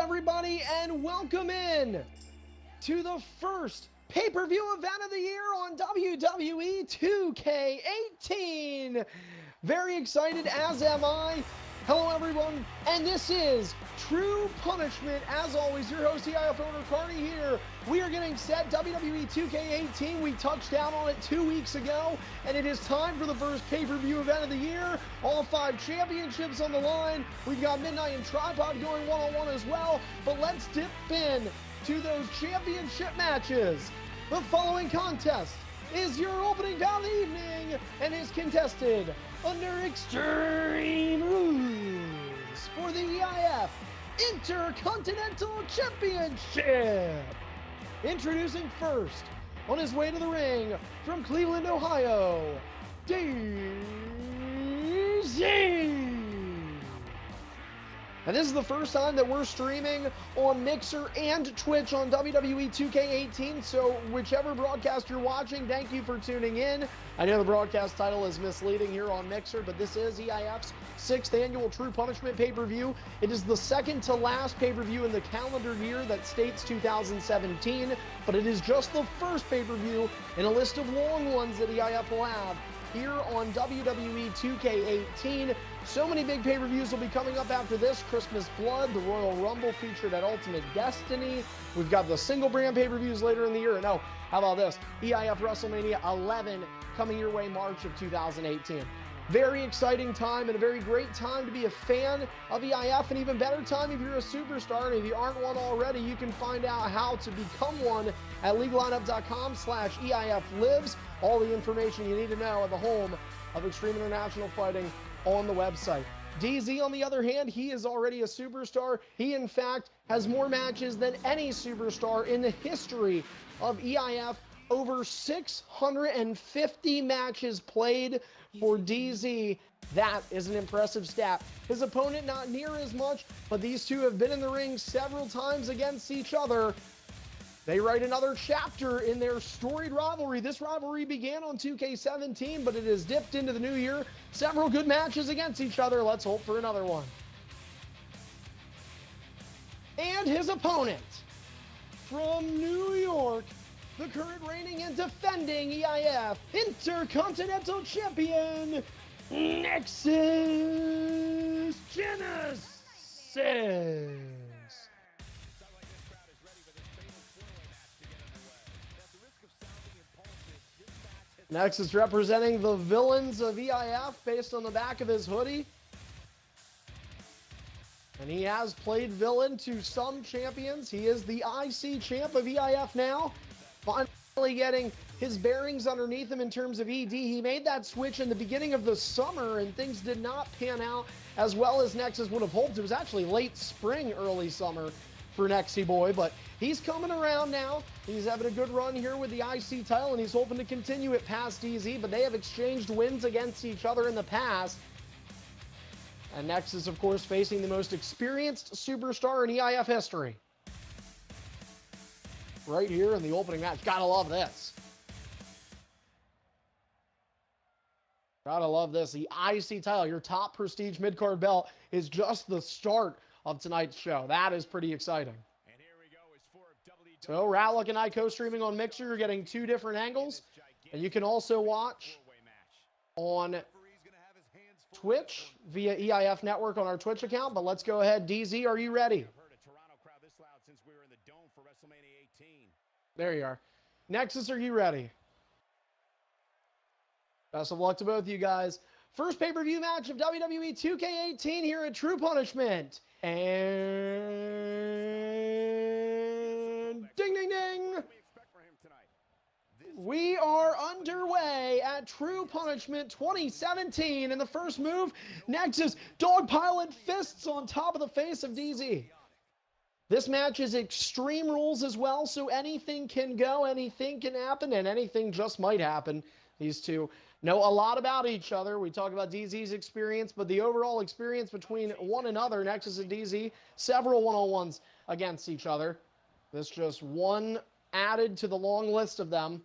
everybody, and welcome in to the first pay-per-view event of the year on WWE 2K18. Very excited, as am I. Hello, everyone, and this is True Punishment. As always, your host, EIF owner Carney here. We are getting set. WWE 2K18, we touched down on it 2 weeks ago, and it is time for the first pay-per-view event of the year. All 5 championships on the line. We've got Midnight and Tripod going one-on-one as well, but let's dip in to those championship matches. The following contest is your opening bout of the evening and is contested under Extreme Rules for the EIF Intercontinental Championship. Introducing first, on his way to the ring from Cleveland, Ohio, DZ. And this is the first time that we're streaming on Mixer and Twitch on WWE 2K18, so whichever broadcast you're watching, thank you for tuning in. I know the broadcast title is misleading here on Mixer, but this is EIF's 6th annual True Punishment pay-per-view. It is the second to last pay-per-view in the calendar year that states 2017, but it is just the first pay-per-view in a list of long ones that EIF will have here on WWE 2K18. So many big pay-per-views will be coming up after this. Christmas Blood, the Royal Rumble featured at Ultimate Destiny. We've got the single brand pay-per-views later in the year. And oh, how about this? EIF WrestleMania 11 coming your way March of 2018. Very exciting time and a very great time to be a fan of EIF, and even better time if you're a superstar. And if you aren't one already, you can find out how to become one at leaguelineup.com/EIFlives. All the information you need to know at the home of Extreme International Fighting on the website. DZ, on the other hand, he is already a superstar. He, in fact, has more matches than any superstar in the history of EIF. Over 650 matches played for DZ. That is an impressive stat. His opponent, not near as much, but these two have been in the ring several times against each other. They write another chapter in their storied rivalry. This rivalry began on 2K17, but it has dipped into the new year. Several good matches against each other. Let's hope for another one. And his opponent from New York, the current reigning and defending EIF Intercontinental Champion, Nexus Genesis. Nexus representing the villains of EIF based on the back of his hoodie. And he has played villain to some champions. He is the IC champ of EIF now. Finally getting his bearings underneath him in terms of ED. He made that switch in the beginning of the summer and things did not pan out as well as Nexus would have hoped. It was actually late spring, early summer for Nexy Boy, but he's coming around now. He's having a good run here with the IC title, and he's hoping to continue it past DZ, but they have exchanged wins against each other in the past. And Nexus, of course, facing the most experienced superstar in EIF history. Right here in the opening match. Gotta love this. Gotta love this. The IC title, your top prestige mid-card belt, is just the start of tonight's show. That is pretty exciting. So Ratlick and I co-streaming on Mixer. You're getting 2 different angles. And you can also watch on Twitch via EIF Network on our Twitch account. But let's go ahead. DZ, are you ready? There you are. Nexus, are you ready? Best of luck to both of you guys. First pay-per-view match of WWE 2K18 here at True Punishment. And ding, ding, ding. We are underway at True Punishment 2017. In the first move, Nexus dogpiling fists on top of the face of DZ. This match is Extreme Rules as well, so anything can go, anything can happen, and anything just might happen. These two know a lot about each other. We talk about DZ's experience, but the overall experience between one another, Nexus and DZ, several one-on-ones against each other. This just one added to the long list of them.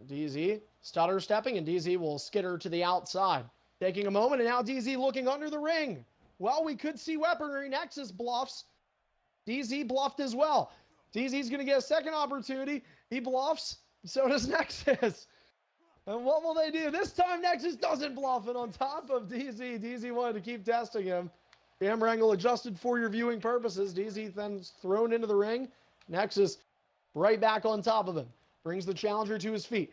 DZ stutter stepping, and DZ will skitter to the outside. Taking a moment, and now DZ looking under the ring. Well, we could see weaponry. Nexus bluffs. DZ bluffed as well. DZ's going to get a second opportunity. He bluffs. So does Nexus. And what will they do? This time, Nexus doesn't bluff. And on top of DZ, DZ wanted to keep testing him. Camera angle adjusted for your viewing purposes. DZ then thrown into the ring. Nexus right back on top of him. Brings the challenger to his feet.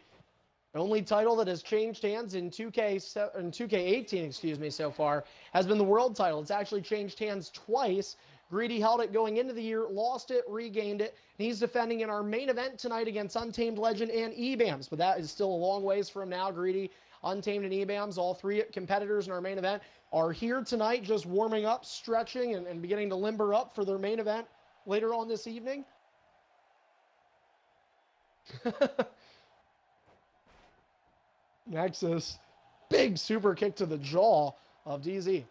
Only title that has changed hands in 2K18, excuse me, so far has been the world title. It's actually changed hands twice. Greedy held it going into the year, lost it, regained it. And he's defending in our main event tonight against Untamed Legend and EBAMS, but that is still a long ways from now. Greedy, Untamed, and EBAMS, all three competitors in our main event, are here tonight just warming up, stretching, and beginning to limber up for their main event later on this evening. Nexus, big super kick to the jaw of DZ.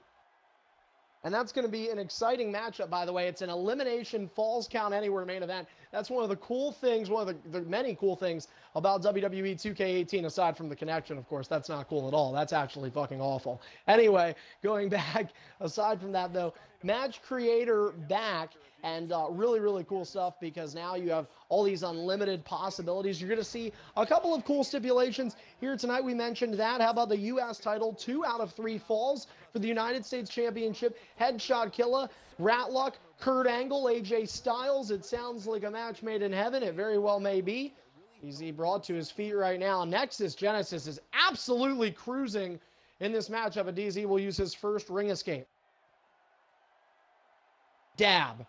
And that's going to be an exciting matchup, by the way. It's an elimination falls count anywhere main event. That's one of the cool things, one of the many cool things about WWE 2K18, aside from the connection, of course. That's not cool at all. That's actually fucking awful. Anyway, going back, aside from that, though, match creator back, and really, really cool stuff, because now you have all these unlimited possibilities. You're going to see a couple of cool stipulations here tonight. We mentioned that. How about the U.S. title? 2 out of 3 falls for the United States Championship. Headshot Killa, Ratluck, Kurt Angle, AJ Styles. It sounds like a match made in heaven. It very well may be. Easy brought to his feet right now. Nexus Genesis is absolutely cruising in this matchup, and DZ will use his first ring escape. Dab.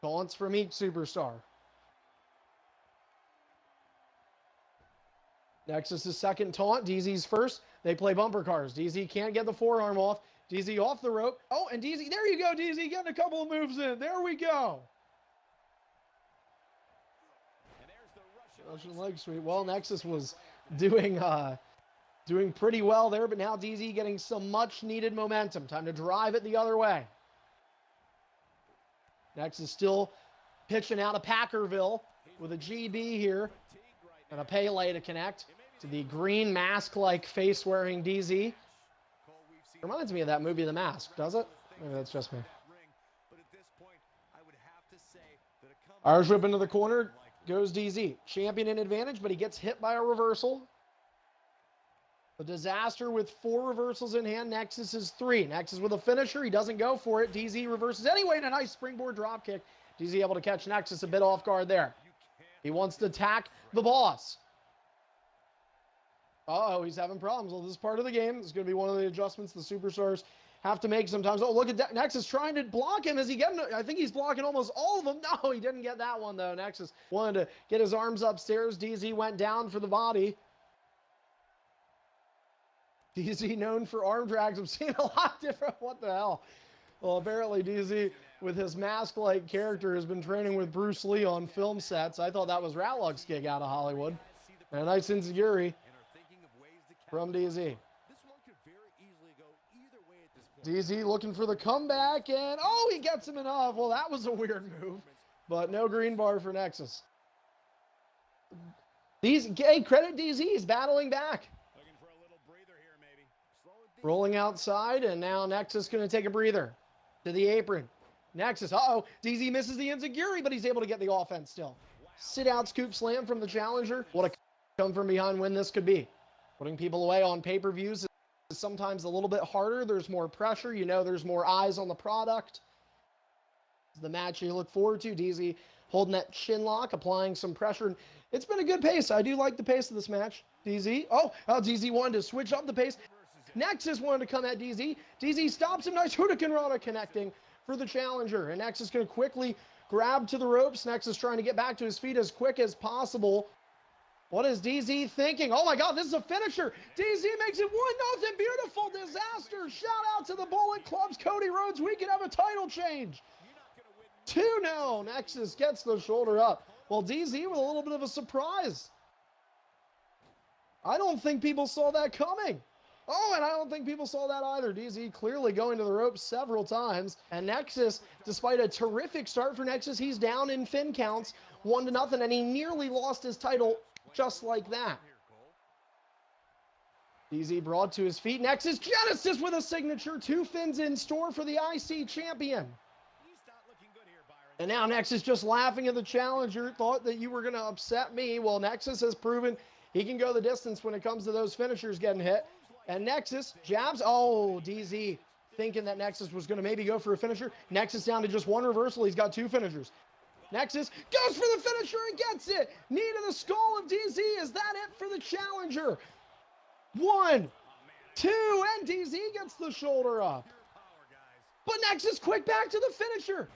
Taunts from each superstar. Nexus' second taunt. DZ's first. They play bumper cars. DZ can't get the forearm off. DZ off the rope. Oh, and DZ, there you go, DZ, getting a couple of moves in. There we go. Russian leg sweep. Well, Nexus was doing pretty well there, but now DZ getting some much needed momentum. Time to drive it the other way. Nexus still pitching out of Packerville with a GB here and a Pele to connect to the green mask-like face-wearing DZ. Reminds me of that movie, The Mask, does it? Maybe that's just me. Irish whip into the corner, goes DZ. Champion in advantage, but he gets hit by a reversal. The Disaster with 4 reversals in hand. Nexus is 3. Nexus with a finisher. He doesn't go for it. DZ reverses anyway, and a nice springboard drop kick. DZ able to catch Nexus a bit off guard there. He wants to attack the boss. Uh-oh, he's having problems. Well, this is part of the game. This is going to be one of the adjustments the superstars have to make sometimes. Oh, look at Nexus trying to block him. Is he getting? I think he's blocking almost all of them. No, he didn't get that one, though. Nexus wanted to get his arms upstairs. DZ went down for the body. DZ known for arm drags. I'm seeing a lot different. What the hell? Well, apparently DZ, with his mask-like character, has been training with Bruce Lee on film sets. I thought that was Ratluck's gig out of Hollywood. And a nice enziguri from DZ. DZ looking for the comeback, and oh, he gets him enough. Well, that was a weird move, but no green bar for Nexus. Hey, credit DZ, he's battling back. Rolling outside, and now Nexus going to take a breather to the apron. Nexus, uh-oh, DZ misses the enziguri, but he's able to get the offense still. Sit-out scoop slam from the challenger. What a come from behind win this could be. Putting people away on pay-per-views is sometimes a little bit harder. There's more pressure. You know, there's more eyes on the product. The match you look forward to. DZ holding that chin lock, applying some pressure. It's been a good pace. I do like the pace of this match. DZ, DZ wanted to switch up the pace. Nexus wanted to come at DZ. DZ stops him. Nice Hurricane Rana connecting for the challenger. And Nexus going to quickly grab to the ropes. Nexus trying to get back to his feet as quick as possible. What is DZ thinking? Oh my God, this is a finisher. DZ makes it 1-0. Beautiful Disaster. Shout out to the Bullet Club's Cody Rhodes. We can have a title change. 2-0. Nexus gets the shoulder up. Well, DZ with a little bit of a surprise. I don't think people saw that coming. Oh, and I don't think people saw that either. DZ clearly going to the ropes several times. And Nexus, despite a terrific start for Nexus, he's down in fin counts, 1-0, and he nearly lost his title just like that. DZ brought to his feet. Nexus Genesis with a signature. 2 fins in store for the IC champion. And now Nexus just laughing at the challenger. Thought that you were going to upset me. Well, Nexus has proven he can go the distance when it comes to those finishers getting hit. And Nexus jabs. Oh, DZ thinking that Nexus was going to maybe go for a finisher. Nexus down to just 1 reversal. He's got 2 finishers. Nexus goes for the finisher and gets it. Knee to the skull of DZ. Is that it for the challenger? 1, 2, and DZ gets the shoulder up. But Nexus quick back to the finisher.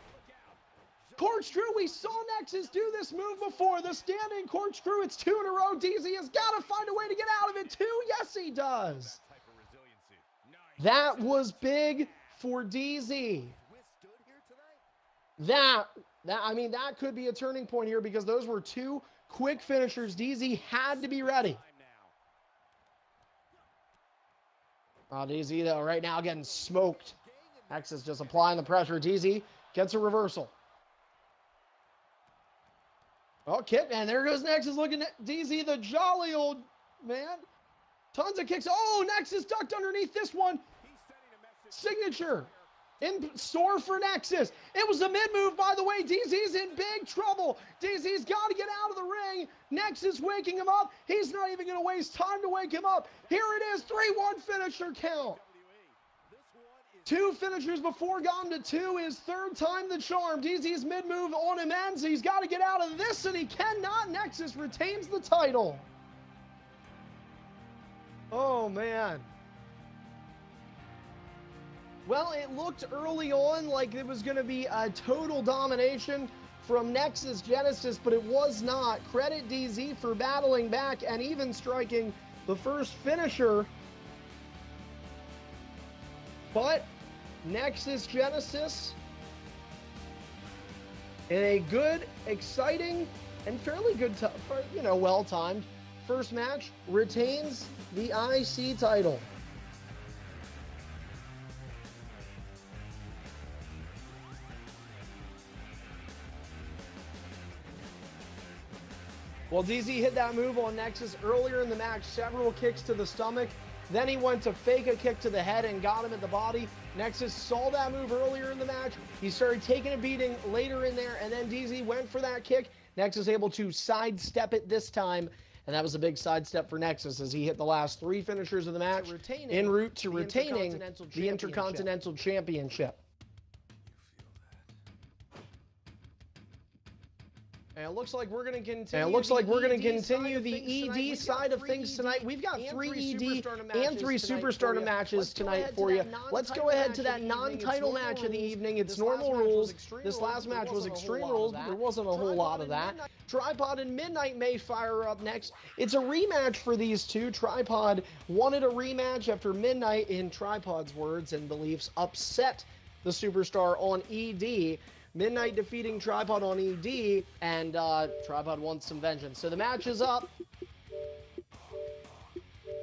Corkscrew, we saw Nexus do this move before. The standing corkscrew, it's 2 in a row. DZ has got to find a way to get out of it too. Yes, he does. That was big for DZ. That could be a turning point here because those were 2 quick finishers. DZ had to be ready. DZ, though, right now getting smoked. Nexus just applying the pressure. DZ gets a reversal. Oh, kick, and there goes Nexus looking at DZ, the jolly old man. Tons of kicks. Oh, Nexus ducked underneath this one. Signature in store for Nexus. It was a mid-move, by the way. DZ's in big trouble. DZ's got to get out of the ring. Nexus waking him up. He's not even going to waste time to wake him up. Here it is, 3-1 finisher count. 2 finishers before gone to 2. His 3rd time the charm. DZ's mid-move on him ends. He's got to get out of this, and he cannot. Nexus retains the title. Oh, man. Well, it looked early on like it was going to be a total domination from Nexus Genesis, but it was not. Credit DZ for battling back and even striking the first finisher. But Nexus Genesis, in a good, exciting, and fairly good, well-timed first match, retains the IC title. Well, DZ hit that move on Nexus earlier in the match, several kicks to the stomach. Then he went to fake a kick to the head and got him at the body. Nexus saw that move earlier in the match. He started taking a beating later in there, and then DZ went for that kick. Nexus able to sidestep it this time, and that was a big sidestep for Nexus as he hit the last 3 finishers of the match en route to retaining the Intercontinental Championship. And it looks like we're going to continue the ED side of things tonight. We've got 3 ED and 3 Superstardom matches tonight for you. Let's go ahead to that non-title match of the evening. It's normal rules. This last match was Extreme Rules, but there wasn't a whole lot of that. Tripod and Midnight may fire up next. It's a rematch for these two. Tripod wanted a rematch after Midnight, in Tripod's words and beliefs, upset the Superstar on ED. Midnight defeating Tripod on ED, and Tripod wants some vengeance. So the match is up,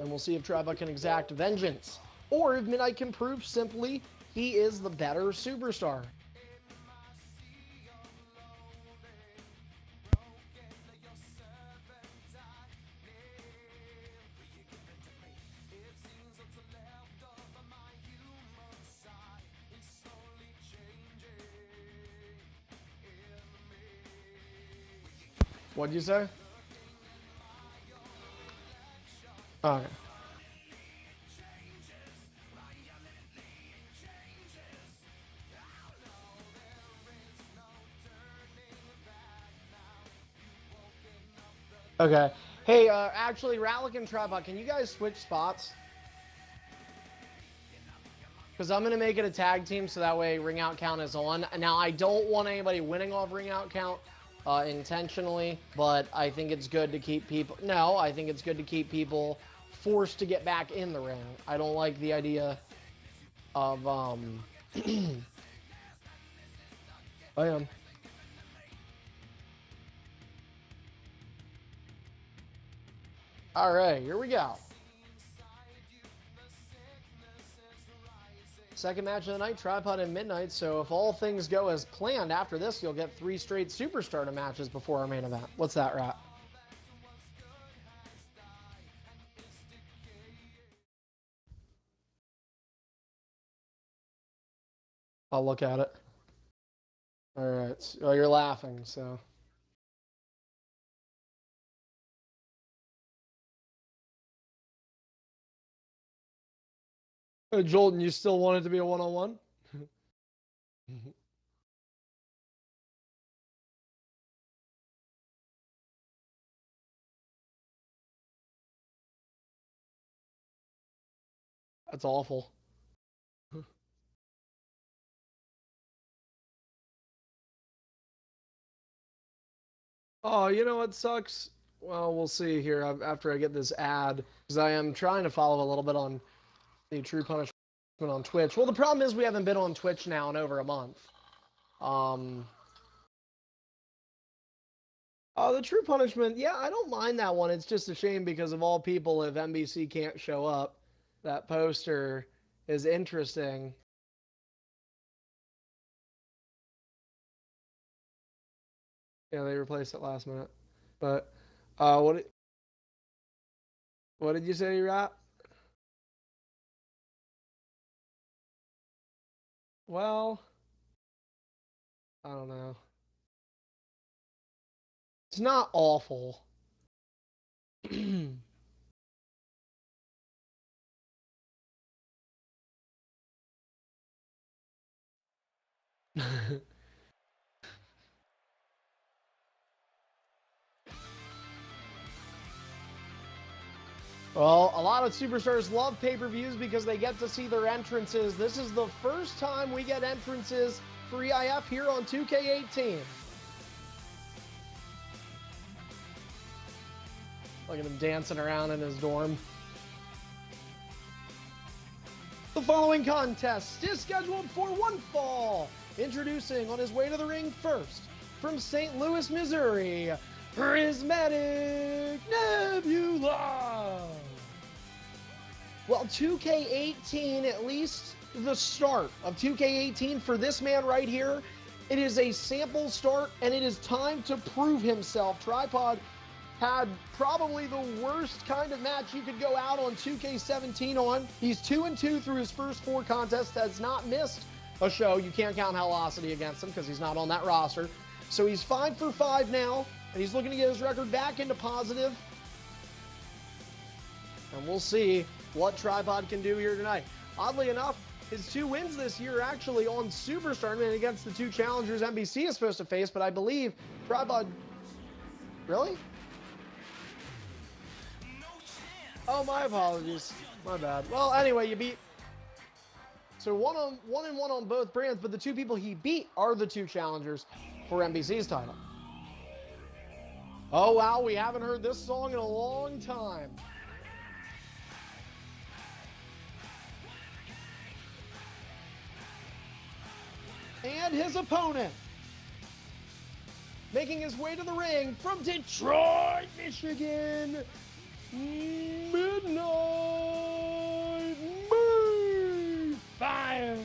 and we'll see if Tripod can exact vengeance, or if Midnight can prove simply he is the better Superstar. What'd you say? Okay. Okay. Hey, actually, Rallic and Tripod, can you guys switch spots? Because I'm going to make it a tag team so that way ring out count is on. Now, I don't want anybody winning off ring out count intentionally, but I think it's good to keep people... No, I think it's good to keep people forced to get back in the ring. I don't like the idea of... I am. All right, here we go. Second match of the night, Tripod and Midnight. So if all things go as planned, after this, you'll get 3 straight Superstardom matches before our main event. What's that, Rat? I'll look at it. All right. Oh, you're laughing, so. Jolton, you still want it to be a one-on-one? That's awful. Oh, you know what sucks? Well, we'll see here after I get this ad, because I am trying to follow a little bit on the True Punishment on Twitch. Well, the problem is we haven't been on Twitch now in over a month. Oh, the True Punishment, yeah, I don't mind that one. It's just a shame because of all people, if NBC can't show up, that poster is interesting. Yeah, they replaced it last minute. But what did you say, Rat? Well, I don't know. It's not awful. Well, a lot of superstars love pay-per-views because they get to see their entrances. This is the first time we get entrances for EIF here on 2K18. Look at him dancing around in his dorm. The following contest is scheduled for one fall. Introducing on his way to the ring first, from St. Louis, Missouri, Prismatic Nebula. Well, 2K18, at least the start of 2K18 for this man right here, it is a sample start, and it is time to prove himself. Tripod had probably the worst kind of match you could go out on 2K17 on. He's 2-2 through his first 4 contests, has not missed a show. You can't count Halosity against him because he's not on that roster. So he's 5 for 5 now, and he's looking to get his record back into positive. And we'll see what Tripod can do here tonight. Oddly enough, his 2 wins this year are actually on Superstar and against the 2 challengers NBC is supposed to face, but I believe Tripod... Really? Oh, my apologies. My bad. Well, anyway, you beat... So 1-1 on both brands, but the 2 people he beat are the 2 challengers for NBC's title. Oh, wow, we haven't heard this song in a long time. And his opponent, making his way to the ring from Detroit, Michigan, Midnight Mayfire.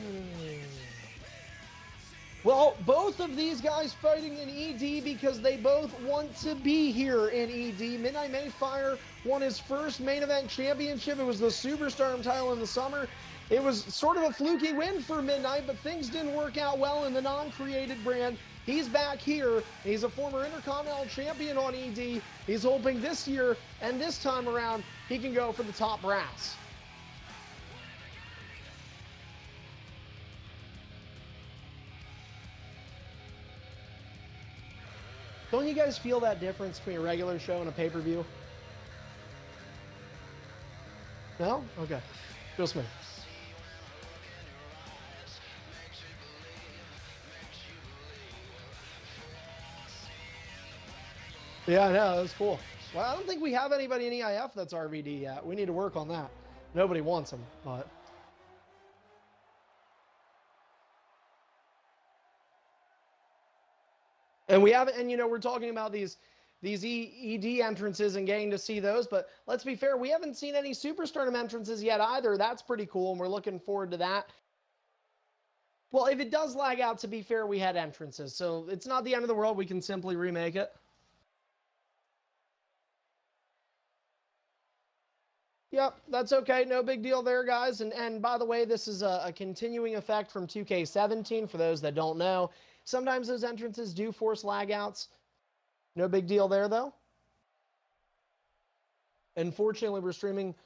Well, both of these guys fighting in ED because they both want to be here in ED. Midnight Mayfire won his first main event championship. It was the Superstar title in the summer. It was sort of a fluky win for Midnight, but things didn't work out well in the non-created brand. He's back here. He's a former Intercontinental Champion on ED. He's hoping this year and this time around he can go for the top brass. Don't you guys feel that difference between a regular show and a pay-per-view? No? Okay. Just me. Yeah, I know. That's cool. Well, I don't think we have anybody in EIF that's RVD yet. We need to work on that. Nobody wants him, but... And we haven't, and you know, we're talking about these ED entrances and getting to see those, but let's be fair, we haven't seen any Superstardom entrances yet either. That's pretty cool, and we're looking forward to that. Well, if it does lag out, to be fair, we had entrances, so it's not the end of the world. We can simply remake it. Yep, that's okay. No big deal there, guys. And by the way, this is a continuing effect from 2K17 for those that don't know. Sometimes those entrances do force lag outs. No big deal there, though. Unfortunately, we're streaming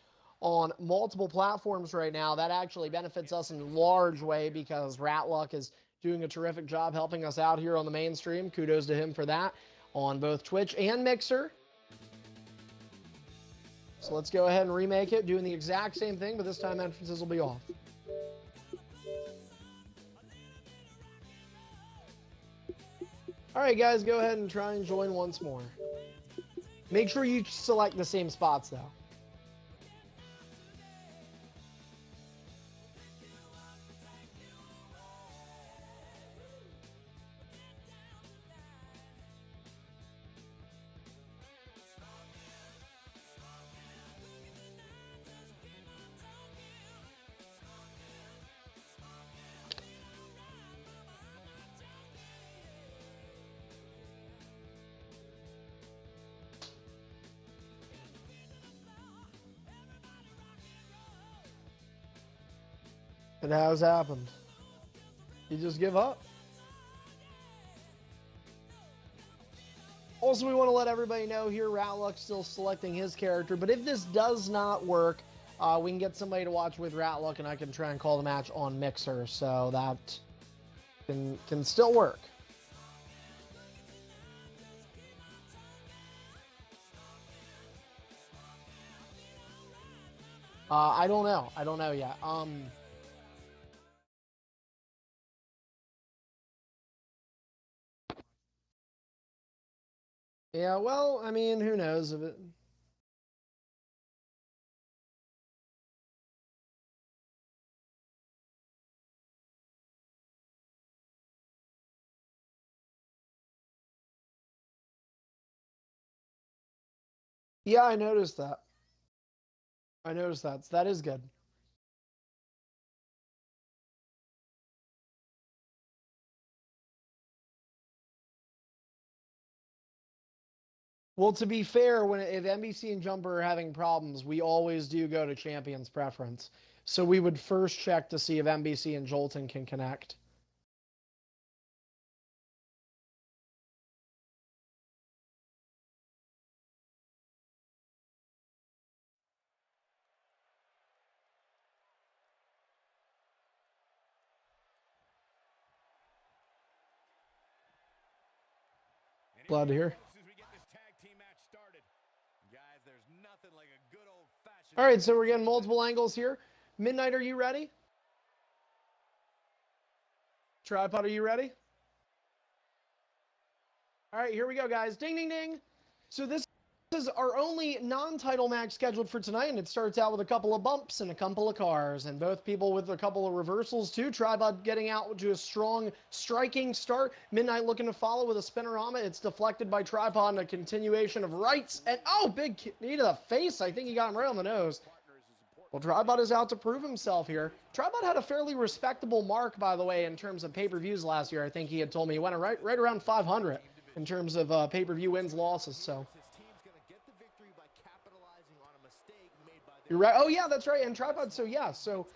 on multiple platforms right now. That actually benefits us in a large way because Ratluck is doing a terrific job helping us out here on the mainstream. Kudos to him for that on both Twitch and Mixer. So let's go ahead and remake it, doing the exact same thing, but this time entrances will be off. All right, guys, go ahead and try and join once more. Make sure you select the same spots, though. It has happened. You just give up. Also, we want to let everybody know here, Ratluck's still selecting his character, but if this does not work, we can get somebody to watch with Ratluck, and I can try and call the match on Mixer, so that can still work. I don't know. I don't know yet. Yeah, well, I mean, who knows if it... Yeah, I noticed that. I noticed that. So that is good. Well, to be fair, if NBC and Jumper are having problems, we always do go to Champion's Preference. So we would first check to see if NBC and Jolton can connect. Glad to hear. All right, so we're getting multiple angles here. Midnight, are you ready? Tripod, are you ready? All right, here we go, guys. Ding, ding, ding. So this is our only non-title match scheduled for tonight, and it starts out with a couple of bumps and a couple of cars, and both people with a couple of reversals too. Tripod getting out to a strong striking start. Midnight looking to follow with a spinorama. It's deflected by Tripod and a continuation of rights, and oh, big knee to the face. I think he got him right on the nose. Well, Tripod is out to prove himself here. Tripod had a fairly respectable mark, by the way, in terms of pay-per-views last year. I think he had told me he went right around 500 in terms of pay-per-view wins, losses, so... You're right. Oh, yeah, that's right. And Tripod, so yeah, so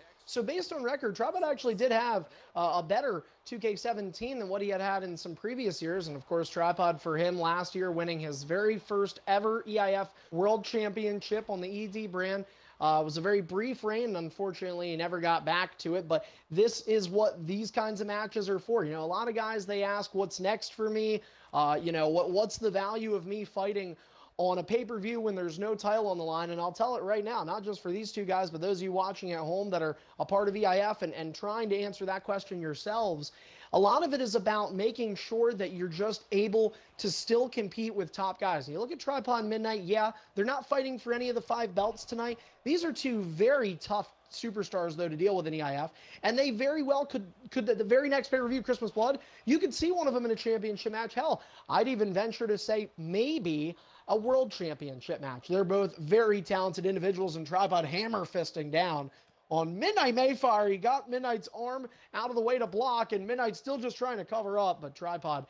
based on record, Tripod actually did have a better 2K17 than what he had in some previous years. And of course, Tripod for him last year winning his very first ever EIF World Championship on the ED brand. It was a very brief reign, and unfortunately, he never got back to it. But this is what these kinds of matches are for. You know, a lot of guys, they ask, what's next for me? You know, what's the value of me fighting on a pay-per-view when there's no title on the line? And I'll tell it right now, not just for these two guys, but those of you watching at home that are a part of EIF and trying to answer that question yourselves. A lot of it is about making sure that you're just able to still compete with top guys. And you look at Tripod and Midnight, yeah, they're not fighting for any of the 5 belts tonight. These are two very tough superstars, though, to deal with in EIF, and they very well could at the very next pay-per-view, Christmas Blood, you could see one of them in a championship match. Hell, I'd even venture to say maybe a world championship match. They're both very talented individuals, and Tripod hammer fisting down on Midnight Mayfire. He got Midnight's arm out of the way to block, and Midnight's still just trying to cover up, but Tripod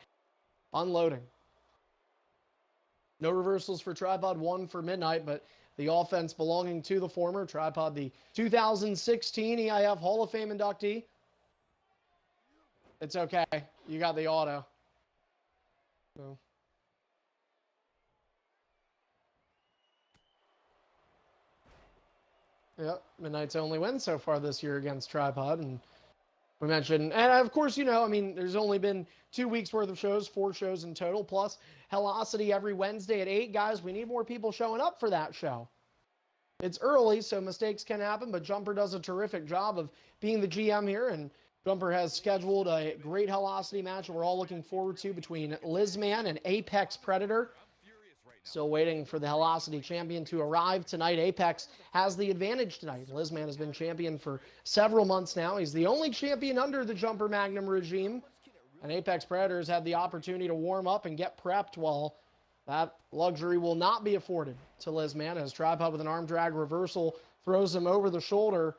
unloading. No reversals for Tripod, 1 for Midnight, but the offense belonging to the former Tripod, the 2016 EIF Hall of Fame inductee. It's okay. You got the auto. So. Yep, Midnight's only win so far this year against Tripod. And we mentioned, and of course, you know, I mean, there's only been 2 weeks worth of shows, 4 shows in total, plus Helocity every Wednesday at 8. Guys, we need more people showing up for that show. It's early, so mistakes can happen, but Jumper does a terrific job of being the GM here, and Jumper has scheduled a great Helocity match that we're all looking forward to between Lizman and Apex Predator. Still waiting for the Helocity champion to arrive tonight. Apex has the advantage tonight. Lizman has been champion for several months now. He's the only champion under the Jumper Magnum regime. And Apex Predators had the opportunity to warm up and get prepped. Well, that luxury will not be afforded to Lizman as Tripod with an arm drag reversal throws him over the shoulder.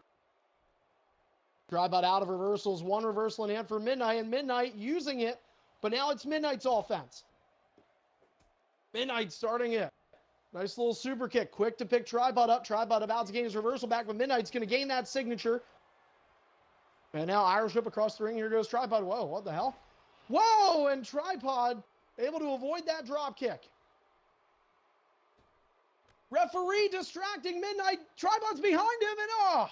Tripod out of reversals. 1 reversal in hand for Midnight, and Midnight using it. But now it's Midnight's offense. Midnight starting it. Nice little super kick. Quick to pick Tripod up. Tripod about to gain his reversal back, but Midnight's going to gain that signature. And now Irish whip across the ring. Here goes Tripod. Whoa, what the hell? Whoa, and Tripod able to avoid that drop kick. Referee distracting Midnight. Tripod's behind him, and oh!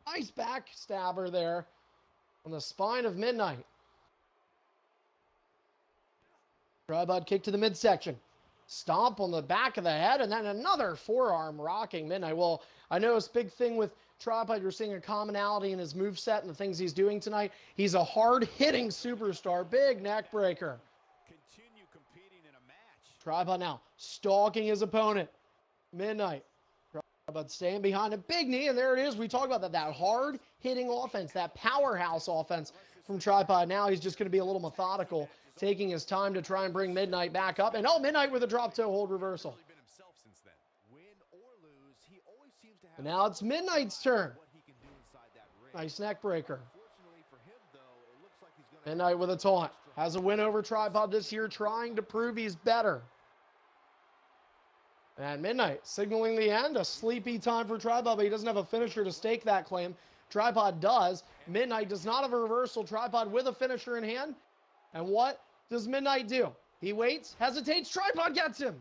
Nice back stabber there on the spine of Midnight. Tripod kick to the midsection. Stomp on the back of the head, and then another forearm rocking Midnight. Well, I know it's a big thing with Tripod. You're seeing a commonality in his moveset and the things he's doing tonight. He's a hard-hitting superstar. Big neck breaker. Continue competing in a match. Tripod now stalking his opponent. Midnight. Tripod staying behind a big knee, and there it is. We talk about that hard-hitting offense, that powerhouse offense from Tripod. Now he's just going to be a little methodical, taking his time to try and bring Midnight back up. And oh, Midnight with a drop toe hold reversal. And now it's Midnight's turn. Nice neck breaker. Midnight with a taunt. Has a win over Tripod this year, trying to prove he's better. And Midnight signaling the end. A sleepy time for Tripod, but he doesn't have a finisher to stake that claim. Tripod does. Midnight does not have a reversal. Tripod with a finisher in hand. And what does Midnight do? He waits, hesitates, Tripod gets him.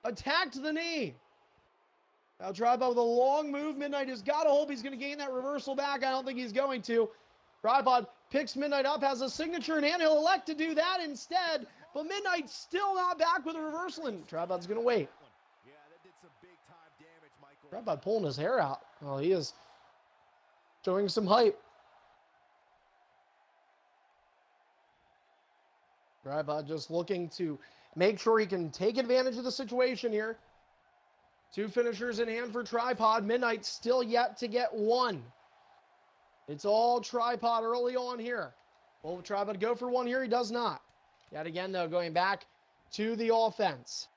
Attacked the knee. Now Tripod with a long move. Midnight has got to hope he's going to gain that reversal back. I don't think he's going to. Tripod picks Midnight up, has a signature in hand. He'll elect to do that instead. But Midnight's still not back with a reversal, and Tripod's going to wait. Yeah, that did some big time damage, Michael. Tripod pulling his hair out. Well, he is showing some hype. Tripod just looking to make sure he can take advantage of the situation here. 2 finishers in hand for Tripod. Midnight still yet to get 1. It's all Tripod early on here. Will Tripod go for 1 here? He does not. Yet again, though, going back to the offense.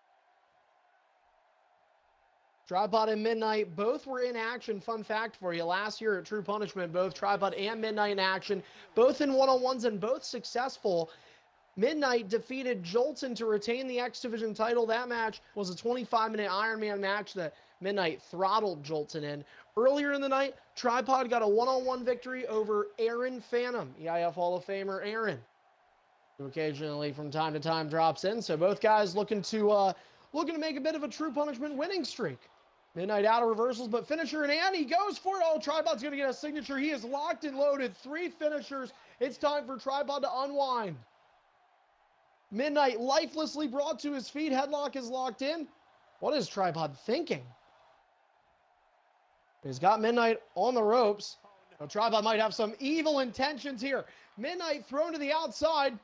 Tripod and Midnight both were in action. Fun fact for you, last year at True Punishment, both Tripod and Midnight in action, both in one-on-ones and both successful. Midnight defeated Jolton to retain the X Division title. That match was a 25-minute Iron Man match that Midnight throttled Jolton in. Earlier in the night, Tripod got a one-on-one victory over Aaron Phantom, EIF Hall of Famer Aaron, who occasionally from time to time drops in. So both guys looking to make a bit of a True Punishment winning streak. Midnight out of reversals, but finisher in hand. He goes for it. Oh, Tripod's going to get a signature. He is locked and loaded. 3 finishers. It's time for Tripod to unwind. Midnight lifelessly brought to his feet. Headlock is locked in. What is Tripod thinking? He's got Midnight on the ropes. Now, Tripod might have some evil intentions here. Midnight thrown to the outside.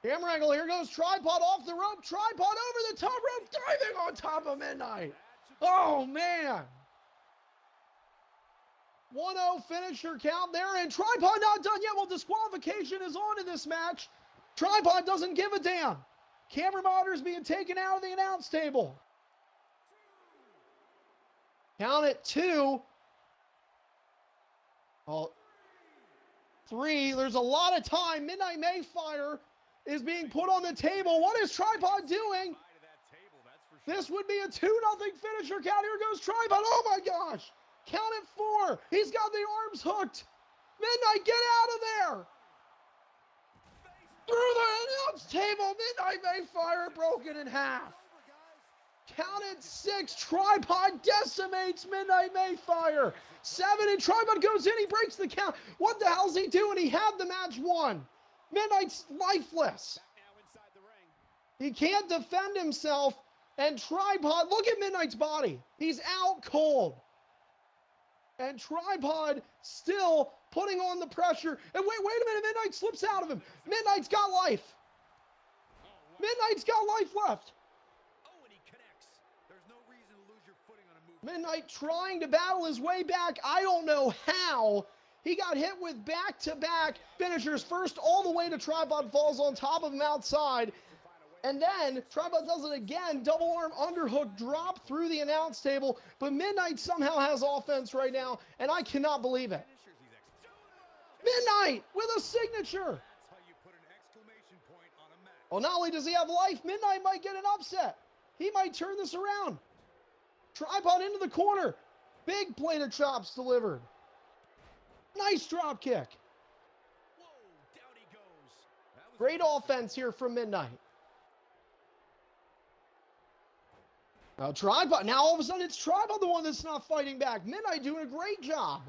Camera angle. Here goes Tripod off the rope. Tripod over the top rope. Diving on top of Midnight. Oh, man. 1-0 finisher count there. And Tripod not done yet. Well, disqualification is on in this match. Tripod doesn't give a damn. Camera monitors being taken out of the announce table. Count it 2. Well, 3. There's a lot of time. Midnight may fire. is being put on the table. What is Tripod doing? This would be a 2-0 finisher count. Here goes Tripod. Oh my gosh. Count it 4. He's got the arms hooked. Midnight, get out of there. Through the announce table. Midnight Mayfire broken in half. Count it 6. Tripod decimates Midnight Mayfire. 7, and Tripod goes in. He breaks the count. What the hell's he doing? He had the match won. Midnight's lifeless. He can't defend himself. And Tripod, look at Midnight's body. He's out cold. And Tripod still putting on the pressure. And wait a minute. Midnight slips out of him. Midnight's got life. Midnight's got life left. Midnight trying to battle his way back. I don't know how. He got hit with back-to-back finishers. First all the way to Tripod, falls on top of him outside. And then Tripod does it again. Double arm underhook drop through the announce table. But Midnight somehow has offense right now. And I cannot believe it. Midnight with a signature. Well, not only does he have life, Midnight might get an upset. He might turn this around. Tripod into the corner. Big plate of chops delivered. Nice drop kick. Great offense here from Midnight. Now Tripod, now all of a sudden it's Tripod the one that's not fighting back. Midnight doing a great job.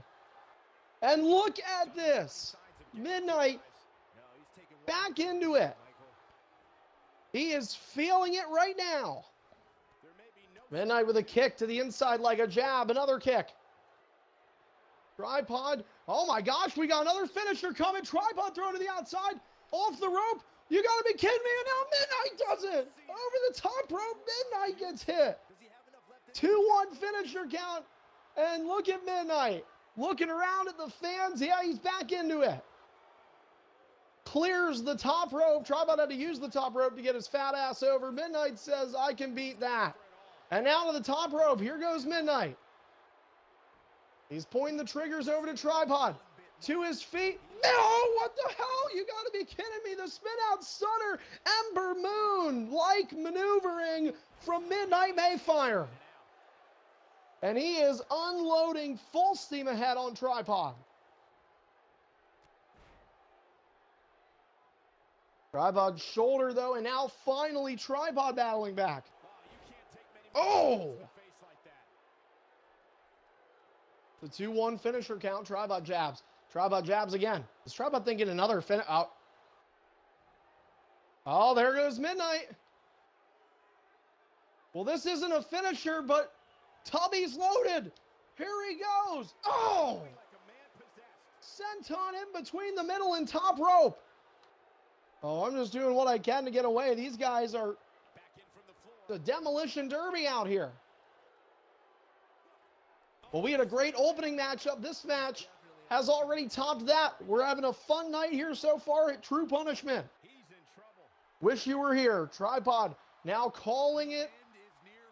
And look at this. Midnight back into it. He is feeling it right now. Midnight with a kick to the inside like a jab. Another kick. Tripod. Oh my gosh, we got another finisher coming. Tripod thrown to the outside. Off the rope. You gotta be kidding me. And now Midnight does it. Over the top rope, Midnight gets hit. 2-1 finisher count. And look at Midnight. Looking around at the fans. Yeah, he's back into it. Clears the top rope. Tripod had to use the top rope to get his fat ass over. Midnight says, I can beat that. And now to the top rope. Here goes Midnight. He's pointing the triggers over to Tripod. To his feet. No, what the hell? You got to be kidding me. The spin out stunner. Ember Moon like maneuvering from Midnight Mayfire. And he is unloading full steam ahead on Tripod. Tripod's shoulder though, and now finally Tripod battling back. Oh! The 2-1 finisher count. Tripod jabs. Tripod jabs again. Is Tripod thinking another finish? Oh, there goes Midnight. Well, this isn't a finisher, but Tubby's loaded. Here he goes. Oh! Senton in between the middle and top rope. Oh, I'm just doing what I can to get away. These guys are the demolition derby out here. Well, we had a great opening matchup. This match has already topped that. We're having a fun night here so far at True Punishment. Wish you were here. Tripod now calling it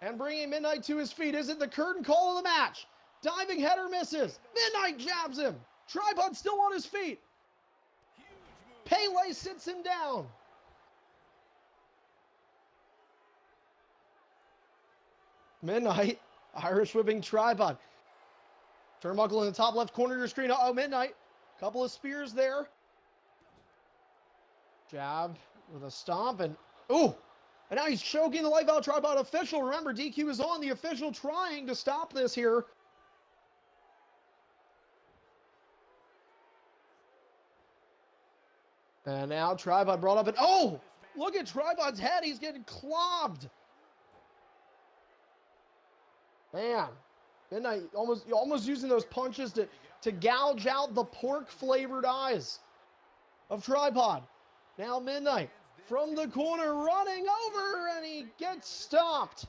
and bringing Midnight to his feet. Is it the curtain call of the match? Diving header misses. Midnight jabs him. Tripod still on his feet. Pele sits him down. Midnight Irish whipping Tripod. Turnbuckle in the top left corner of your screen. Uh-oh, Midnight. Couple of spears there. Jab with a stomp and ooh. And now he's choking the life out Tripod. Official, remember, DQ is on. The official trying to stop this here. And now Tripod brought up and oh! Look at Tripod's head. He's getting clobbed. Man. Midnight almost using those punches to gouge out the pork-flavored eyes of Tripod. Now Midnight from the corner running over, and he gets stopped.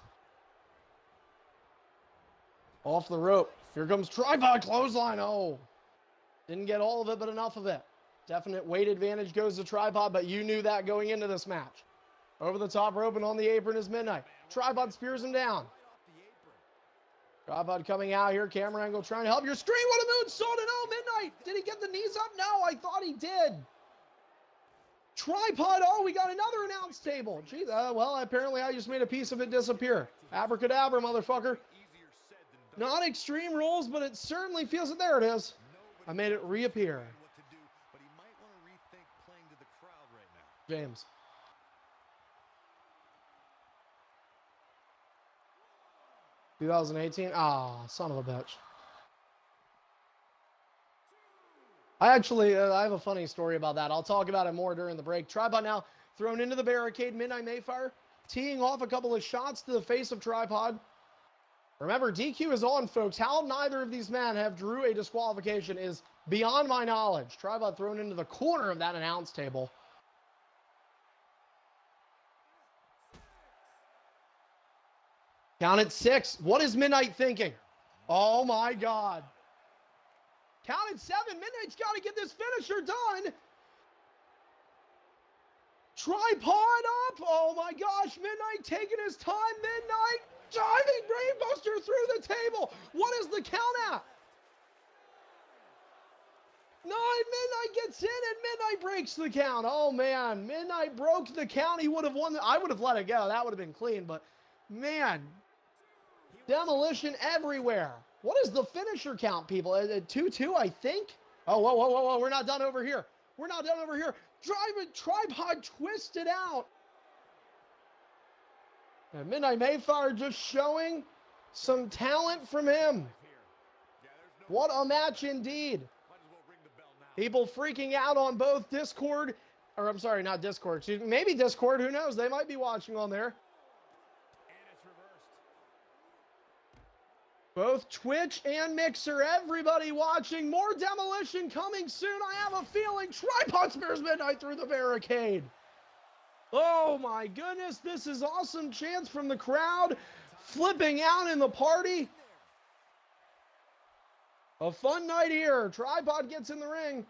Off the rope. Here comes Tripod, clothesline. Oh, didn't get all of it, but enough of it. Definite weight advantage goes to Tripod, but you knew that going into this match. Over the top rope and on the apron is Midnight. Tripod spears him down. Tripod coming out here, camera angle trying to help your screen. What a moonsault, and oh, Midnight. Did he get the knees up? No, I thought he did. Tripod. Oh, we got another announce table. Gee, well, apparently I just made a piece of it disappear. Abracadabra, motherfucker. Not extreme rules, but it certainly feels it. There it is. I made it reappear. James. (2018) Ah, son of a bitch. I have a funny story about that. I'll talk about it more during the break. Tripod now thrown into the barricade. Midnight Mayfire teeing off a couple of shots to the face of Tripod. Remember, DQ is on, folks. How neither of these men have drew a disqualification is beyond my knowledge. Tripod thrown into the corner of that announce table. Count at 6. What is Midnight thinking? Oh, my God. Count at 7. Midnight's got to get this finisher done. Tripod up. Oh, my gosh. Midnight taking his time. Midnight diving brainbuster through the table. What is the count at? 9. Midnight gets in and Midnight breaks the count. Oh, man. Midnight broke the count. He would have won. I would have let it go. That would have been clean. But, man, demolition everywhere. What is the finisher count, people? 2-2, I think? Oh, whoa, whoa, whoa, whoa. We're not done over here. We're not done over here. Tripod twisted out. And Midnight Mayfire just showing some talent from him. What a match indeed. People freaking out on both Discord, or I'm sorry, not Discord, excuse me, maybe Discord, who knows? They might be watching on there. Both Twitch and Mixer, everybody watching. More demolition coming soon. I have a feeling. Tripod spears Midnight through the barricade. Oh my goodness, this is awesome chants from the crowd. Flipping out in the party. A fun night here. Tripod gets in the ring.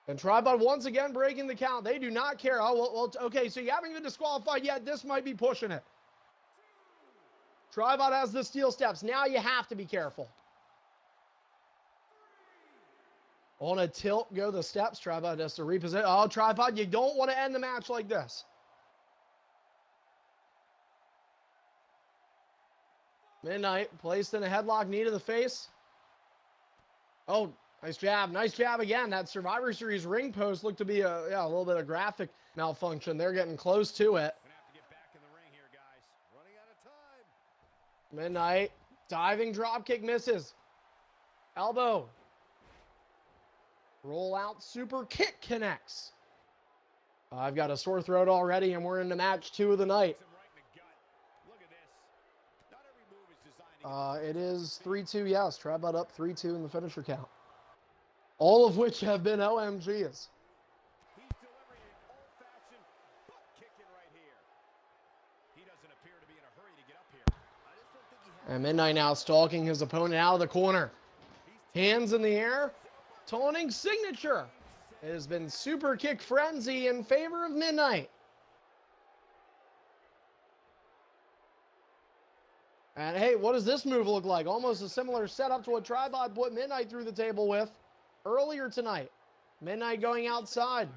And Tripod once again breaking the count. They do not care. Oh, well, okay, so you haven't been disqualified yet. This might be pushing it. Tripod has the steel steps. Now you have to be careful. On a tilt, go the steps. Tripod has to reposition. Oh, Tripod, you don't want to end the match like this. Midnight placed in a headlock, knee to the face. Oh, nice jab. Nice jab again. That Survivor Series ring post looked to be a little bit of graphic malfunction. They're getting close to it. Midnight, diving dropkick misses. Elbow. Roll out super kick connects. I've got a sore throat already, and we're into match 2 of the night. It is 3-2, yes. Tripod up 3-2 in the finisher count. All of which have been OMGs. And Midnight now stalking his opponent out of the corner. Hands in the air. Taunting signature. It has been super kick frenzy in favor of Midnight. And hey, what does this move look like? Almost a similar setup to what Tripod put Midnight through the table with earlier tonight. Midnight going outside.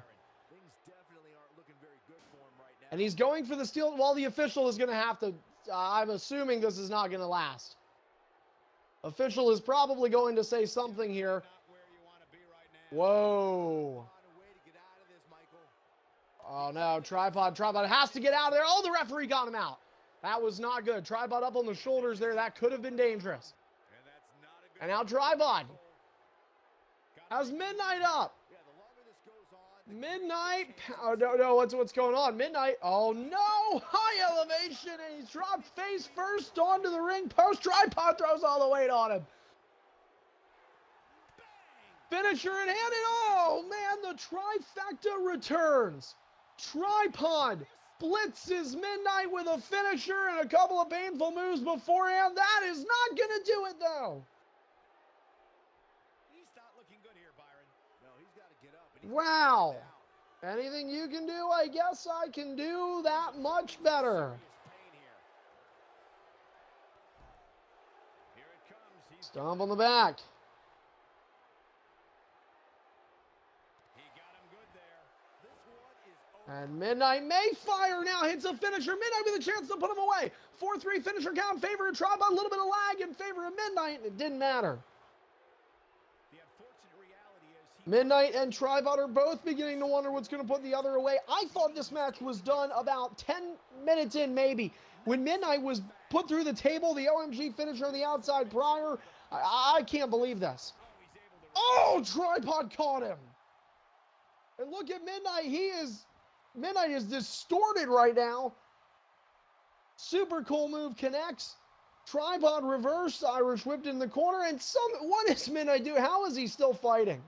And he's going for the steel. Well, the official is going to have to... I'm assuming this is not going to last. Official is probably going to say something here. Whoa. Oh, no. Tripod has to get out of there. Oh, the referee got him out. That was not good. Tripod up on the shoulders there. That could have been dangerous. And now Tripod has Midnight up. Midnight. Oh, no. What's going on? Midnight. Oh, no. High elevation. And he's dropped face first onto the ring post. Tripod throws all the weight on him. Finisher in hand. And oh, man, the trifecta returns. Tripod blitzes Midnight with a finisher and a couple of painful moves beforehand. That is not going to do it, though. Wow. Anything you can do, I guess I can do that much better. Stomp on the back. And Midnight may fire now. Hits a finisher. Midnight with a chance to put him away. 4-3 finisher count in favor of Tribal. A little bit of lag in favor of Midnight. It didn't matter. Midnight and Tribal are both beginning to wonder what's going to put the other away. I thought this match was done about 10 minutes in, maybe. When Midnight was put through the table, the OMG finisher on the outside prior. I can't believe this. Oh, Tripod caught him. And look at Midnight. Midnight is distorted right now. Super cool move connects. Tripod reversed. Irish whipped in the corner. And what is Midnight doing? How is he still fighting?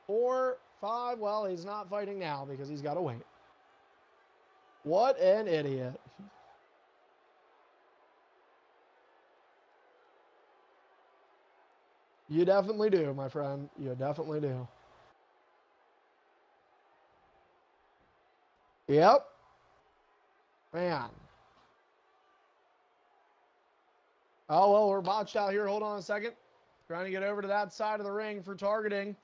4, 5. Well, he's not fighting now because he's got to wait. What an idiot. You definitely do, my friend. You definitely do. Yep. Man. Oh, well, we're botched out here. Hold on a second. Trying to get over to that side of the ring for targeting.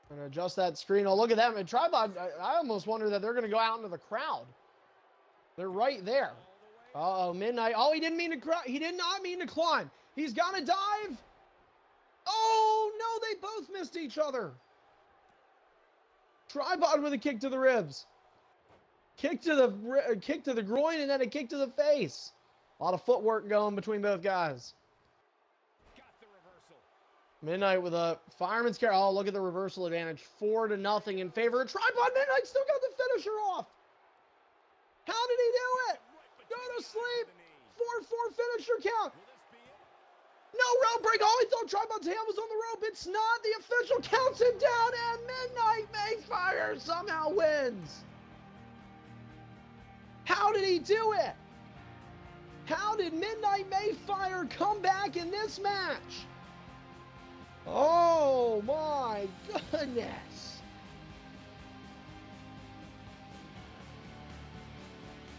And adjust that screen. Oh, look at that. And Tripod, I almost wonder that they're going to go out into the crowd. They're right there. Uh-oh, Midnight. Oh, he didn't mean to cry. He did not mean to climb. He's got to dive. Oh, no, they both missed each other. Tripod with a kick to the ribs. Kick to the groin and then a kick to the face. A lot of footwork going between both guys. Midnight with a fireman's carry. Oh, look at the reversal advantage. 4-0 in favor of Tripod. Midnight still got the finisher off. How did he do it? Go to sleep. 4-4 finisher count. No rope break. Oh, he thought Tripod's hand was on the rope. It's not. The official counts it down, and Midnight Mayfire somehow wins. How did he do it? How did Midnight Mayfire come back in this match? Oh my goodness.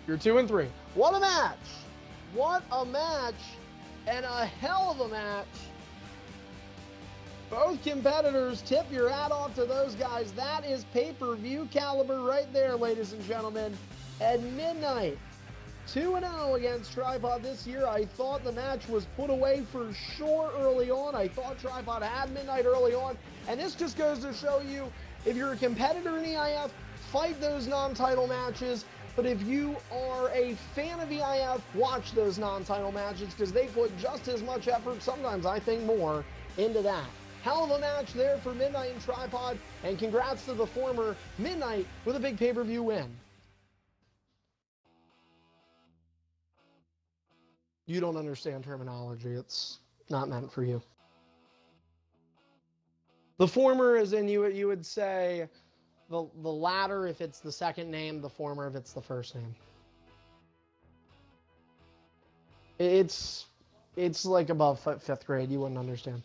You're 2-3. What a match. What a match. And a hell of a match. Both competitors, tip your hat off to those guys. That is pay-per-view caliber right there, ladies and gentlemen. And Midnight, 2-0 against Tripod this year. I thought the match was put away for sure early on. I thought Tripod had Midnight early on. And this just goes to show you, if you're a competitor in EIF, fight those non-title matches. But if you are a fan of EIF, watch those non-title matches because they put just as much effort, sometimes I think more, into that. Hell of a match there for Midnight and Tripod, and congrats to the former Midnight with a big pay-per-view win. You don't understand terminology. It's not meant for you. The former is in, you would say, the latter if it's the second name, the former if it's the first name. It's like above 5th grade. You wouldn't understand.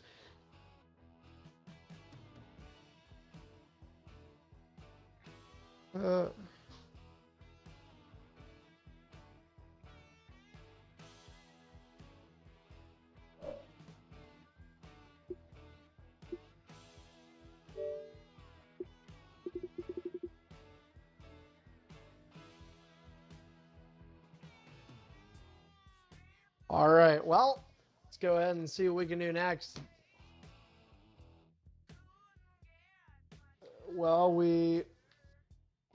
All right, well, let's go ahead and see what we can do next. Well, we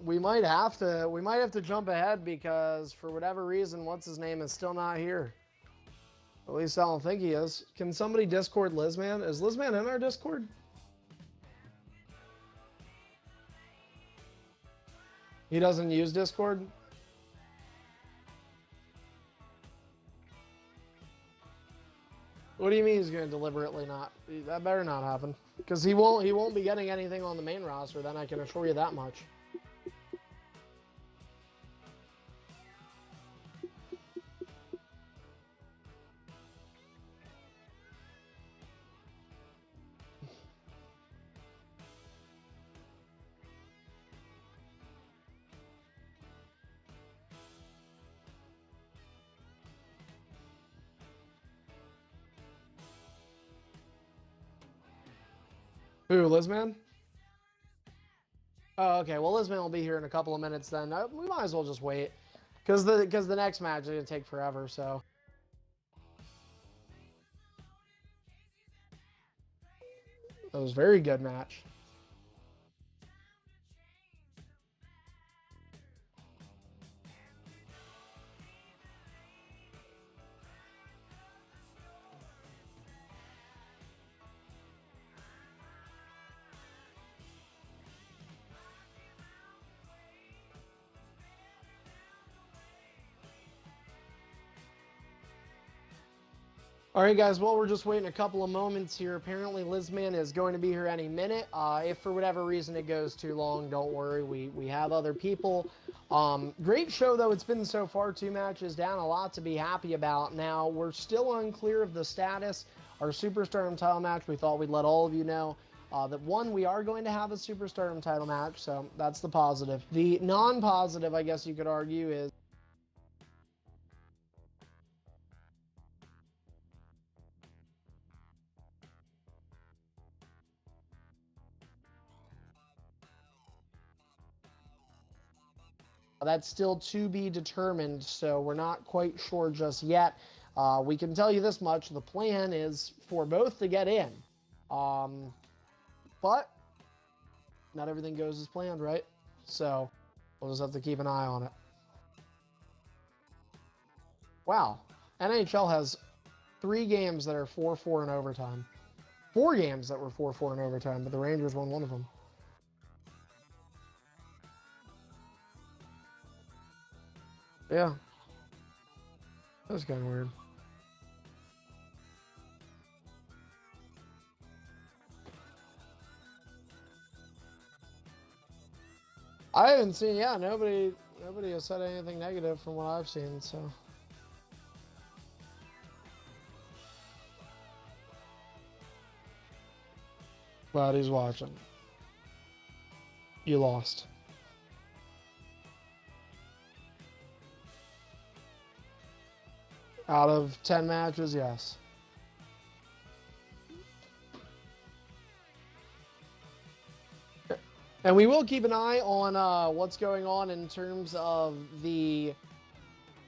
might have to jump ahead because for whatever reason, what's his name is still not here. At least I don't think he is. Can somebody Discord Lizman? Is Lizman in our Discord? He doesn't use Discord? What do you mean he's going to deliberately not? That better not happen. Because he won't be getting anything on the main roster, then I can assure you that much. Who, Lizman? Oh, okay. Well, Liz Man will be here in a couple of minutes then. We might as well just wait. Because the next match is going to take forever, so. That was a very good match. All right, guys. Well, we're just waiting a couple of moments here. Apparently, Lizman is going to be here any minute. If for whatever reason it goes too long, don't worry. We have other people. Great show, though. It's been so far 2 matches down. A lot to be happy about. Now, we're still unclear of the status. Our Superstardom title match, we thought we'd let all of you know. That one, we are going to have a Superstardom title match, so that's the positive. The non-positive, I guess you could argue, is that's still to be determined, so we're not quite sure just yet. We can tell you this much. The plan is for both to get in. But not everything goes as planned, right? So we'll just have to keep an eye on it. Wow. NHL has 3 games that are 4-4 in overtime. 4 games that were 4-4 in overtime, but the Rangers won one of them. Yeah. That was kind of weird. I haven't seen, yeah, nobody has said anything negative from what I've seen, so. But he's watching. You lost. Out of 10 matches, yes. And we will keep an eye on what's going on in terms of the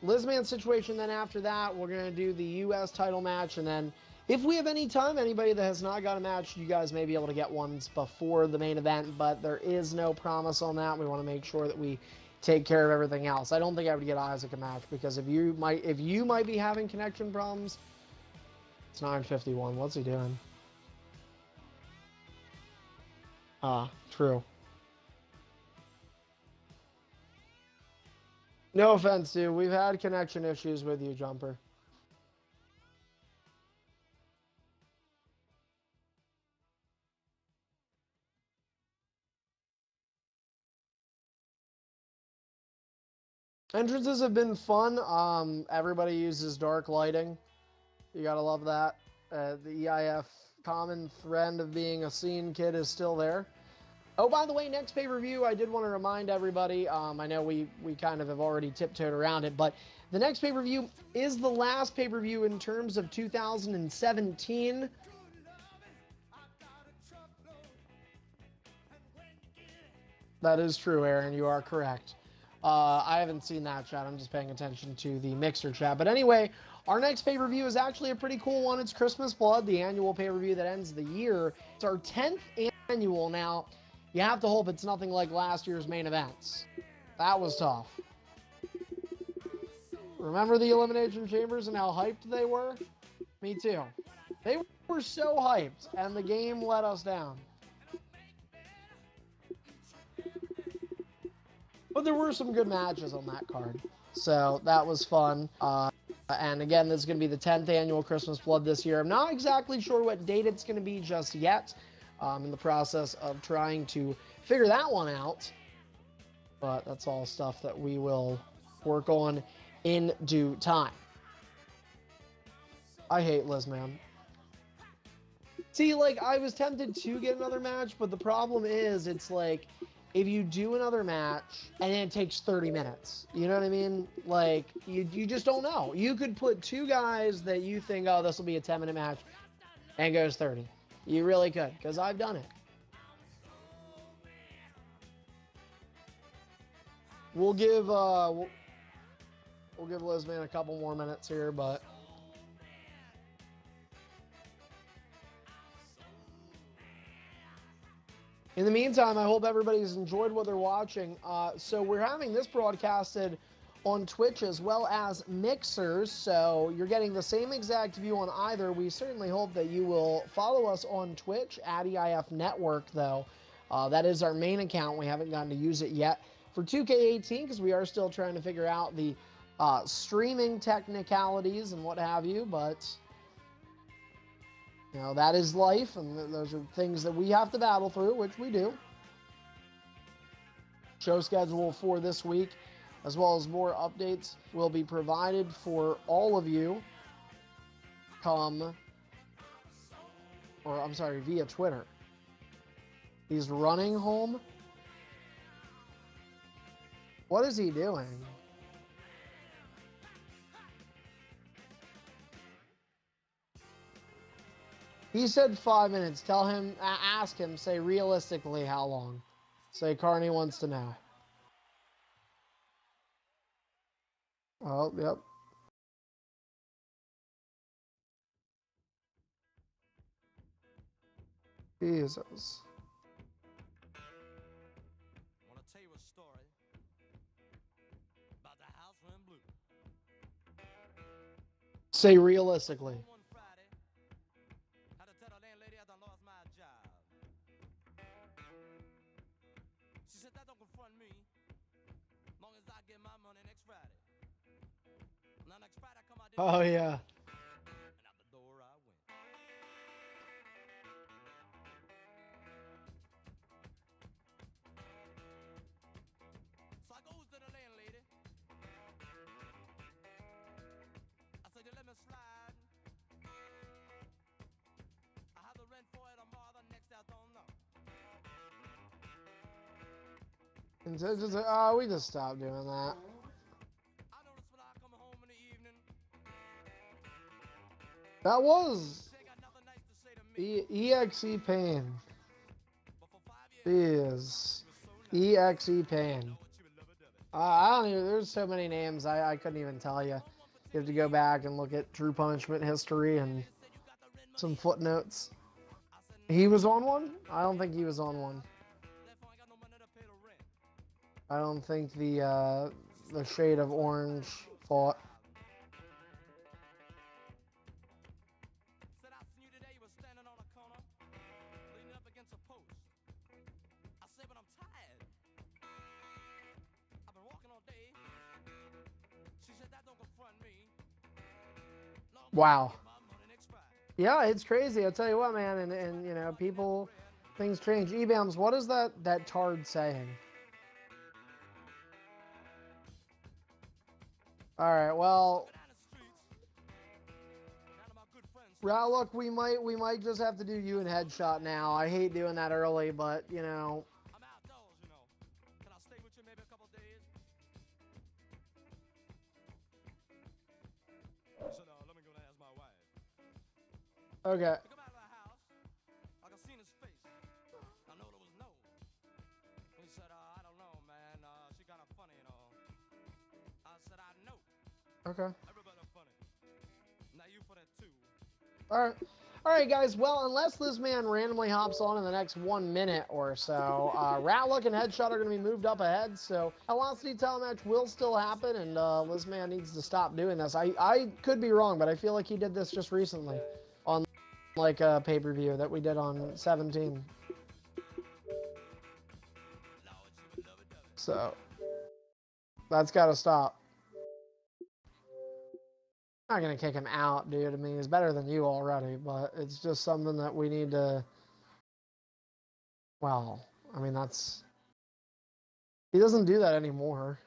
Lizman situation. Then after that, we're going to do the U.S. title match. And then if we have any time, anybody that has not got a match, you guys may be able to get ones before the main event. But there is no promise on that. We want to make sure that we take care of everything else. I don't think I would get Isaac a match because if you might be having connection problems, it's 9:51. What's he doing? True. No offense, dude. We've had connection issues with you, Jumper. Entrances have been fun. Everybody uses dark lighting. You gotta love that. The EIF common thread of being a scene kid is still there. Oh, by the way, next pay-per-view, I did want to remind everybody, I know we kind of have already tiptoed around it, but the next pay-per-view is the last pay-per-view in terms of 2017. That is true, Aaron. You are correct. I haven't seen that chat. I'm just paying attention to the Mixer chat. But anyway, our next pay-per-view is actually a pretty cool one. It's Christmas Blood, the annual pay-per-view that ends the year. It's our 10th annual now. You have to hope it's nothing like last year's main events. That was tough. Remember the Elimination Chambers and how hyped they were? Me too. They were so hyped, and the game let us down. But there were some good matches on that card. So that was fun. And again, this is going to be the 10th annual Christmas Blood this year. I'm not exactly sure what date it's going to be just yet. I'm in the process of trying to figure that one out. But that's all stuff that we will work on in due time. I hate Liz, man. See, like, I was tempted to get another match, but the problem is, it's like, if you do another match, and then it takes 30 minutes, you know what I mean? Like, you just don't know. You could put 2 guys that you think, oh, this will be a 10-minute match, and it goes 30. You really could, because I've done it. We'll give we'll give Lizman a couple more minutes here, but in the meantime, I hope everybody's enjoyed what they're watching. So we're having this broadcasted on Twitch as well as Mixers, so you're getting the same exact view on either. We certainly hope that you will follow us on Twitch at EIF Network, though. That is our main account. We haven't gotten to use it yet for 2K18 because we are still trying to figure out the streaming technicalities and what have you, but you know, that is life, and those are things that we have to battle through, which we do. Show schedule for this week, as well as more updates, will be provided for all of you via Twitter. He's running home. What is he doing? He said 5 minutes. Tell him, ask him, say realistically how long. Say Carney wants to know. Oh, yep. Jesus. I want to tell you a story about the house went blue. Say realistically. One Friday, had to tell the landlady I done lost my job. She said that don't confront me, long as I get my money next Friday. Now next Friday come out. Oh yeah. And out the door I went. So I goes to the landlady. I said, you let me slide. I have the rent for it tomorrow, the next day I don't know. And so just, oh, we just stopped doing that. I noticed when I come home in the evening, That was she ain't got nothing nice to say to me. EXE Pain. But for 5 years, Is EXE Pain. I don't even, there's so many names I couldn't even tell you. You have to go back and look at True Punishment history and some footnotes. He was on one? I don't think he was on one. I don't think the shade of orange fought. Said I seen you today, you were standing on a corner, leaning up against a post. I said, but I'm tired. I've been walking all day. She said, that don't confront me. Wow. Yeah, it's crazy. I'll tell you what, man, and you know, people, things change. Ebams, what is that tard saying? All right, well, look, we might just have to do you and headshot now. I hate doing that early, but you know. I'm outdoors, you know. Can I stay with you maybe a couple days? He said, let me go and ask my wife. Okay. He come out of the house. I could see in his face. I know there was no. He said, I don't know, man. She kind of funny, you know. I said, I know. Okay. Everybody funny. Now you for that too. All right, guys. Well, unless this man randomly hops on in the next 1 minute or so, Ratlook and Headshot are going to be moved up ahead. So, Velocity title match will still happen, and this man needs to stop doing this. I could be wrong, but I feel like he did this just recently on like a pay-per-view that we did on 17. So, that's got to stop. I'm not going to kick him out, dude. I mean, he's better than you already, but it's just something that we need to... Well, I mean, that's... He doesn't do that anymore.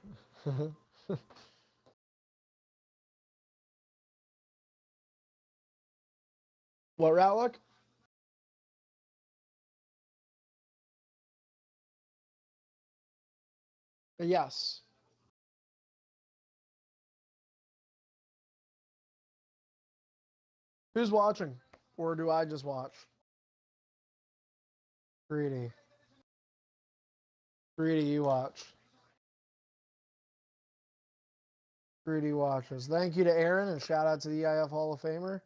What, Ratlook? Yes. Who's watching? Or do I just watch? Greedy. Greedy, you watch. Rudy watches. Thank you to Aaron, and shout out to the EIF Hall of Famer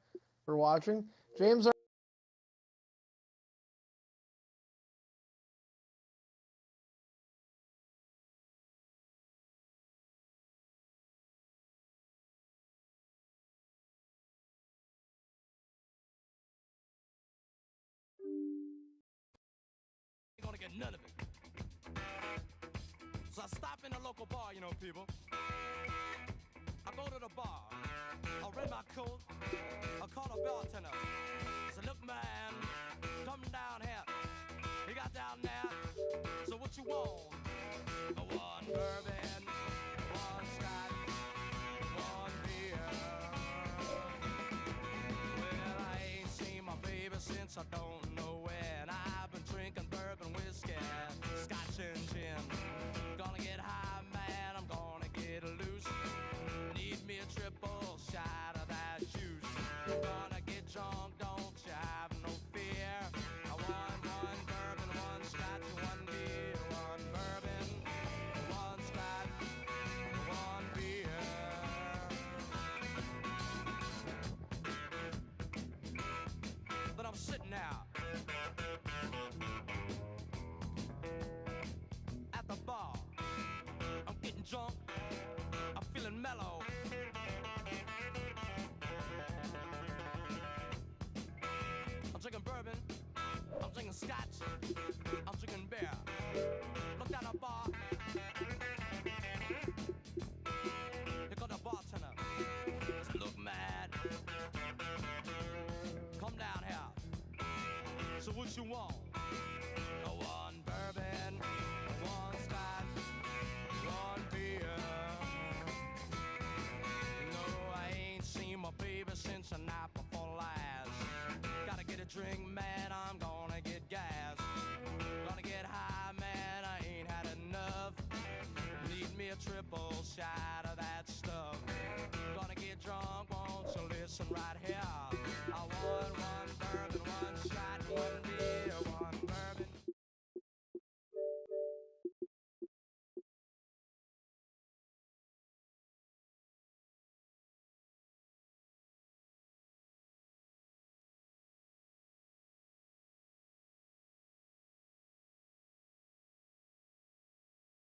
for watching. James. Ain't gonna get none of it. So I stop in a local bar, you know, people. I go to the bar. I rent my coat. I call the bartender. I said, look, man, come down here. He got down there. So what you want? One bourbon, one scotch, one beer. Well, I ain't seen my baby since I don't know when. I've been drinking bourbon, whiskey, scotch and gin. Gonna get high, man, I'm gonna get loose. Need me a triple shot of that juice. Gonna get drunk, don't you have no fear. I want one bourbon, one scotch, one beer. One bourbon, one scotch, one beer. But I'm sitting out at the bar. I'm getting drunk. I'm feeling mellow. I'm drinking bourbon. I'm drinking scotch. I'm drinking beer. Look down the bar. Here go the bartender. Said, look, man. Come down here. So what you want? One bourbon, one scotch, one beer. No, I ain't seen my baby since the night before last. Gotta get a drink, man, I'm gonna get gas. Gonna get high, man, I ain't had enough. Need me a triple shot of that stuff. Gonna get drunk, won't you listen right here? I want one bourbon, one shot, one beer, one bourbon.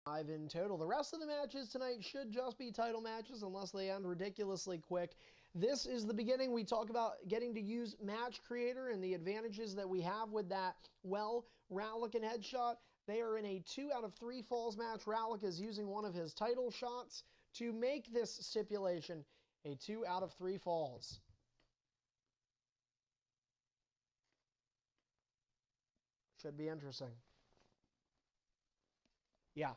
Five in total. The rest of the matches tonight should just be title matches unless they end ridiculously quick. This is the beginning. We talk about getting to use Match Creator and the advantages that we have with that. Well, Rallick and Headshot, they are in a 2 out of 3 falls match. Rallick is using one of his title shots to make this stipulation a 2 out of 3 falls. Should be interesting. Yeah.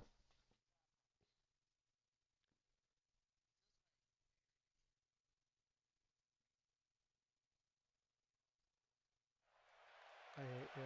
Yeah.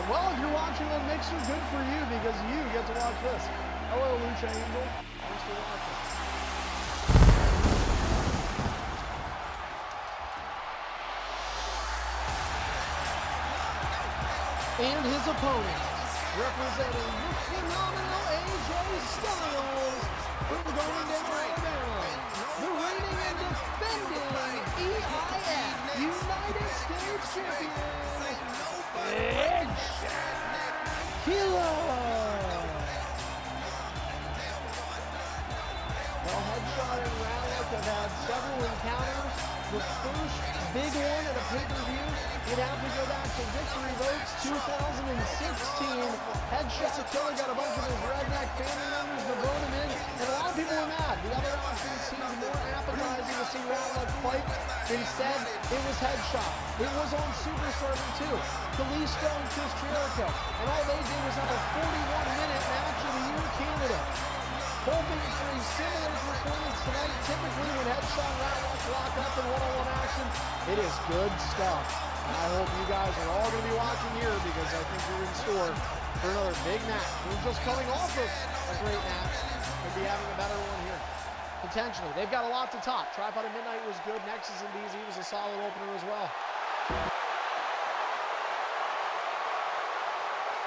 Well, if you're watching on Mixer, good for you because you get to watch this. Hello, Lucha Angel. Thanks for watching. And his opponent, representing the phenomenal AJ Styles from Golden, Alabama, the reigning and defending EIF United States Champion, Edge Killer. Well, Headshot and Rallick have had several encounters. The first big one at a pay-per-view, you'd have to go back to Victory Votes 2016. Headshot Killer got a bunch of his redneck family members to vote him in, and a lot of people were mad. The other option seemed more appetizing to see Rallick fight. Instead, it was Headshot. It was on Superstardom too. Kalisto and Chris Jericho. And all they did was have a 41-minute match of the year candidate. Hoping for a similar performance tonight. Typically when Headshot and Rallick lock up in one-on-one action, it is good stuff. And I hope you guys are all going to be watching here because I think you're in store for another big match. We're just coming off of a great match. We'll be having a better one here. Potentially. They've got a lot to top. Tripod at Midnight was good. Nexus and DZ was a solid opener as well.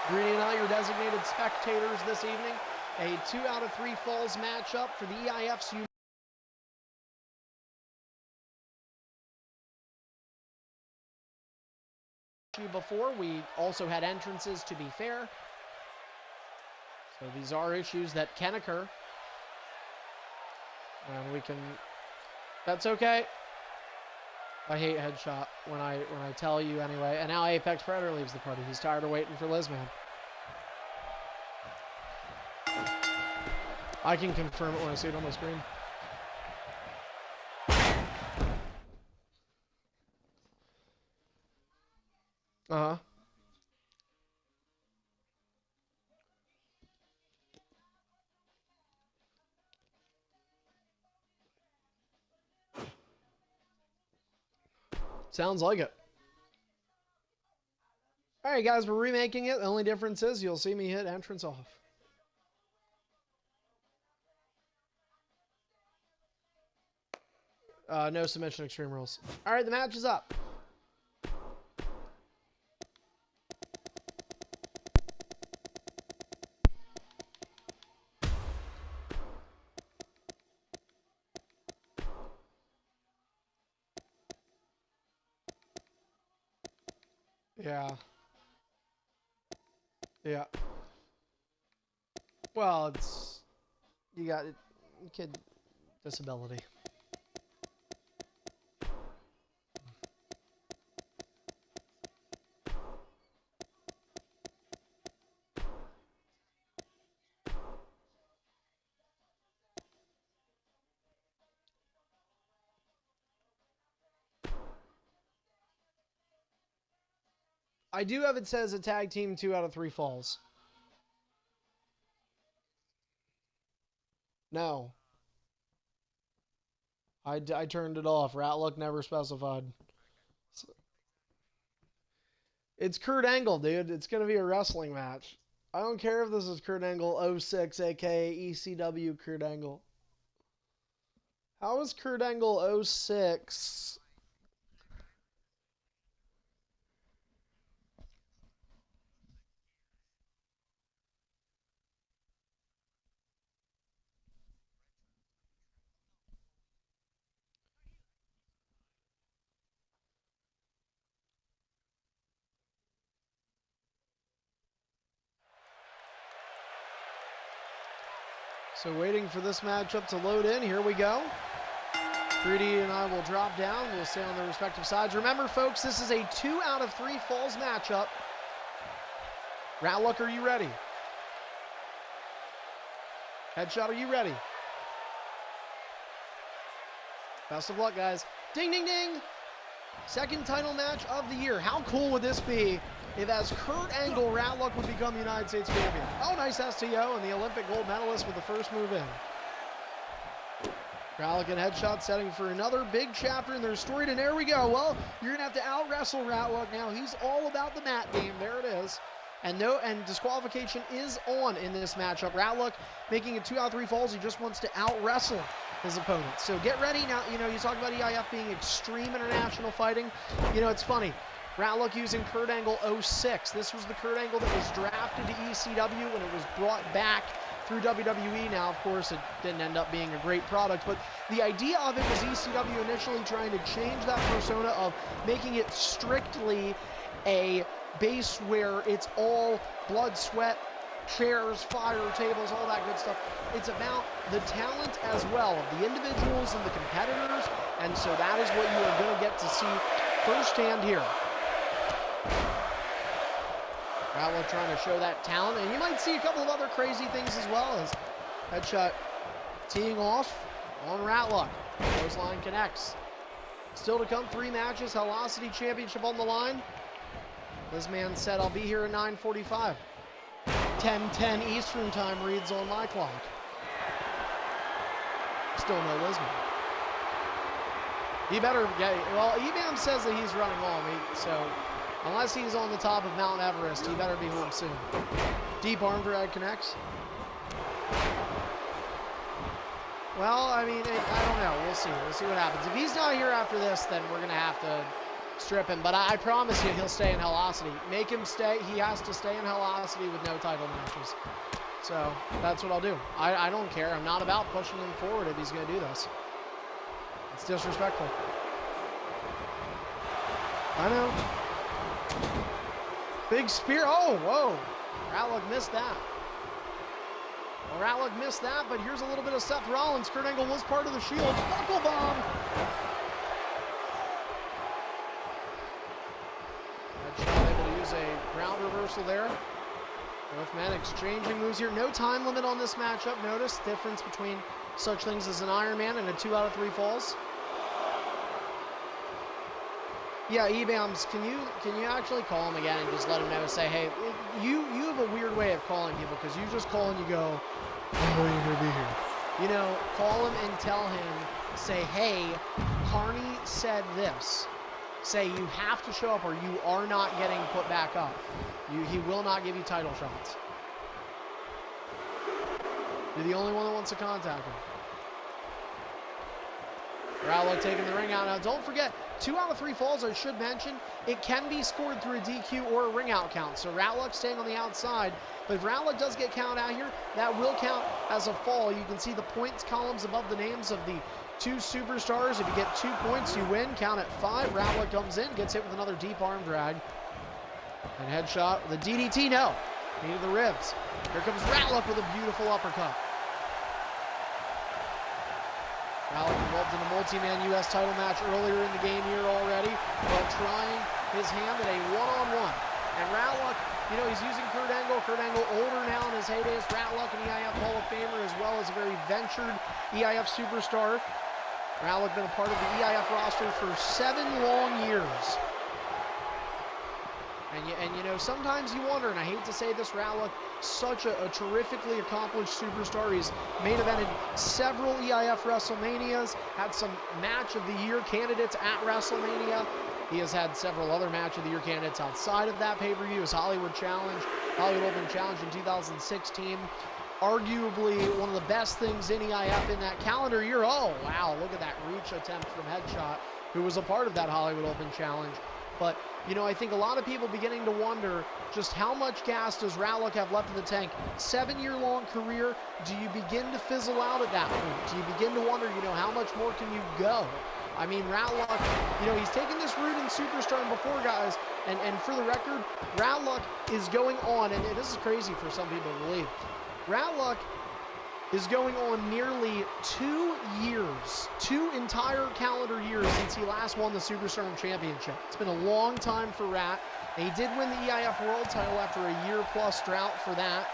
Greedy and I, your designated spectators this evening. A 2 out of 3 falls matchup for the EIF's before. We also had entrances, to be fair. So these are issues that can occur. And we can, that's okay. I hate Headshot when I tell you anyway. And now Apex Predator leaves the party. He's tired of waiting for Lizman. I can confirm it when I see it on the screen. Uh-huh. Sounds like it. All right, guys, we're remaking it. The only difference is you'll see me hit entrance off. No submission Extreme Rules. All right, the match is up. Yeah. Yeah. Well, it's, you got kid disability. I do have it says a tag team 2 out of 3 falls. No. I turned it off. Ratlook never specified. It's Kurt Angle, dude. It's going to be a wrestling match. I don't care if this is Kurt Angle 06, aka ECW Kurt Angle. How is Kurt Angle 06? So waiting for this matchup to load in. Here we go. Greedy and I will drop down. We'll stay on their respective sides. Remember, folks, this is a 2 out of 3 falls matchup. Ratlook, are you ready? Headshot, are you ready? Best of luck, guys. Ding, ding, ding. Second title match of the year. How cool would this be if, as Kurt Angle, Ratlook would become United States champion? Oh, nice STO, and the Olympic gold medalist with the first move in. Ratlook and Headshot setting for another big chapter in their story, and there we go. Well, you're going to have to out-wrestle Ratlook now. He's all about the mat game. There it is. And disqualification is on in this matchup. Ratlook making it 2 out of 3 falls. He just wants to out-wrestle his opponent. So get ready now. You know, you talk about EIF being extreme international fighting. You know, it's funny. Ratlick using Kurt Angle 06. This was the Kurt Angle that was drafted to ECW when it was brought back through WWE. Now, of course, it didn't end up being a great product, but the idea of it was ECW initially trying to change that persona of making it strictly a base where it's all blood, sweat, chairs, fire, tables, all that good stuff. It's about the talent as well of the individuals and the competitors, and so that is what you are going to get to see firsthand here. Ratlick trying to show that talent, and you might see a couple of other crazy things as well, as Headshot teeing off on Ratlick. Clothesline connects. Still to come, 3 matches, Velocity Championship on the line. This man said, I'll be here at 9:45. 10:10 Eastern time reads on my clock. Still no Lisman. He better get, well, EBAM says that he's running home, so unless he's on the top of Mount Everest, he better be home soon. Deep arm drag connects. Well, I mean, I don't know. We'll see. We'll see what happens. If he's not here after this, then we're going to have to strip him. But I promise you, he'll stay in Velocity. Make him stay. He has to stay in Velocity with no title matches. So that's what I'll do. I don't care. I'm not about pushing him forward if he's going to do this. It's disrespectful. I know. Big spear. Oh, whoa. Ratlick missed that. Well, Ratlick missed that, but here's a little bit of Seth Rollins. Kurt Angle was part of the Shield. Buckle bomb. Headshot able to use a ground reversal there. Both men exchanging moves here. No time limit on this matchup. Notice difference between such things as an Iron Man and a 2 out of 3 falls. Yeah, EBAMs, can you actually call him again and just let him know, say, hey, you have a weird way of calling people, because you just call and you go, I'm waiting to be here. You know, call him and tell him, say, hey, Carney said this. Say you have to show up or you are not getting put back up. He will not give you title shots. You're the only one that wants to contact him. Ratlick taking the ring out. Now, don't forget, 2 out of 3 falls, I should mention, it can be scored through a DQ or a ring out count. So Ratlick staying on the outside. But if Ratlick does get count out here, that will count as a fall. You can see the points columns above the names of the 2 superstars. If you get 2 points, you win. Count at 5. Ratlick comes in, gets hit with another deep arm drag. And headshot. The DDT, no. Needed the ribs. Here comes Ratlick with a beautiful uppercut. Ratlick involved in a multi-man U.S. title match earlier in the game here already, but trying his hand at a one-on-one. And Ratlick, you know, he's using Kurt Angle. Kurt Angle older now in his heydays. Ratlick, an EIF Hall of Famer, as well as a very ventured EIF superstar. Ratlick been a part of the EIF roster for 7 long years. And you know, sometimes you wonder, and I hate to say this, Ratlick, such a terrifically accomplished superstar. He's main evented several EIF WrestleManias, had some match of the year candidates at WrestleMania. He has had several other match of the year candidates outside of that pay-per-view. His Hollywood Open Challenge in 2016. Arguably one of the best things in EIF in that calendar year. Oh, wow, look at that reach attempt from Headshot, who was a part of that Hollywood Open Challenge. But, you know, I think a lot of people beginning to wonder just how much gas does Ratlick have left in the tank. 7-year-long career, do you begin to fizzle out at that point? Do you begin to wonder, you know, how much more can you go? I mean, Ratlick, you know, he's taken this route in Superstar before, guys, and for the record, Ratlick is going on, and this is crazy for some people to believe, Ratlick is going on nearly 2 years, 2 entire calendar years since he last won the Superstar Championship. It's been a long time for Rat. And he did win the EIF World title after a year-plus drought for that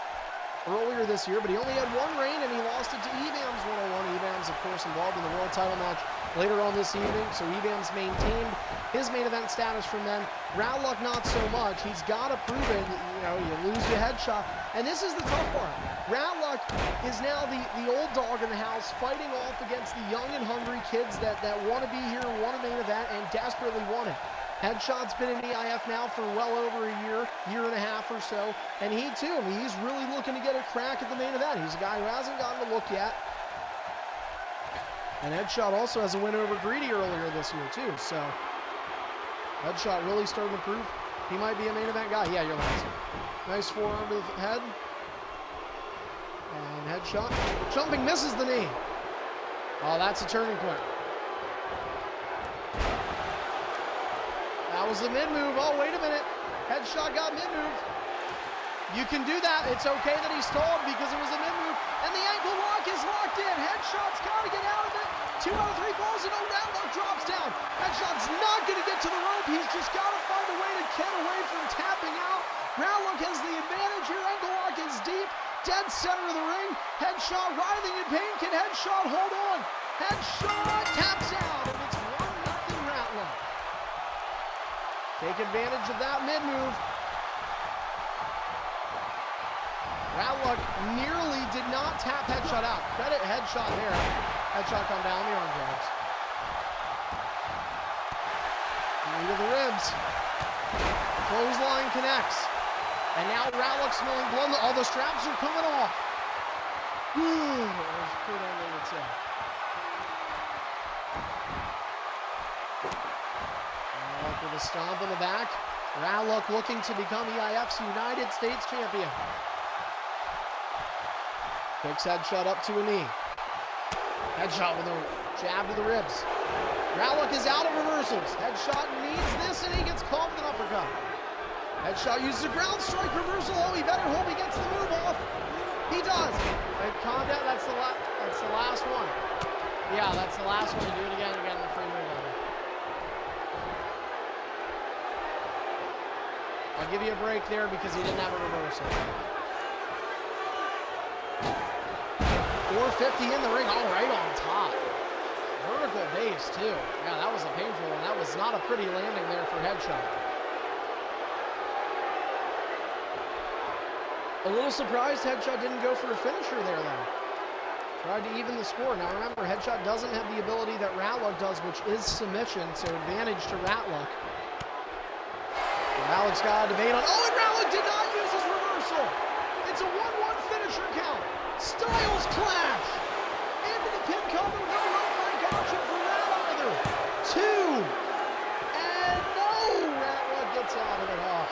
earlier this year, but he only had 1 reign, and he lost it to EBAMS 101. EBAMS, of course, involved in the world title match later on this evening, so EBAMS maintained his main event status from then. Ratlick, not so much. He's got to prove it. You know, you lose your Headshot, and this is the tough part. Ratlick is now the old dog in the house, fighting off against the young and hungry kids that want to be here, want a main event, and desperately want it. Headshot's been in the EIF now for well over a year and a half or so, and he too, I mean, he's really looking to get a crack at the main event. He's a guy who hasn't gotten a look yet. And Headshot also has a win over Greedy earlier this year too, so Headshot really starting to prove he might be a main event guy. Yeah, you're right. Nice forearm to the head. And headshot. Jumping misses the knee. Oh, that's a turning point. That was the mid move. Oh, wait a minute. Headshot got mid move. You can do that. It's okay that he stalled because it was a mid move. And the ankle lock is locked in. Headshot's got to get out of it. 2 out of 3 falls and Roundlock drops down. Headshot's not going to get to the rope. He's just got to find a way to get away from tapping out. Roundlock has the advantage here. Ankle lock is deep. Dead center of the ring. Headshot writhing in pain. Can Headshot hold on? Headshot taps out. And it's 1-0 Roundlock. Take advantage of that mid move. Roundlock nearly did not tap Headshot out. Credit Headshot there. Headshot come down the arm drags. Knee to the ribs. Clothesline connects. And now Roundlock smelling blood. All the straps are coming off. As Kurt Angle would say. Roundlock with a stomp in the back. Roundlock looking to become EIF's United States champion. Picks Headshot up to a knee. Headshot with a jab to the ribs. Roundlock is out of reversals. Headshot needs this and he gets caught with an uppercut. Headshot uses a ground strike reversal. Oh, he better hope he gets the move off. He does. Right, calm down. That's the last one. Yeah, that's the last one. Do it again. You're getting the free move on it. I'll give you a break there because he didn't have a reversal. 450 in the ring. All right on top. Vertical base too. Yeah, that was a painful one. That was not a pretty landing there for Headshot. A little surprised Headshot didn't go for a finisher there, though. Tried to even the score. Now remember, Headshot doesn't have the ability that Roundlock does, which is submission, so advantage to Roundlock. Roundlock's got a debate on... Oh, and Roundlock did not use his reversal! It's a 1-1 finisher count. Styles clash! Into the pin cover, no rope break option for that either. 2! And no! Roundlock gets out of it. Oh.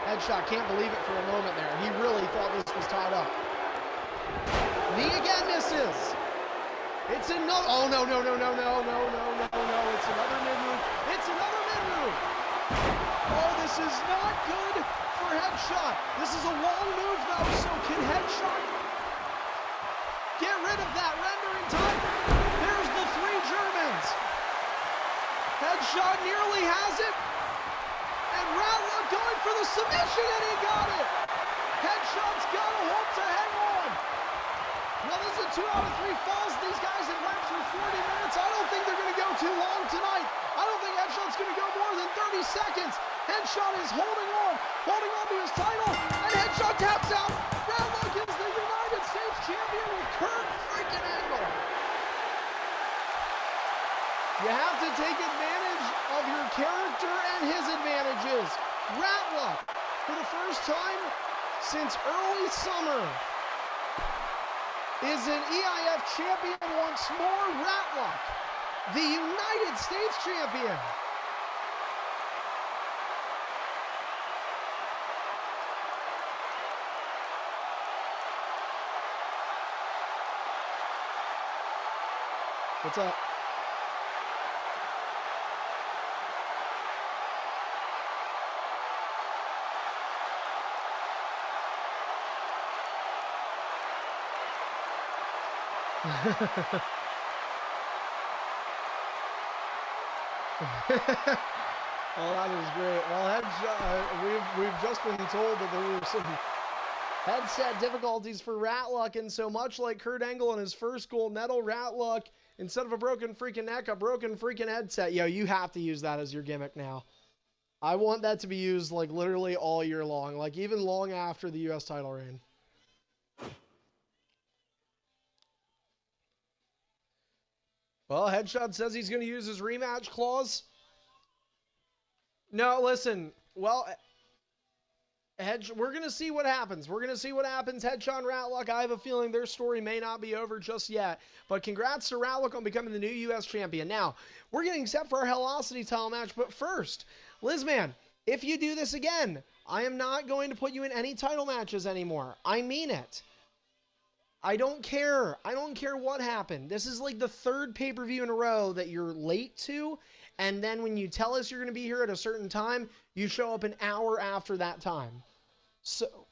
Headshot can't believe it for a moment there. He really thought this was tied up. Knee again misses. It's another. Oh, no. It's another mid move. It's another mid move. Oh, this is not good for Headshot. This is a long move, though, so can Headshot get rid of that rendering time? There's the 3 Germans. Headshot nearly has it. And Roundlock going for the submission, and he got it! Headshot's got a hope to hang on. Well, this is a 2 out of 3 falls. These guys have went for 40 minutes. I don't think they're going to go too long tonight. I don't think Headshot's going to go more than 30 seconds. Headshot is holding on to his title, and Headshot taps out. Roundlock is the United States champion with Kurt freaking Angle. You have to take advantage of your character and his advantages. Roundlock, for the first time since early summer, is an EIF champion once more. Roundlock, the United States champion. What's up? Oh, that is great. Well, we've just been told that there were some headset difficulties for Roundlock, and so much like Kurt Angle in his first gold medal, Roundlock, instead of a broken freaking neck, a broken freaking headset. Yo, you have to use that as your gimmick now. I want that to be used like literally all year long, like even long after the U.S. title reign. Well, Headshot says he's going to use his rematch clause. No, listen. Well, We're going to see what happens. We're going to see what happens. Headshot and Ratlock, I have a feeling their story may not be over just yet. But congrats to Ratlock on becoming the new U.S. champion. Now, we're getting set for our Hellocity title match. But first, Lizman, if you do this again, I am not going to put you in any title matches anymore. I mean it. I don't care. I don't care what happened. This is like the third pay-per-view in a row that you're late to. And then when you tell us you're going to be here at a certain time, you show up an hour after that time. So,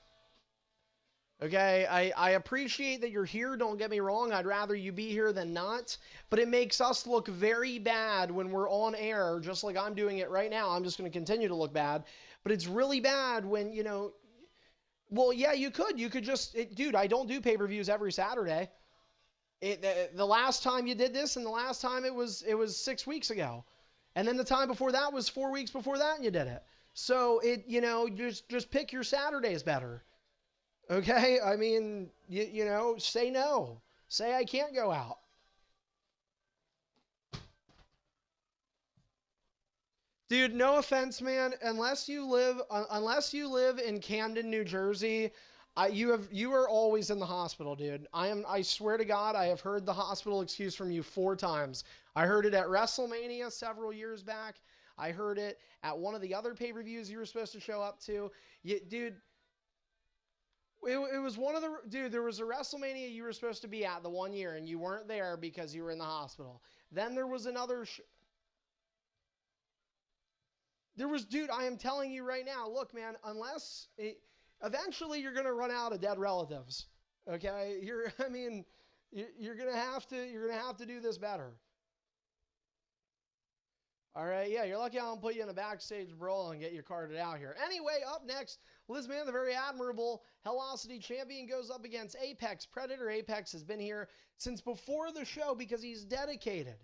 okay, I appreciate that you're here. Don't get me wrong. I'd rather you be here than not. But it makes us look very bad when we're on air, just like I'm doing it right now. I'm just going to continue to look bad. But it's really bad when, you know, well, yeah, you could. You could just, dude, I don't do pay-per-views every Saturday. The last time you did this and the last time it was 6 weeks ago. And then the time before that was 4 weeks before that and you did it. So, you know, just pick your Saturdays better. Okay? I mean, you know, say no. Say I can't go out. Dude, no offense, man. Unless you live in Camden, New Jersey, you are always in the hospital, dude. I swear to God, I have heard the hospital excuse from you 4 times. I heard it at WrestleMania several years back. I heard it at one of the other pay-per-views you were supposed to show up to. Dude, it was one of the... Dude, there was a WrestleMania you were supposed to be at the one year, and you weren't there because you were in the hospital. Then there was another... Dude, I am telling you right now, look, man, eventually you're going to run out of dead relatives. Okay? You're going to have to do this better. All right, yeah, you're lucky I don't put you in a backstage brawl and get you carted out here. Anyway, up next, Lizman, the very admirable Hellocity champion, goes up against Apex Predator. Apex has been here since before the show because he's dedicated.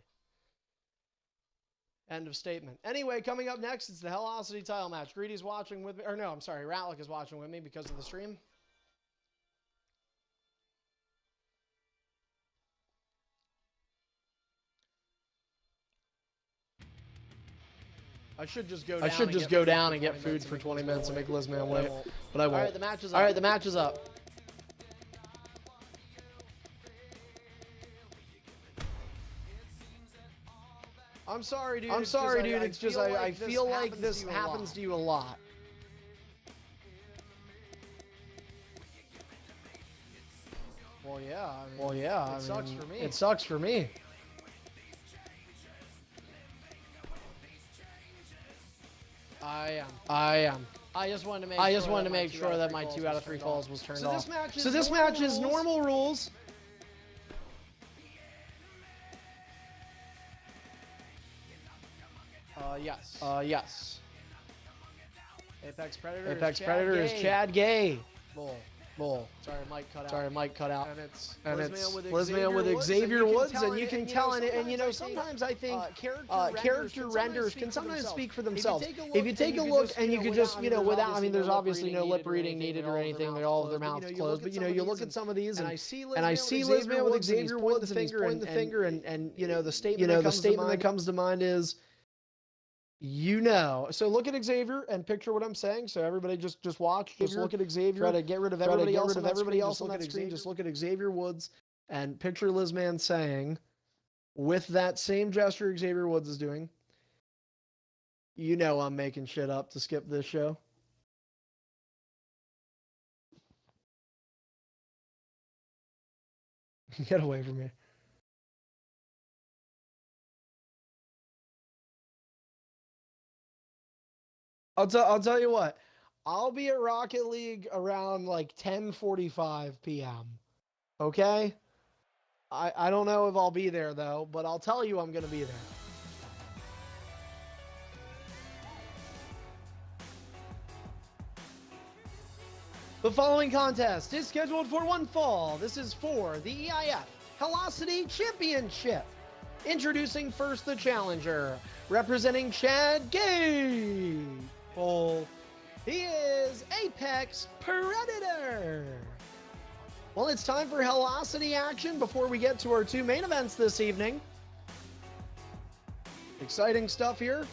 End of statement. Anyway, coming up next, it's the Hellocity title match. Greedy's watching with me, or no, I'm sorry, Ratlick is watching with me because of the stream. I should just go down and get food for 20 minutes and make Lizman wait, but I won't. All right, the match is up. All right, the match is up. I'm sorry, dude. It's just I feel like this happens to you a lot. Well, yeah. It sucks for me. It sucks for me. I am. I just wanted to make sure that my 2 out of 3 calls was turned off. So this match is normal rules. Yes. Apex Predator is Chad Gay. Bull. Sorry, Mike cut out. And it's Lizman with Xavier Woods, and you can tell, and you know, sometimes I think character renders can sometimes speak for themselves. If you take a look and you could just, you know, without, I mean, there's obviously no lip reading needed or anything, they all have their mouths closed, but you know, you look at some of these, and I see Lizman with Xavier Woods, and he's pointing the finger, and you know, the statement that comes to mind is, you know, so look at Xavier and picture what I'm saying. So everybody just watch. Just look at Xavier. Try to get rid of everybody else on that screen. Just look at Xavier Woods and picture Lizman saying, with that same gesture Xavier Woods is doing, you know I'm making shit up to skip this show. Get away from me. I'll tell you what. I'll be at Rocket League around like 10:45 p.m. Okay? I don't know if I'll be there though, but I'll tell you I'm going to be there. The following contest is scheduled for one fall. This is for the EIF Hellocity Championship. Introducing first the challenger, representing Chad Gay. He is Apex Predator. Well, it's time for Hellocity action before we get to our 2 main events this evening. Exciting stuff here.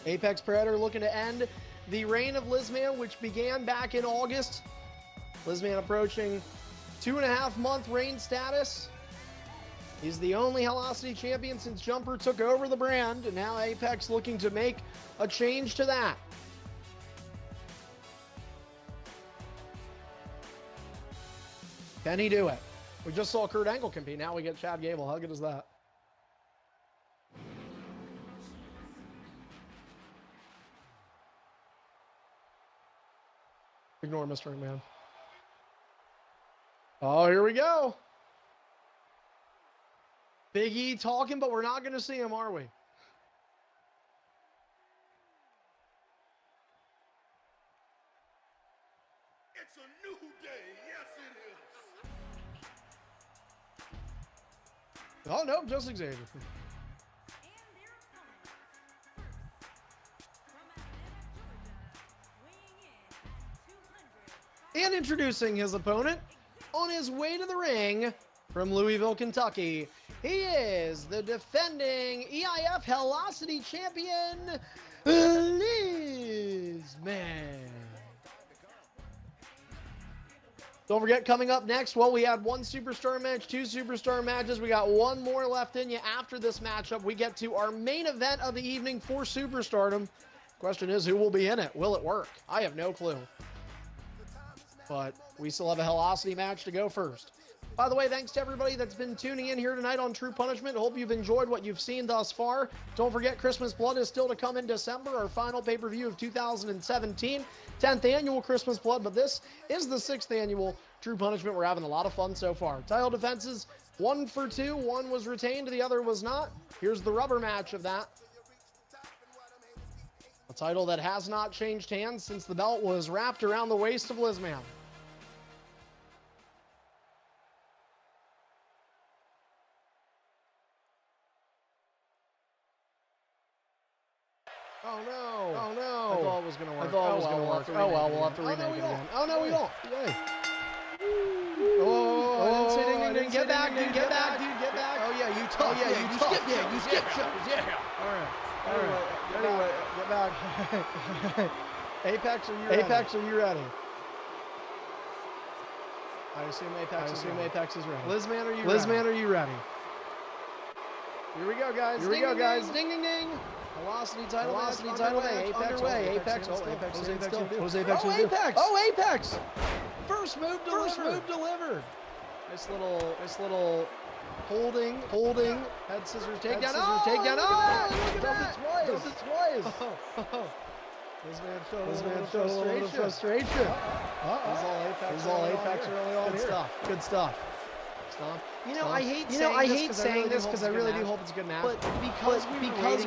Apex Predator looking to end the reign of Lizman, which began back in August. Lizman approaching 2.5-month reign status. He's the only Velocity champion since Jumper took over the brand, and now Apex looking to make a change to that. Can he do it? We just saw Kurt Angle compete. Now we get Chad Gable. How good is that? Ignore Mr. McMahon. Oh, here we go. Big E talking, but we're not going to see him, are we? It's a new day. Yes, it is. Oh, no, just Xavier. And introducing his opponent on his way to the ring from Louisville, Kentucky, he is the defending EIF Velocity champion, Lizman. Don't forget, coming up next, well, we had one superstar match, 2 superstar matches. We got one more left in you. After this matchup, we get to our main event of the evening for Superstardom. Question is, who will be in it? Will it work? I have no clue. But we still have a Velocity match to go first. By the way, thanks to everybody that's been tuning in here tonight on True Punishment. Hope you've enjoyed what you've seen thus far. Don't forget, Christmas Blood is still to come in December, our final pay-per-view of 2017. 10th annual Christmas Blood, but this is the 6th annual True Punishment. We're having a lot of fun so far. Title defenses, 1 for 2. One was retained, the other was not. Here's the rubber match of that. A title that has not changed hands since the belt was wrapped around the waist of Lizman. Oh no! Oh no! I thought it was gonna work. I thought it was gonna work. Oh well, we'll have to remake it again. Oh no, we don't. Yay! Oh, I didn't get back, dude. Get back, dude. Get back. Oh yeah, you tough. Yeah, you skip. Yeah, you skip shows. Yeah. All right. Anyway, get back. Apex, are you ready? Apex, are you ready? I assume Apex is ready. Lizman, are you ready? Lizman, are you ready? Here we go, guys. Here we go, guys. Ding, ding, ding. Velocity title match underway. Apex. Oh, Apex. Jose Apex. Oh, Apex. First move delivered. Nice little holding. Head scissors takedown. Oh, look at that. Does it twice. This man showed a little frustration. He's all Apex early on. Good stuff. You know, I hate saying this because I really do hope it's a good match. But because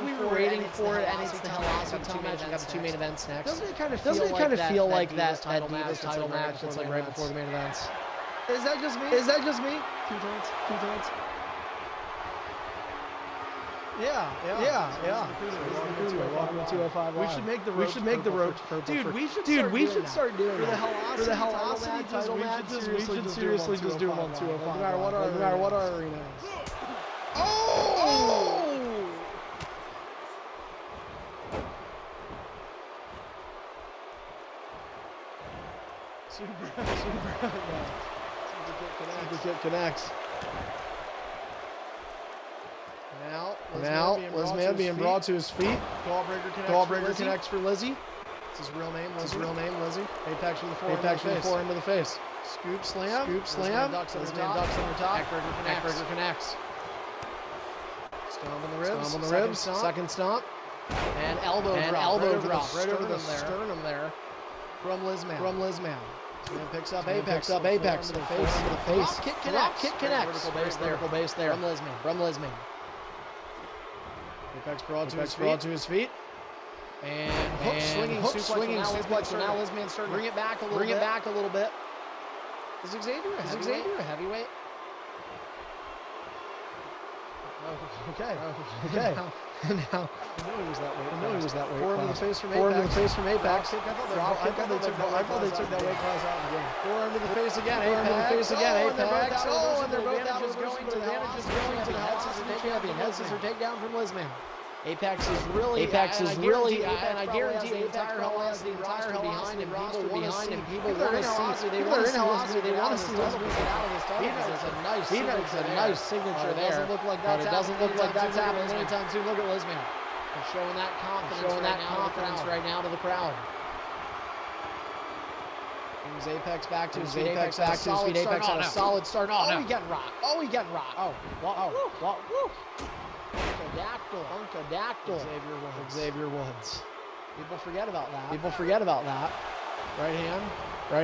we were waiting for it, and it's the Velocity title match, and got the 2 main events next. Doesn't it kind of feel like that title match that's like right before the main events? Is that just me? 2 times. Yeah. Welcome to 205 Live. We should make the road purple. We should start doing it. For the Velocity title matches, we should seriously just do them on 205. No matter what our arena is. Oh! Super kick connects. Now, Lizman being brought to his feet. Gallbreaker connects for Lizzie. It's his real name, Lizzie. Apex from the forehand to the face. Scoop slam. Lizman ducks on the top. Neckbreaker connects. Stomp on the ribs. Second stomp. And elbow drop right over the sternum there from Lizman. Lizman picks up Apex. Into the face. Kick connects. Vertical base there. From Lizman. Apex brought to his feet. And hook swinging suplex. So now Lizman's starting to bring it back a little bit. Is Xavier a heavyweight? Okay. Now, I know he was that weight. Forearm to the face from Apex. I thought they took that weight class out of the game. Forearm to the face again. Apex. Oh, and they're both out. Going to the head scissor takedown from Lizman. Apex is really, and I guarantee the entire Hell has the entire behind him. People behind him. People want to see. They want to see Lesbian. They want to see Lesbian get out of this title. It's a nice signature there. It doesn't look like that's happening anytime soon. Look at Lesbian. They're showing that confidence right now to the crowd. Brings Apex back to his feet. Apex had a solid start. Oh, he getting rocked. Oh, woo. Uncadactyl. Xavier Woods. People forget about that. Right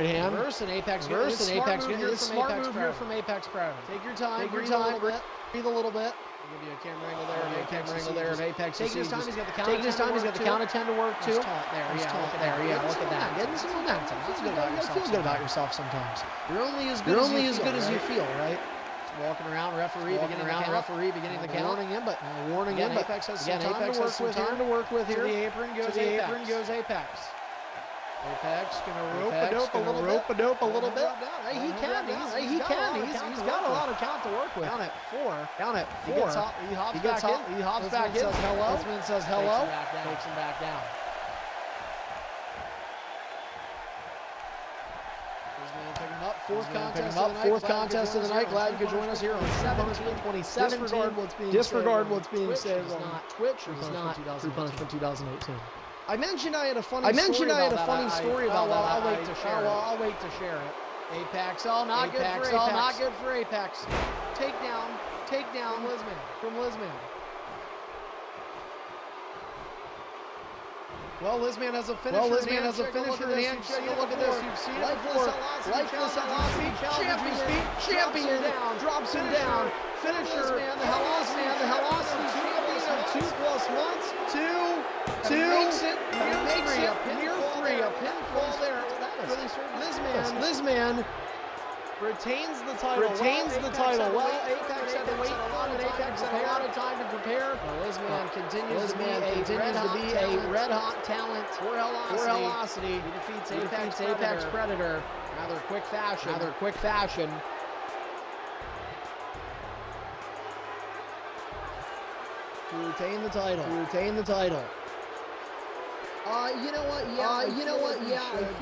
hand. Reverse and Apex. Smart move here from Apex Predator. Take your time. Breathe a little bit. I'll give you a camera angle there of Apex. Taking his time. He's got the count of 10 to work too. Look at that. Getting some momentum. Feel good about yourself sometimes. You're only as good as you feel, right? Walking around, referee beginning the count. Warning him, but Apex has some time to work with here. To the apron goes Apex. Apex gonna rope a little bit. He can. He's got a lot of count to work with. Down at four. He hops back in. Says hello. Takes him back down. Fourth contest of the night. Glad you could join us here on 7/27. Disregard what's being said on Twitch. It's not True Punishment 2018. I mentioned I had a funny story about that. I'll wait to share it. Apex, not good for Apex. Takedown, from Lisman. Well, Lisman has a finisher. Look at this. You've seen it before. Lifeless champion drops him down. Finisher. The Helosity champion of 2+ months. Makes it near three. A pinfall there. Lisman retains the title. Well, Apex had to wait on it. Apex had a lot of time to prepare. Lisman continues to be a red-hot talent for Helosity. He defeats Apex Predator. Rather quick fashion. To retain the title. You know what? Yeah, I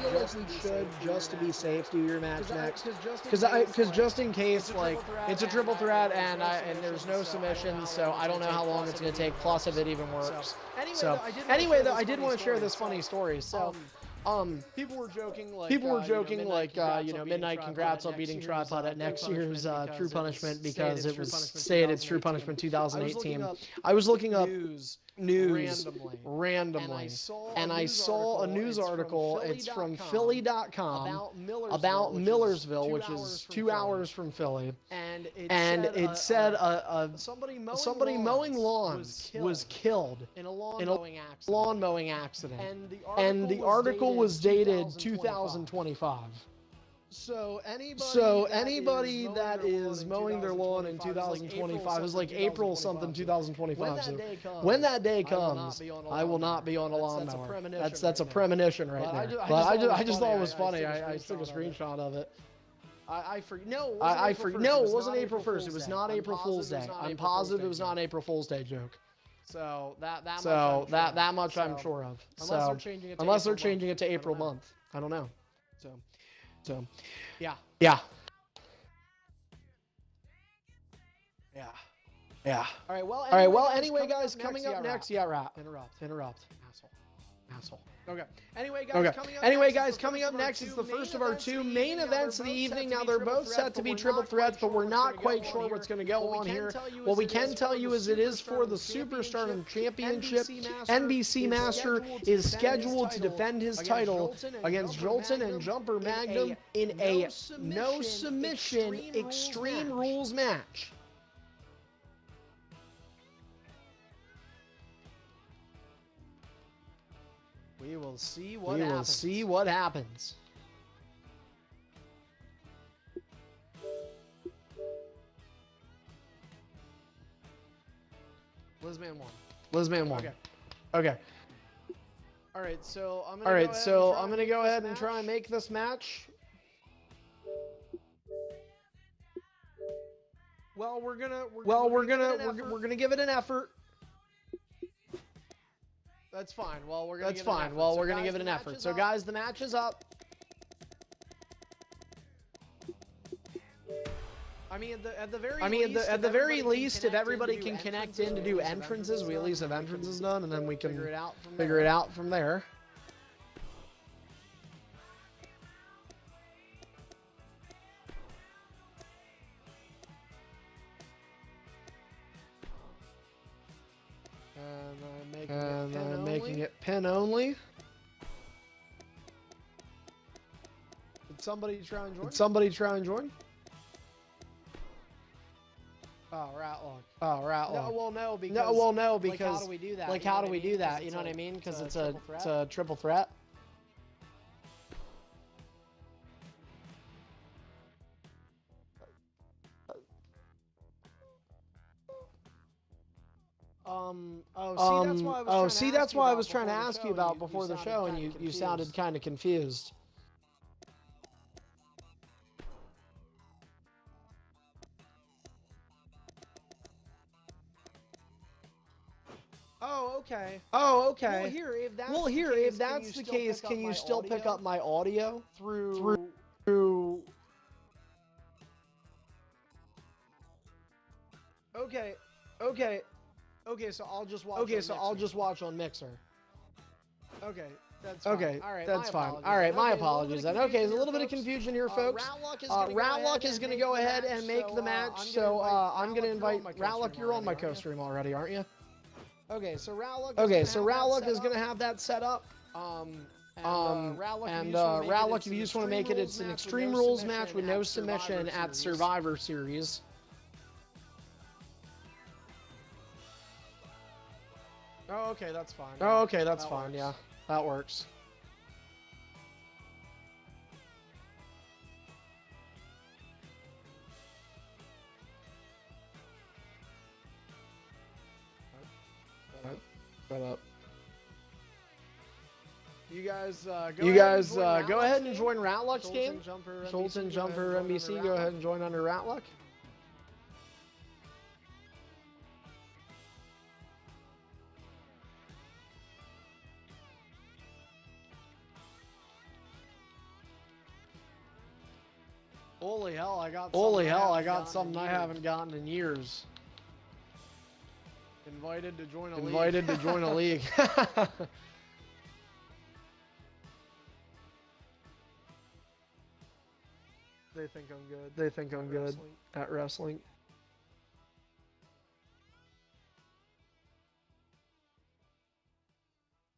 feel like we should, just to be safe, do your match next. Because just in case, like, it's a triple threat and there's no submissions, so I don't know how long it's going to take. Plus, if it even works. Anyway, though, I did want to share this funny story. So, people were joking like, Midnight, congrats on beating Tripod at next year's True Punishment because it was stated it's True Punishment 2018. I was looking up news randomly, and I saw a news article. It's from Philly.com about Millersville, which is 2 hours from Philly, and it said somebody mowing lawns was killed in a lawn mowing accident, and the article was dated 2025. So anybody that is mowing their lawn in 2025 is like April something 2025. So when that day comes, I will not be on a lawnmower. That's a premonition right there. But I just thought it was funny. I took a screenshot of it. No, it wasn't April 1st. It was not April Fool's Day. I'm positive it was not April Fool's Day joke. So that much I'm sure of. So unless they're changing it to April month, I don't know. So, yeah. All right. Well, anyway, guys, coming up next. Yeah, right. Interrupt. Asshole. Okay. Anyway, guys, coming up next is the first of our two main events of the evening. Now, they're both set to be triple threats, but we're not quite sure what's going to go on here. What we can tell you is it is for the Superstardom Championship. NBC Master is scheduled to defend his title against Jolton and Jumper Magnum in a no submission Extreme Rules match. We will see what happens. Lizman won. Okay. All right, so I'm gonna go ahead and try and make this match. Well, we're gonna give it an effort. That's fine. Well, we're gonna give it an effort. So guys, the match is up. I mean, at the very least, if everybody can connect in to do entrances, we at least have entrances done, and then we can figure it out from there. And I'm making it pin only. Did somebody try and join? Oh, Ratlock. No, because how do we do that? Like, how do we do that? You know what I mean? Because it's a triple threat. See, that's why I was trying to ask you about before the show, and you sounded kind of confused. Oh, okay. Well, here, if that's the case, can you still pick up my audio through? Okay. So I'll just watch on Mixer. Okay. That's fine. Okay, all right, that's fine. All right, my apologies then. Okay, there's a little bit of confusion here, folks. Ratlock is going to go ahead and make the match, so I'm going to invite Ratlock. You're on my co-stream already, aren't you? Okay, so Ratlock is going to have that set up. Ratlock, if you just want to make it, it's an Extreme Rules match with no submission at Survivor Series. Oh, okay, that's fine. Yeah, that works. Shut up. You guys go ahead and join Ratlock's game. Sultan Jumper NBC, go ahead and join under Ratlock. Holy hell, I got something I haven't gotten in years. Invited to join a league. They think I'm good at wrestling.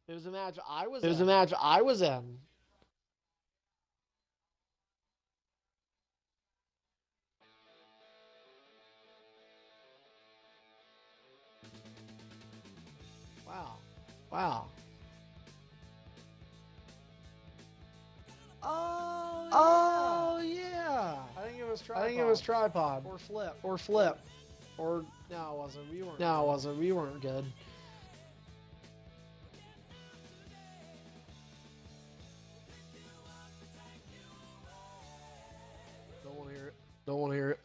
It was a match I was in. Wow. Oh yeah. I think it was tripod. Or flip. Or no, it wasn't. We weren't good. Don't want to hear it.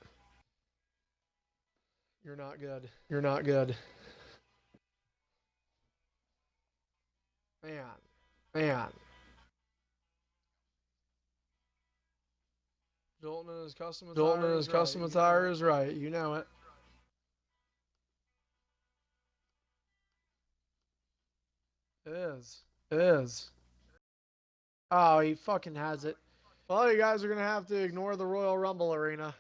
You're not good. Man. Jolton and his custom attire is right. You know it. It is. Oh, he fucking has it. Well, you guys are going to have to ignore the Royal Rumble arena.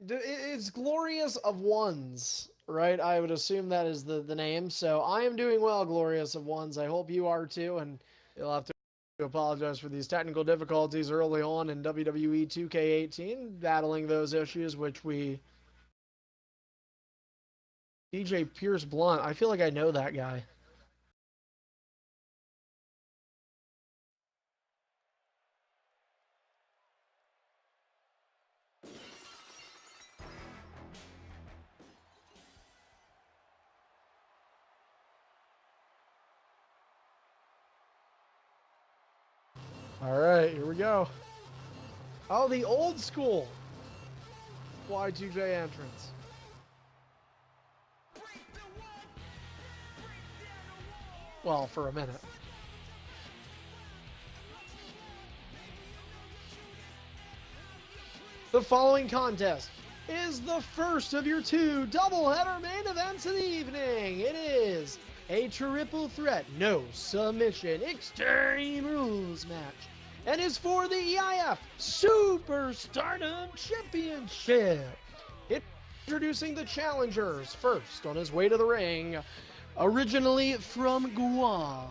It's Glorious of Ones, right? I would assume that is the name. So I am doing well, Glorious of Ones. I hope you are too, and you'll have to apologize for these technical difficulties early on in WWE 2K18, battling those issues, which we... DJ Pierce Blunt, I feel like I know that guy. All right, here we go. Oh, the old school Y2J entrance. Well, for a minute. The following contest is the first of your two doubleheader main events of the evening. It is a triple threat, no submission, extreme rules match, and is for the EIF Superstardom Championship. Introducing the challengers, first on his way to the ring, originally from Guam,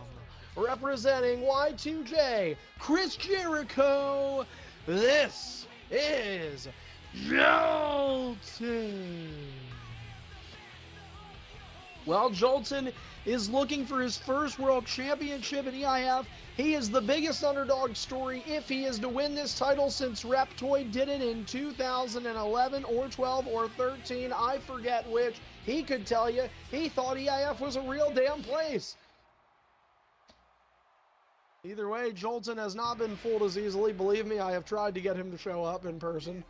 representing Y2J, Chris Jericho, this is Jolton. Well, Jolton is looking for his first world championship in EIF. He is the biggest underdog story if he is to win this title since Reptoid did it in 2011 or 12 or 13. I forget which. He could tell you he thought EIF was a real damn place. Either way, Jolton has not been fooled as easily. Believe me, I have tried to get him to show up in person.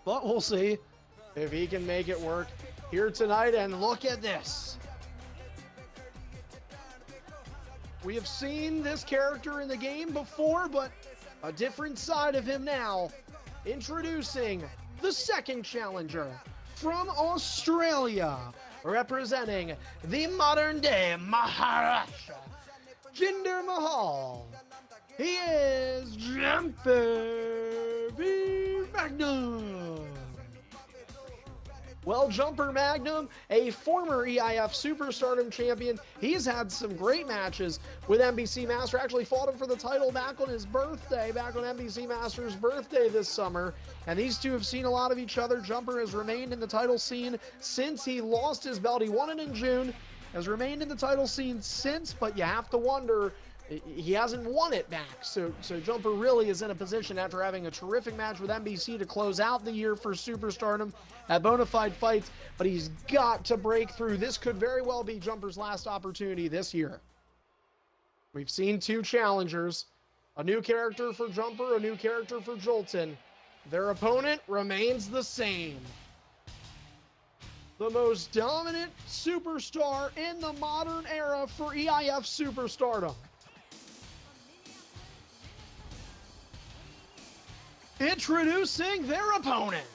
But we'll see if he can make it work here tonight. And look at this. We have seen this character in the game before, but a different side of him now. Introducing the second challenger from Australia, representing the modern-day Maharaja, Jinder Mahal. He is Jumper Magnum. Well, Jumper Magnum, a former EIF Superstardom champion, he's had some great matches with NBC Master. Actually fought him for the title back on his birthday, back on NBC Master's birthday this summer. And these two have seen a lot of each other. Jumper has remained in the title scene since he lost his belt. He won it in June, has remained in the title scene since, but you have to wonder, he hasn't won it back. So Jumper really is in a position after having a terrific match with NBC to close out the year for Superstardom at Bonafide Fights, but he's got to break through. This could very well be Jumper's last opportunity this year. We've seen two challengers, a new character for Jumper, a new character for Jolton. Their opponent remains the same. The most dominant superstar in the modern era for EIF Superstardom. Introducing their opponent,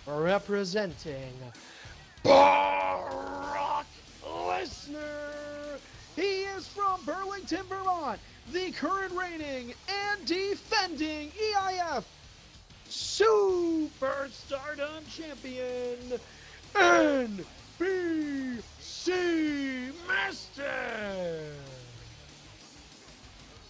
representing Brock Lesnar. He is from Burlington, Vermont, the current reigning and defending EIF Superstardom champion, NBC Master.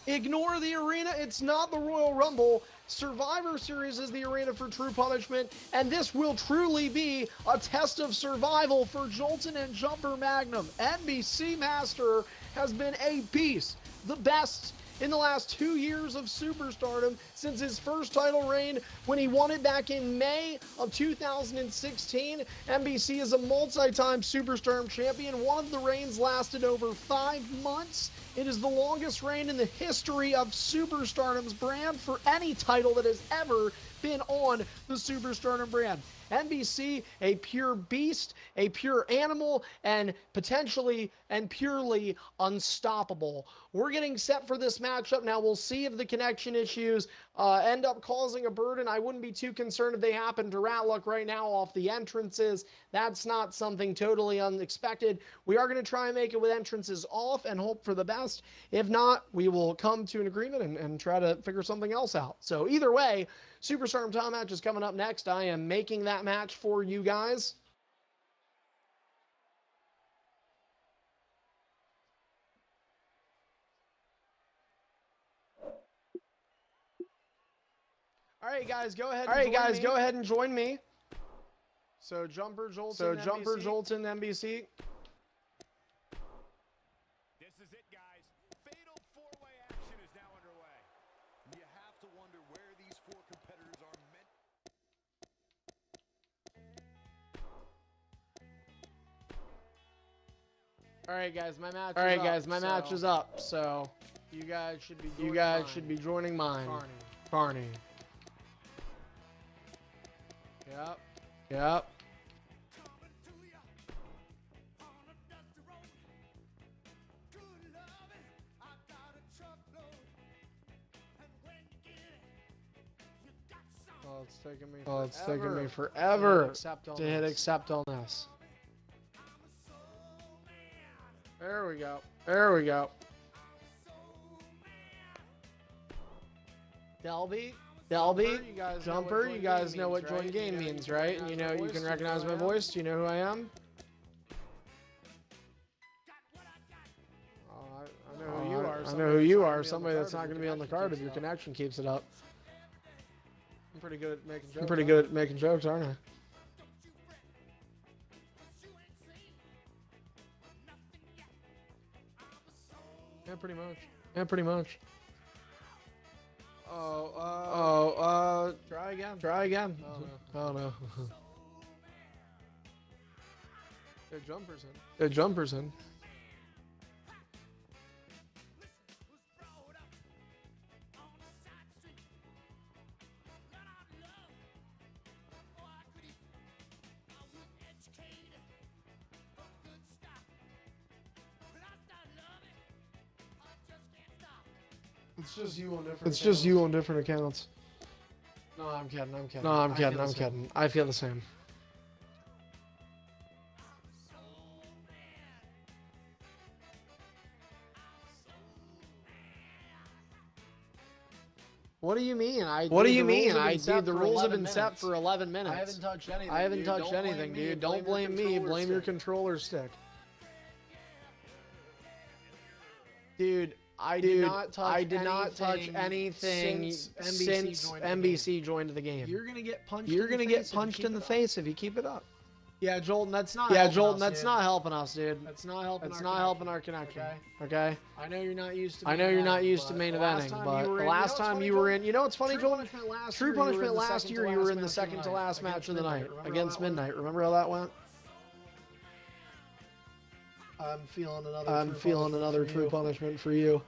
Ignore the arena, it's not the Royal Rumble. Survivor Series is the arena for true punishment, and this will truly be a test of survival for Jolton and Jumper Magnum. NBC Master has been a beast, the best in the last 2 years of Superstardom since his first title reign when he won it back in May of 2016. NBC is a multi-time Superstardom champion. One of the reigns lasted over 5 months. It is the longest reign in the history of Superstardom's brand for any title that has ever been on the Superstardom brand. NBC, a pure beast, a pure animal, and potentially and purely unstoppable. We're getting set for this matchup now. We'll see if the connection issues end up causing a burden. I wouldn't be too concerned if they happen to Ratluck right now off the entrances. That's not something totally unexpected. We are going to try and make it with entrances off and hope for the best. If not, we will come to an agreement and try to figure something else out. So either way, Superstardom title match is coming up next. I am making that match for you guys. All right, guys, go ahead. Go ahead and join me. So Jumper, Jolton, NBC. This is it, guys. Fatal four-way action is now underway. You have to wonder where these four competitors are meant. All right, guys, my match is up. So You guys should be joining mine. Carney. Yep. Oh, it's taking me forever to hit accept on this. There we go. Delby, Jumper, you guys know what join game means, right? And you know, you can recognize my voice. Do you know who I am? I know who you are. I know who you are. Somebody that's not going to be on the card if your connection keeps it up. I'm pretty good at making jokes, aren't I? Yeah, pretty much. Try again. Oh no. Good jumpers in. It's just you on different accounts. No, I'm kidding. I feel the same. What do you mean? The rules have been set for 11 minutes. I haven't touched anything, dude. Don't blame me. Blame your controller stick. Dude, I did not touch anything since NBC joined the game. You're gonna get punched in the face if you keep it up. Yeah, Jolton, that's not helping us, dude. That's not helping our connection. Okay? I know you're not used to main eventing, but the last time you were in, you know what's funny, Jolton? True Punishment last year, you were in the second to last match of the night against Midnight. Remember how that went? I'm feeling another True Punishment for you.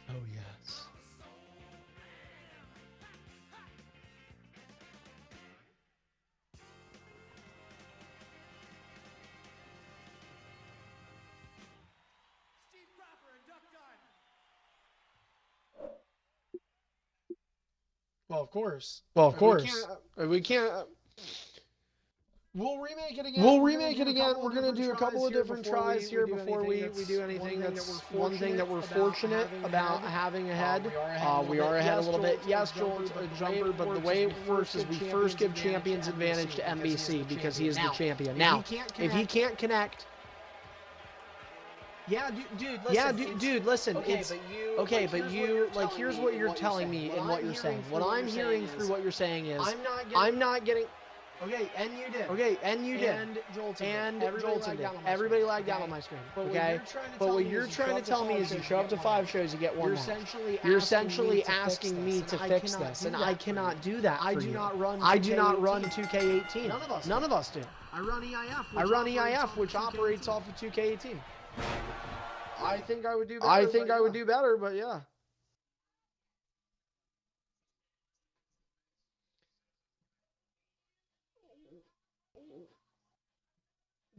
Oh yes. Well, of course. We can't. We'll remake it again. We're gonna do a couple of different tries here before we do anything. That's one thing that we're fortunate about having ahead. We are ahead a little bit. Yes, Joel's a jumper, but the way it works is we first give champions advantage to NBC because he is the champion. Now, if he can't connect. Yeah, dude, listen. But you, like, here's what you're telling me and what you're saying. What I'm hearing through what you're saying is, I'm not getting. Okay, and you did. And Jolton did. Everybody lagged out on my screen. Okay? But what you're trying to tell me is you show up to 5 shows, you get one match. You're essentially asking me to fix this, and I cannot do that for you. I do not run 2K18. None of us do. I run EIF, which operates off of 2K18. I think I would do better, but yeah.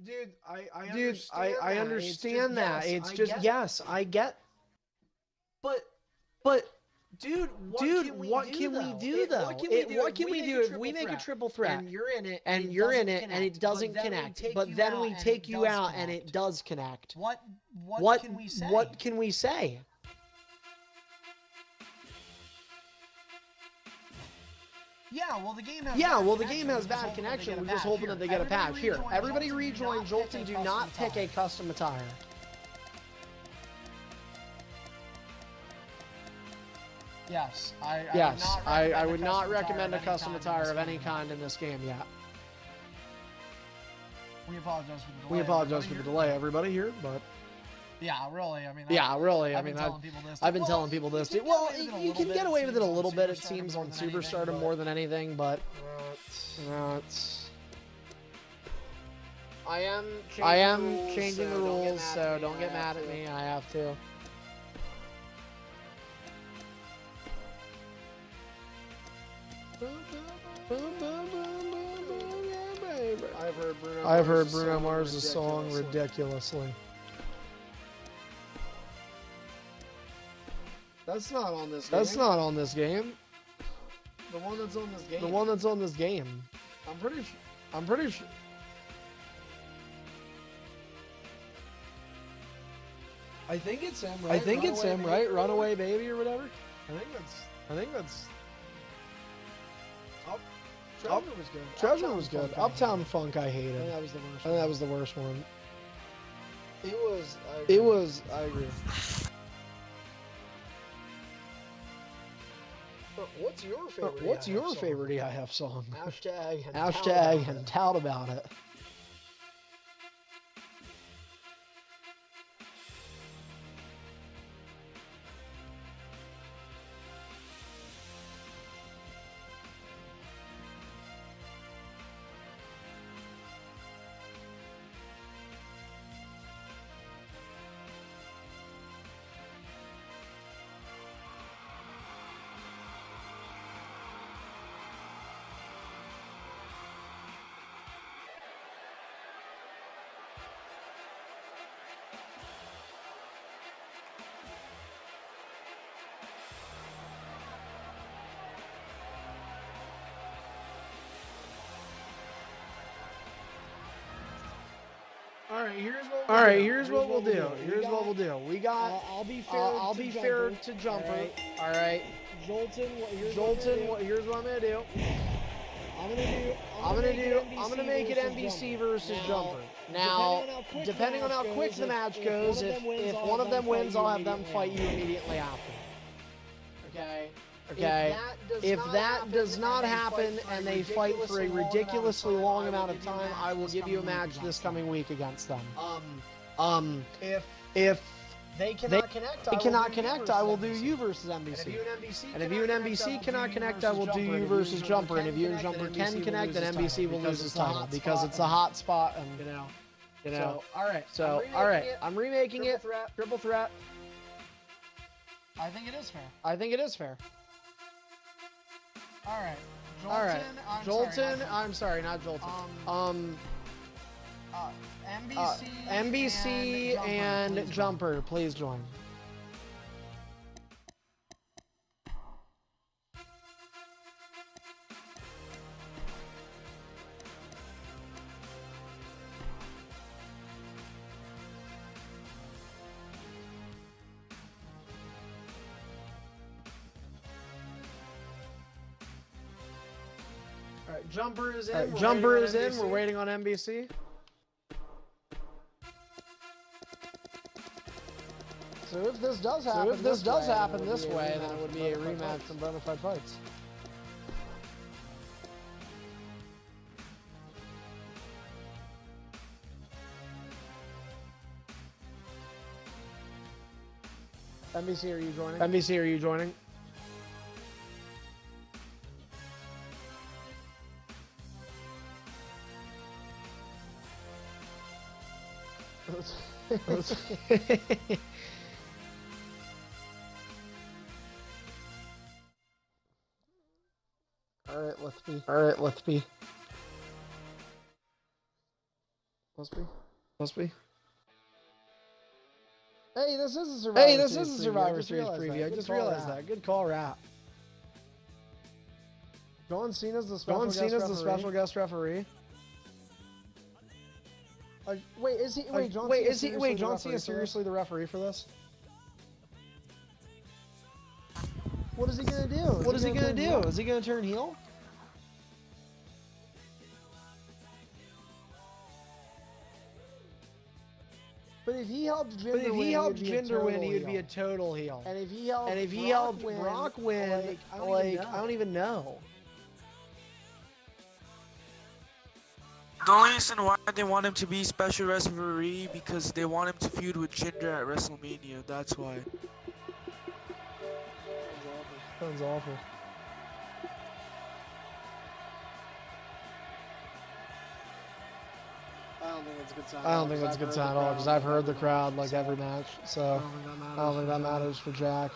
Dude, I understand that. It's just, yes, I get. But, dude, what can we do though? What can we do if we make a triple threat and you're in it and it doesn't connect, but then we take you out and it does connect? What can we say? Yeah, well, the game has bad connection. We're just hoping that they get a patch. Here, everybody rejoin Jolton. Do not pick a custom attire. Yes, I would not recommend a custom attire of any kind in this game yet. We apologize for the delay, everybody here, but. Yeah, really. I mean, I've been telling people this. Well, you can get away with it a little bit, it seems, on Superstardom more than anything, but I am changing the rules, so don't get mad at me. I have to. I've heard Bruno Mars' song ridiculously. That's not on this game. That's not on this game. The one that's on this game. The one that's on this game. I'm pretty sure. I think it's him, right? I think it's him, right? Runaway Baby or whatever. I think that's. Treasure was good. Treasure was good. Uptown Funk I hated. I think that was the worst one. It was. I agree. What's your favorite EIF song? Hashtag and tout about it. All right, here's what we'll do. We got. I'll be fair to Jumper. All right. Jolton, here's what I'm gonna do. I'm gonna make it NBC versus Jumper. Now, depending on how quick the match goes, if one of them wins, I'll have them fight you immediately after. Okay. If that does not happen and they fight for a ridiculously long amount of time, I will give you a match this coming week against them. If they cannot connect, I will do you versus NBC. And if you and NBC cannot connect, I will do you versus Jumper. And if you and Jumper can connect, then NBC will lose his title because it's a hot spot. And you know. So all right. I'm remaking it. Triple threat. I think it is fair. All right. Jolton. I'm sorry, not Jolton. NBC and Jumper, please join. Jumper is in. We're waiting on NBC. So if this does happen this way, then it would be a rematch from Bonafide Fights. NBC, are you joining? All right, let's be. Hey, this is a Survivor Series preview. I just realized that. Good call, Rap. John Cena's the special guest referee. John Cena seriously the referee for this? What is he gonna do? Is he gonna turn heel? But if he helped Jinder win, he would be a total heel. And if he helped Brock win, I don't even know. The only reason why they want him to be special referee because they want him to feud with Jinder at WrestleMania. That's why. Sounds awful. I don't I don't think that's a good sign at all because I've heard the crowd like every match, so I don't think that matters for Jack.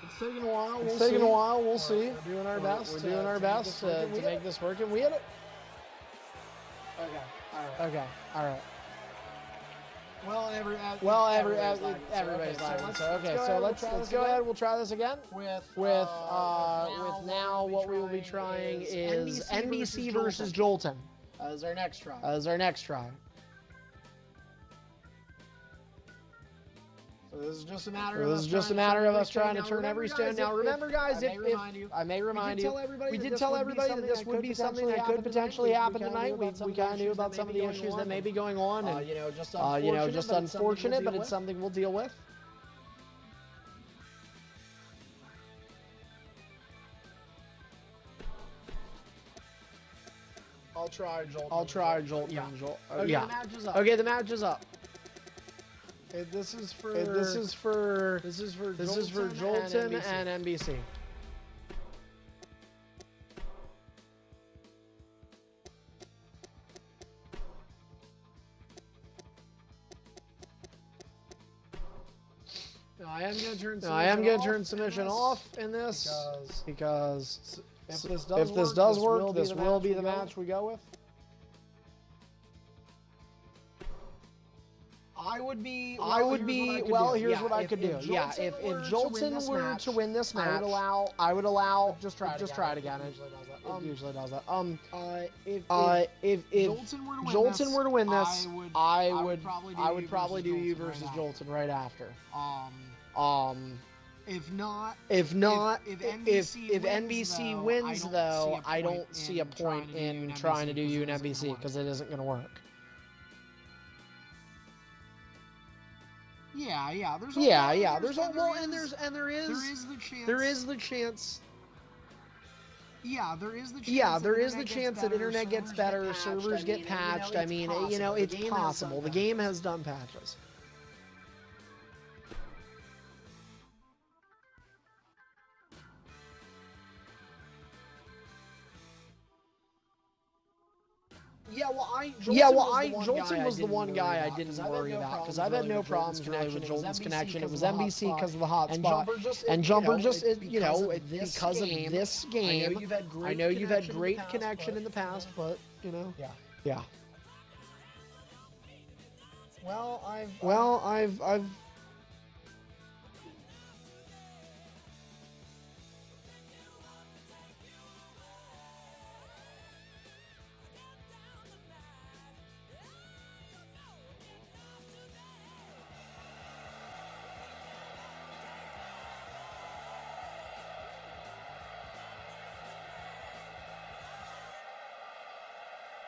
It's taking a while. We'll see. We're doing our best. We're doing our best to make this work, and we had it. Okay. All right. Well, everybody's lagging. So let's go ahead. We'll try this again. With now what we will be trying is NBC versus Jolton. As our next try. So this is just a matter of us trying to turn every stone. Now remember, guys, I may remind you, we did tell everybody that this would be something that could potentially happen tonight. We kind of knew about some of the issues that may be going on, and just unfortunate, but it's something we'll deal with. I'll try Jolt. Yeah. Okay, the match is up. This is for Jolton and NBC. Now, I am going to turn submission off in this because if this does work, this will be the match we go with. Well, here's what I could do. Yeah, if Jolton were to win this match, I would allow. Just try it again. It usually does that. If Jolton were to win this, I would probably do you versus Jolton right after. If NBC wins though, I don't see a point in trying to do you and NBC because it isn't going to work. Yeah. There is the chance. Yeah, there is the chance that internet gets better, servers get patched. I mean, it's possible. The game has done patches. Jolton was the one guy I didn't worry about because I've had no problems really with Jolton's connection. It was NBC because of the hotspot, and Jumper just because of this game. I know you've had great connection in the past, but yeah. Well, I've.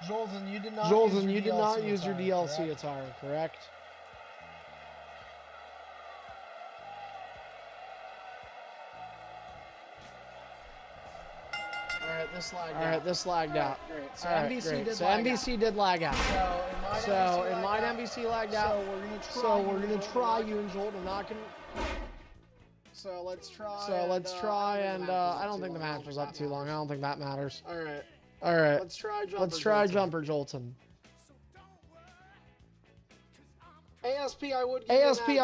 Jolton, you did not use your DLC attire, correct? Alright, this lagged out. Great. So NBC did lag out. So in mine, NBC lagged out. So we're gonna try you and Jolt. I'm not gonna. So let's try, and I don't think the match was up too long. I don't think that matters. All right. Let's try Jumper Jolton. ASP, I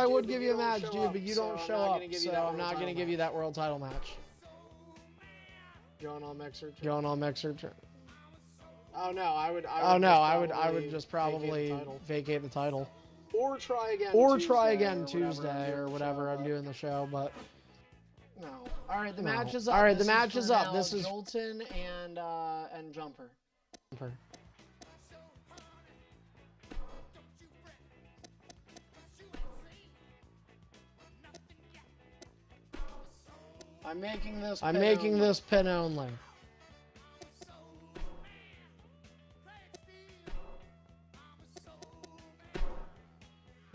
would give you a match, dude, but you don't show up, so I'm not going to give you that world title match. Going on Mixer turn. Oh no, I would just probably vacate the title. Or try again Tuesday or whatever I'm doing the show, but no. All right, the match is up. This is Jolton and Jumper. I'm making this pin only.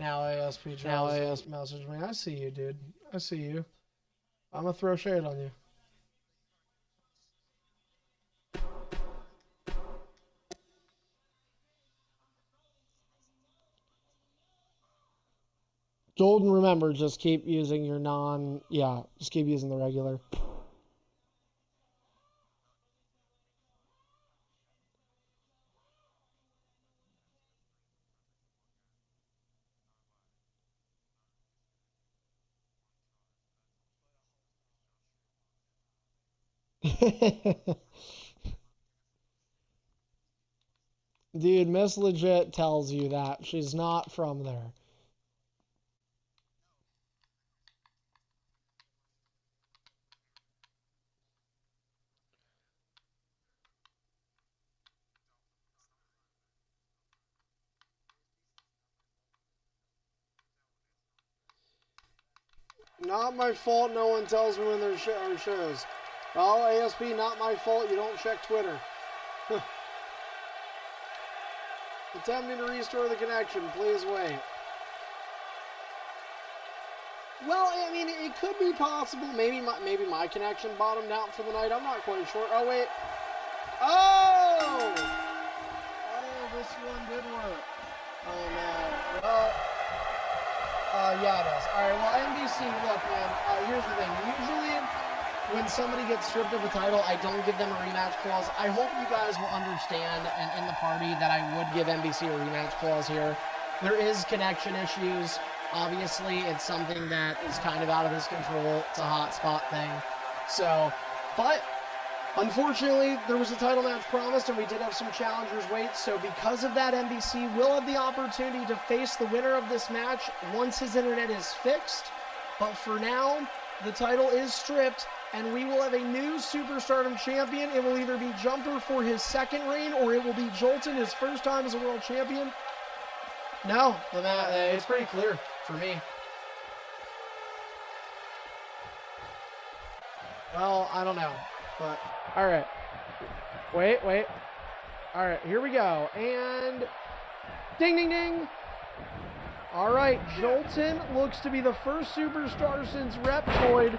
Now ASP message me. I see you, dude. I see you. I'm gonna throw shade on you. Jolton, remember, just keep using your just keep using the regular. Dude, Miss Legit tells you that. She's not from there. Not my fault no one tells me when there's shows. Well, ASP, not my fault you don't check Twitter. Attempting to restore the connection. Please wait. Well, I mean, it could be possible. Maybe my connection bottomed out for the night. I'm not quite sure. Oh, wait. Oh! Oh, this one did work. Oh, no. Well, yeah, it is. All right, well, NBC, look, man, here's the thing. Usually, when somebody gets stripped of a title, I don't give them a rematch clause. I hope you guys will understand in the party that I would give NBC a rematch clause here. There is connection issues. Obviously, it's something that is kind of out of his control. It's a hot spot thing. So, but unfortunately, there was a title match promised, and we did have some challengers wait. So because of that, NBC will have the opportunity to face the winner of this match once his internet is fixed. But for now, the title is stripped, and we will have a new Superstardom champion. It will either be Jumper for his second reign, or it will be Jolton, his first time as a world champion. No, it's pretty clear for me. Well, I don't know, but all right. Wait. All right, here we go. And ding, ding, ding. All right, Jolton looks to be the first superstar since Reptoid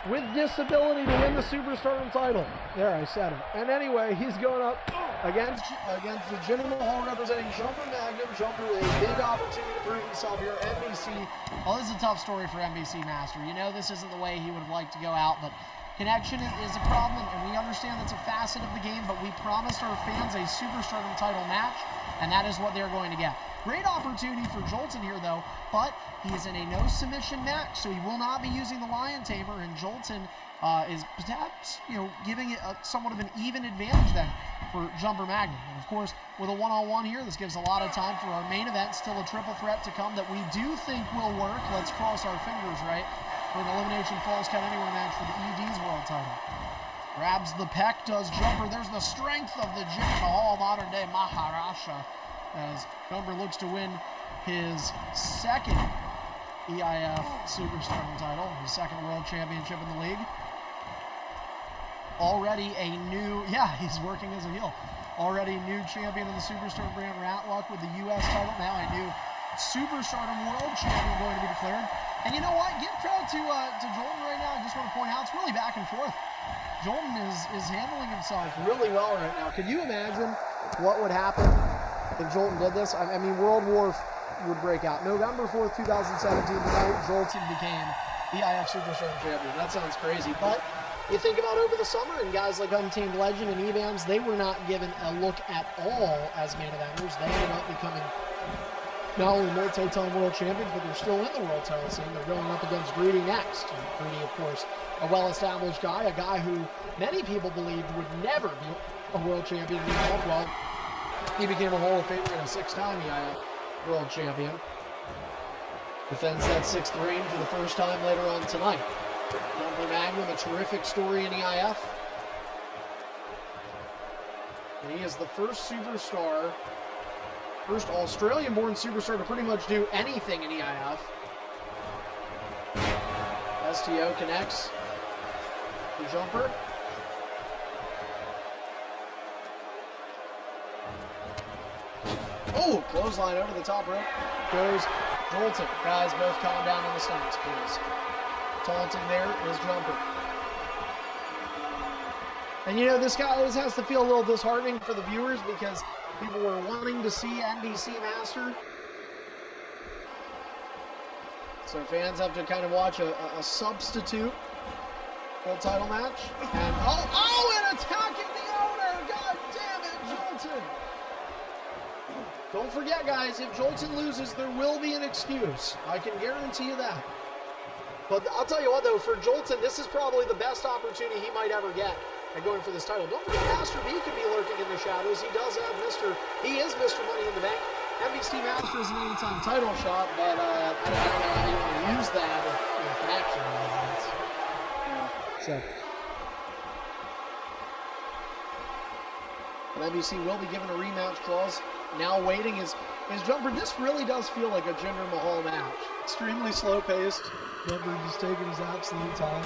with disability to win the Superstardom title. There, I said it. And anyway, he's going up against the Jinder Mahal representing Jumper Magnum. Jumper with a big opportunity to prove himself here. NBC. Well, this is a tough story for NBC Master. You know this isn't the way he would have liked to go out, but connection is a problem, and we understand that's a facet of the game, but we promised our fans a Superstardom title match, and that is what they're going to get. Great opportunity for Jolton here, though, but he is in a no-submission match, so he will not be using the Lion Tamer, and Jolton is perhaps, giving it somewhat of an even advantage then for Jumper Magnum. And, of course, with a one-on-one here, this gives a lot of time for our main event, still a triple threat to come that we do think will work. Let's cross our fingers, right, for an Elimination Falls Count Anywhere match for the ED's world title. Grabs the pec, does Jumper. There's the strength of the Jinder Mahal, modern-day Maharaja, as Jumper looks to win his second EIF Superstardom title, his second world championship in the league. Already a new, he's working as a heel. Already new champion of the Superstardom brand, Ratluck, with the U.S. title. Now a new Superstardom world champion going to be declared. And you know what? Give credit to Jolton right now. I just want to point out it's really back and forth. Jolton is handling himself really well right now. Could you imagine what would happen if Jolton did this? I mean, World War would break out. November 4th, 2017, the night Jolton became EIF Superstardom champion. That sounds crazy, but you think about over the summer, and guys like Untamed Legend and Evams, they were not given a look at all as main eventers. They ended up becoming not only multi-time world champions, but they're still in the world title scene. They're going up against Greedy next. And Greedy, of course, a well-established guy, a guy who many people believed would never be a world champion in EIF. Well, he became a Hall of Famer and a six-time EIF world champion. Defends that sixth reign for the first time later on tonight. Jumper Magnum, a terrific story in EIF. And he is the first superstar, first Australian-born superstar to pretty much do anything in EIF. STO connects the Jumper. Oh, clothesline over the top rope. Goes Jolton. Guys, both calm down on the stomachs, please. Taunting there is Jumper. And this has to feel a little disheartening for the viewers because people were wanting to see NBC Master So fans have to kind of watch a substitute world title match. And and attacking the owner! God damn it, Jolton! Don't forget, guys, if Jolton loses, there will be an excuse. I can guarantee you that. But I'll tell you what, though, for Jolton, this is probably the best opportunity he might ever get at going for this title. Don't forget, Master B could be lurking in the shadows. He is Mr. Money in the Bank. NBC Master is an anytime title shot, but I don't know how you want to use that in connection. So, but NBC will be given a rematch clause. Now waiting his Jumper. This really does feel like a Jinder Mahal match. Extremely slow paced. Jumper just taking his absolute time.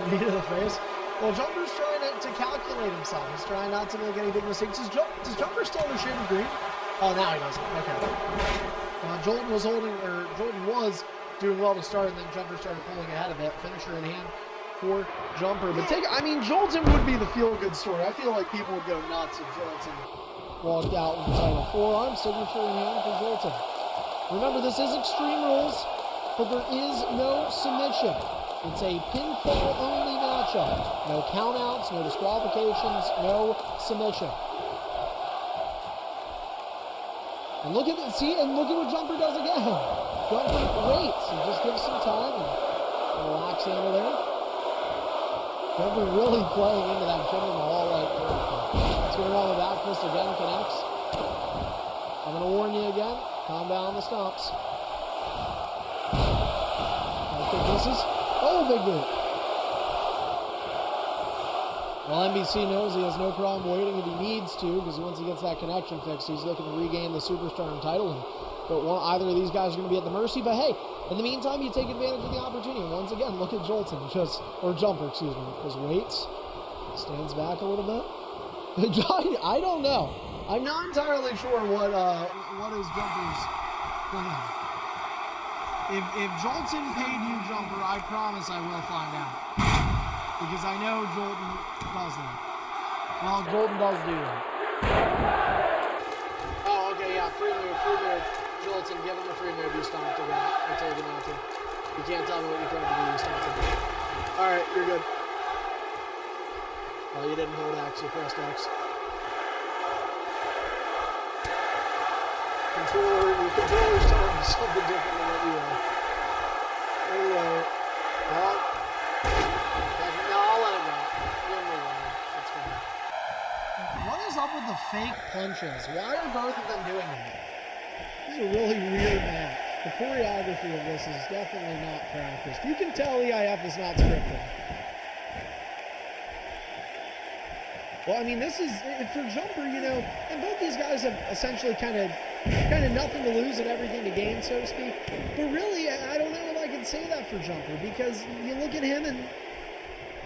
Knee to the face. Well, Jumper's trying to calculate himself. He's trying not to make any big mistakes. Does Jumper still have a shade of green? Oh, now he doesn't. Okay. Jolton was doing well to start, and then Jumper started pulling ahead of it. Finisher in hand for Jumper. But Jolton would be the feel-good story. I feel like people would go nuts if Jolton walked out with the title. Forearm signature in hand for Jolton. Remember, this is Extreme Rules, but there is no submission. It's a pinfall-only matchup. No countouts, no disqualifications, no submission. And look at what Jumper does again. Jumper waits and just gives some time and relax handle there. Jumper really playing into that Jinder Mahal-like character. Let's go around the back fist again, connects. I'm going to warn you again. Calm down on the stomps. Kick misses. Oh, big boot. Well, NBC knows he has no problem waiting if he needs to, because once he gets that connection fixed, he's looking to regain the Superstar title. But either of these guys are going to be at the mercy. But hey, in the meantime, you take advantage of the opportunity. Once again, look at Jolton, Jumper, excuse me, just waits, stands back a little bit. I don't know. I'm not entirely sure what is Jumper's plan. If Jolton paid you, Jumper, I promise I will find out. Because I know Jolton does that. Well, Jolton does do that. Oh, okay, yeah, free move. Jolton, give him a free move, you stomped him out. I told you not to. You can't tell me what you tried to do, you stomped him out. Alright, you're good. Oh, you didn't hold X, you pressed X. Your controller's telling me something different than what you are. Anyway, no, I'll let him go. Give him a run. It's fine. What is up with the fake punches? Why are both of them doing that? This is a really weird match. The choreography of this is definitely not practiced. You can tell EIF is not scripted. Well, I mean, this is, for Jumper, and both these guys have essentially kind of nothing to lose and everything to gain, so to speak. But really, I don't know if I can say that for Jumper, because you look at him and,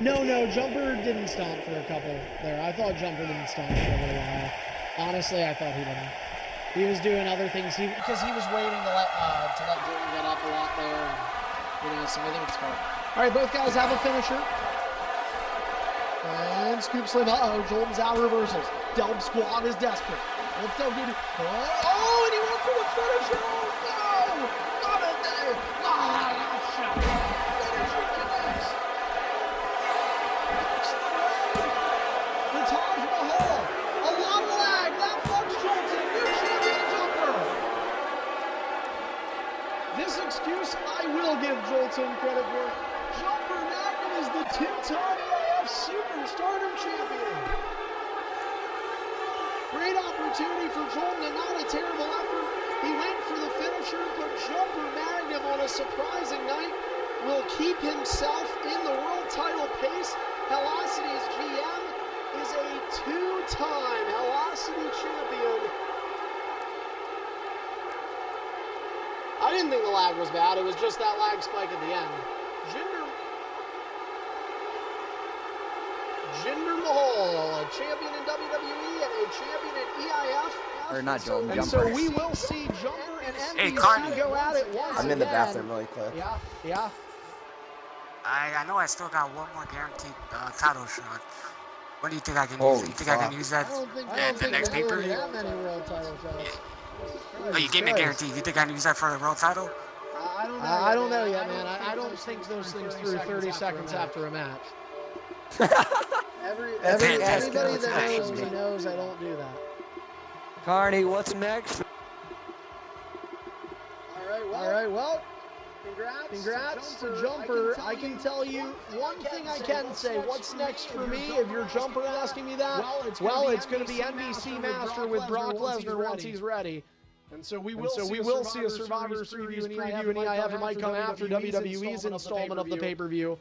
no, Jumper didn't stomp for a couple there. I thought Jumper didn't stomp for a little while. Honestly, I thought he didn't. He was doing other things, because he was waiting to let Jolton get up a lot there, and, so I think it's fine. All right, both guys have a finisher. And scoop slam. Jolton's out of reversals. Delb squat is desperate. What's Delb do? Oh, and he went for the finisher. Oh, no! Not a day. Shot. Finisher connects. The Taj Mahal. A lot of lag. That fucks Jolton. New champion Jumper. This excuse I will give Jolton credit for. Jumper Magnum is the two-time Superstardom champion. Great opportunity for Jolton and not a terrible effort. He went for the finisher, but Jumper Magnum on a surprising night will keep himself in the world title pace. Helocity's GM is a two-time Helocity champion. I didn't think the lag was bad. It was just that lag spike at the end. Jinder Mahal, a champion in WWE and a champion in EIF. Or not Jolton, and Jumper. so we will see Jumper and NBC Carney. go at it once I'm in the again. bathroom really quick. Yeah. I know I still got one more guaranteed title shot. What do you think I can use? Holy You think fuck. I can use that I don't think the next there's really pay-per-view? that many world title shots. Oh, you gave me a guarantee. You think I can use that for the world title? I I don't know yet, man. I don't think those things through 30 seconds after a match. Everybody that knows me knows I don't do that. Carney, what's next? All right, well, congrats to Jumper. I can tell you one thing I can say. What's next for me? If you're Jumper asking me that, well, it's going to be NBC Master with Brock Lesnar once he's ready. And so we will see a Survivor Series preview, and EIF. It might come after WWE's installment of the pay-per-view.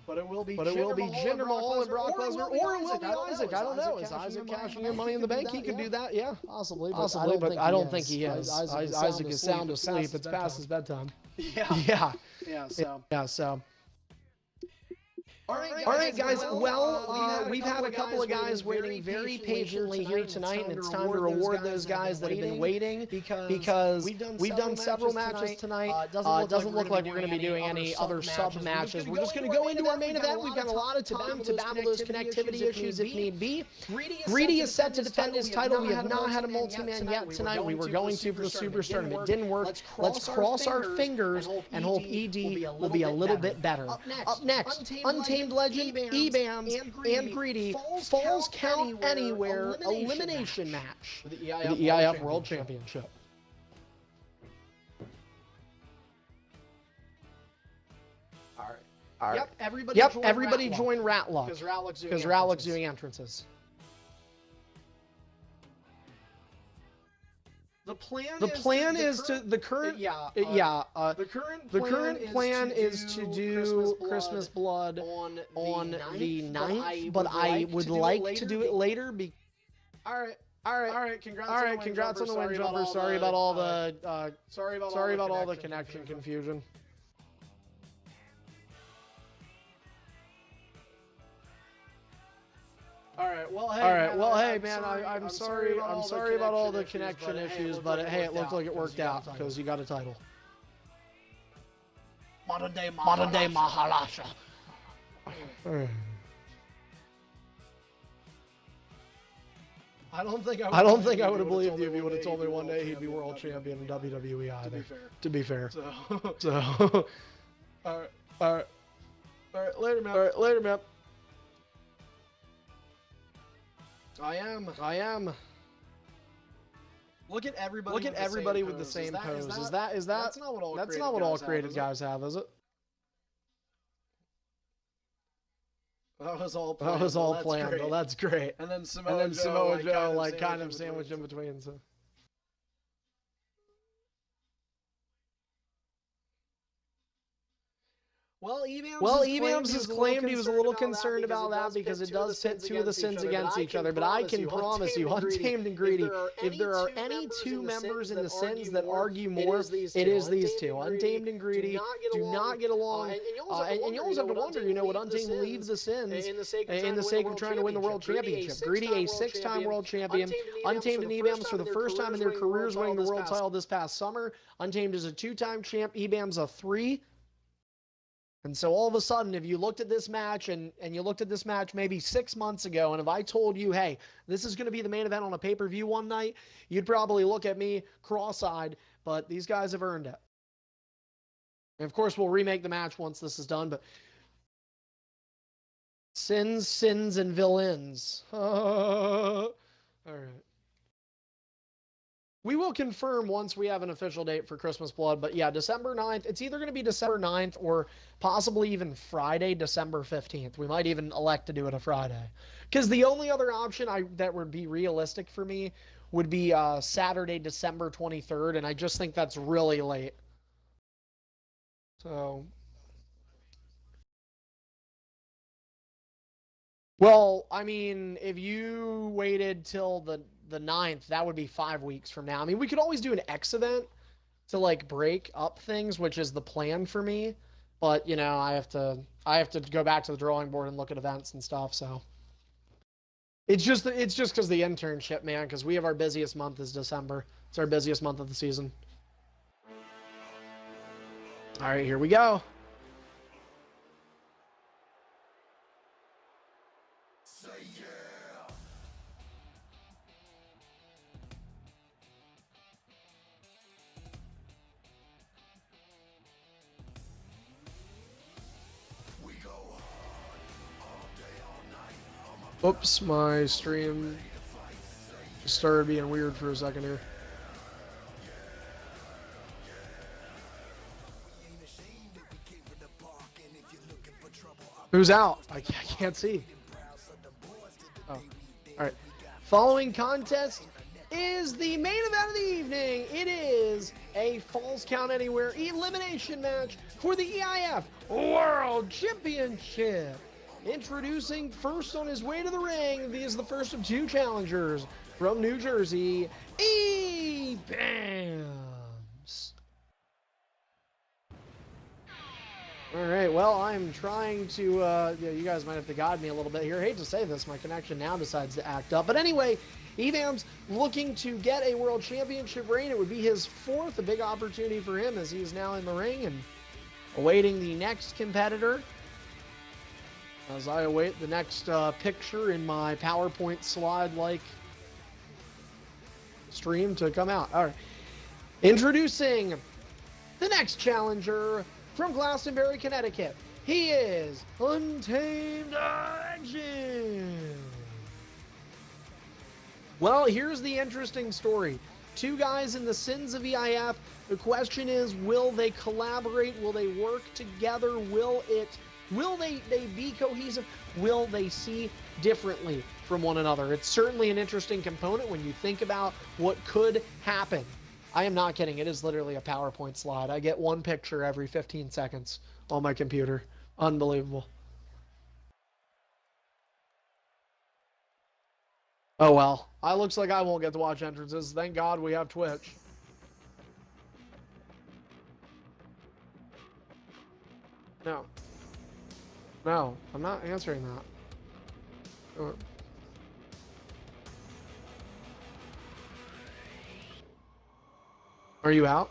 But it will be Jinder Mahal and Brock Lesnar, or it will be Isaac. I don't know. Is Isaac cashing in Money in the Bank? He could do that, yeah. Possibly, but I don't think he is. Isaac is sound asleep. It's past his bedtime. Yeah. So. All right, guys. Well, we've had a couple of guys waiting very patiently here tonight, and it's time to reward those guys that have been waiting because we've done several matches tonight. It doesn't look like we're going to be doing any other sub matches. We're just going to go into our main event. We've got allotted to them to battle those connectivity issues if need be. Greedy is set to defend his title. We have not had a multi-man yet tonight. We were going to for the Superstardom. It didn't work. Let's cross our fingers and hope ED will be a little bit better. Up next, Untamed Legend, EBAMS, and Greedy, Falls Count Anywhere elimination match for the EIF World Championship. All right. Yep, everybody join Ratluck, because Ratluck's doing entrances. The plan is to the current plan is to do Christmas Blood on the 9th, but I would like to do it later. All right. Congrats on the win, Jumper. Sorry about all the connection confusion. All right. Well, hey, man. I'm sorry about all the connection issues, but hey, it looked like it worked out because you got a title. Modern day Maharaja. I don't think I would have believed you if you would have told me one day he'd be world champion in WWE either. To be fair. So. All right. Later, man. I am. Look at everybody with the same pose. That's not what all creative guys have, is it? That was all planned. Well, that's great. And then Samoa Joe like kind of sandwiched in between. So. Well, EBAMS has claimed he was a little concerned about that because it does pit two of the sins against each other. But I can promise you, Untamed and Greedy, if there are any two members in the sins that argue more, it is these two. Untamed and Greedy do not get along. And you always have to wonder, would Untamed leave the sins in the sake of trying to win the World Championship? Greedy, a 6-time World Champion. Untamed and EBAMS for the first time in their careers winning the World title this past summer. Untamed is a 2-time champ. EBAMS a 3. And so all of a sudden, if you looked at this match and you looked at this match maybe 6 months ago, and if I told you, hey, this is going to be the main event on a pay-per-view one night, you'd probably look at me cross-eyed, but these guys have earned it. And of course, we'll remake the match once this is done, but sins, and villains. All right. We will confirm once we have an official date for Christmas Blood, but yeah, December 9th. It's either going to be December 9th or possibly even Friday, December 15th. We might even elect to do it a Friday. Because the only other option that would be realistic for me would be Saturday, December 23rd, and I just think that's really late. So... Well, I mean, if you waited till the 9th, that would be 5 weeks from now. I mean, we could always do an X event to like break up things, which is the plan for me. But, I have to go back to the drawing board and look at events and stuff, so. It's just because the internship, man, because we have our busiest month is December. It's our busiest month of the season. All right, here we go. Oops, my stream started being weird for a second here. Who's out? I can't see. Oh, all right. Following contest is the main event of the evening. It is a Falls Count Anywhere elimination match for the EIF World Championship. Introducing first on his way to the ring, he is the first of two challengers from New Jersey, E-Bams. All right, well, I'm trying to, you guys might have to guide me a little bit here. Hate to say this, my connection now decides to act up. But anyway, E-Bams looking to get a World Championship reign. It would be his fourth, a big opportunity for him as he is now in the ring and awaiting the next competitor. As I await the next picture in my PowerPoint slide-like stream to come out. All right. Introducing the next challenger from Glastonbury, Connecticut. He is Untamed Action. Well, here's the interesting story. Two guys in the sins of EIF. The question is, will they collaborate? Will they work together? Will they be cohesive? Will they see differently from one another? It's certainly an interesting component when you think about what could happen. I am not kidding. It is literally a PowerPoint slide. I get one picture every 15 seconds on my computer. Unbelievable. Oh well. Looks like I won't get to watch entrances. Thank God we have Twitch. No. No, I'm not answering that. Are you out?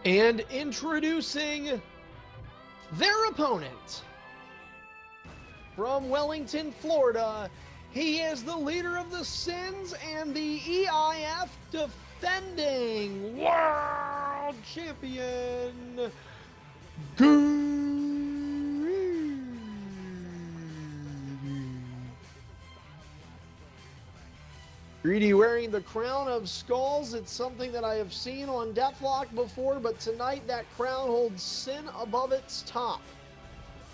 And introducing their opponent from Wellington, Florida, he is the leader of the Sins and the EIF defending world champion, Greedy wearing the crown of skulls. It's something that I have seen on Deathlock before, but tonight that crown holds Sin above its top.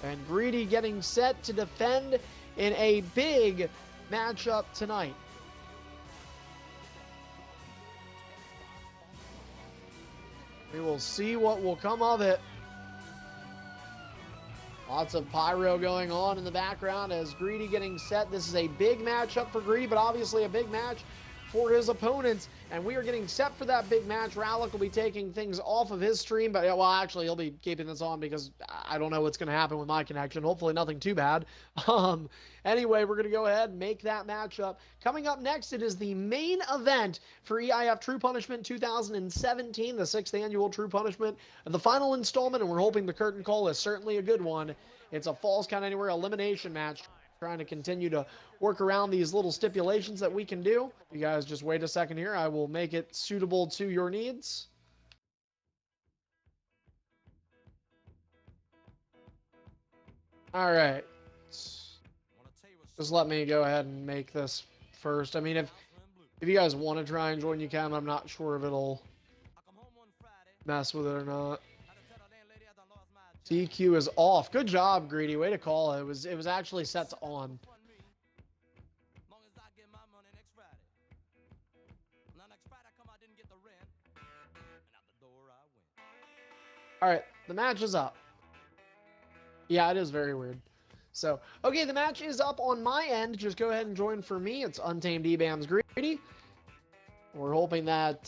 And Greedy getting set to defend in a big matchup tonight. We will see what will come of it. Lots of pyro going on in the background as Greedy getting set. This is a big matchup for Greedy, but obviously a big match for his opponents. And we are getting set for that big match. Rallick will be taking things off of his stream, but well, actually he'll be keeping this on because I don't know what's going to happen with my connection. Hopefully nothing too bad. Anyway, we're going to go ahead and make that matchup. Coming up next, it is the main event for EIF True Punishment 2017, the 6th annual True Punishment, the final installment, and we're hoping the curtain call is certainly a good one. It's a Falls Count Anywhere elimination match. Trying to continue to work around these little stipulations that we can do. You guys just wait a second here. I will make it suitable to your needs. All right. Just let me go ahead and make this first. I mean, if you guys want to try and join, you can. I'm not sure if it'll mess with it or not. DQ is off. Good job, Greedy. Way to call it. It was actually set to on. All right, the match is up. Yeah, it is very weird. So, okay, the match is up on my end. Just go ahead and join for me. It's Untamed E-Bams Greedy. We're hoping that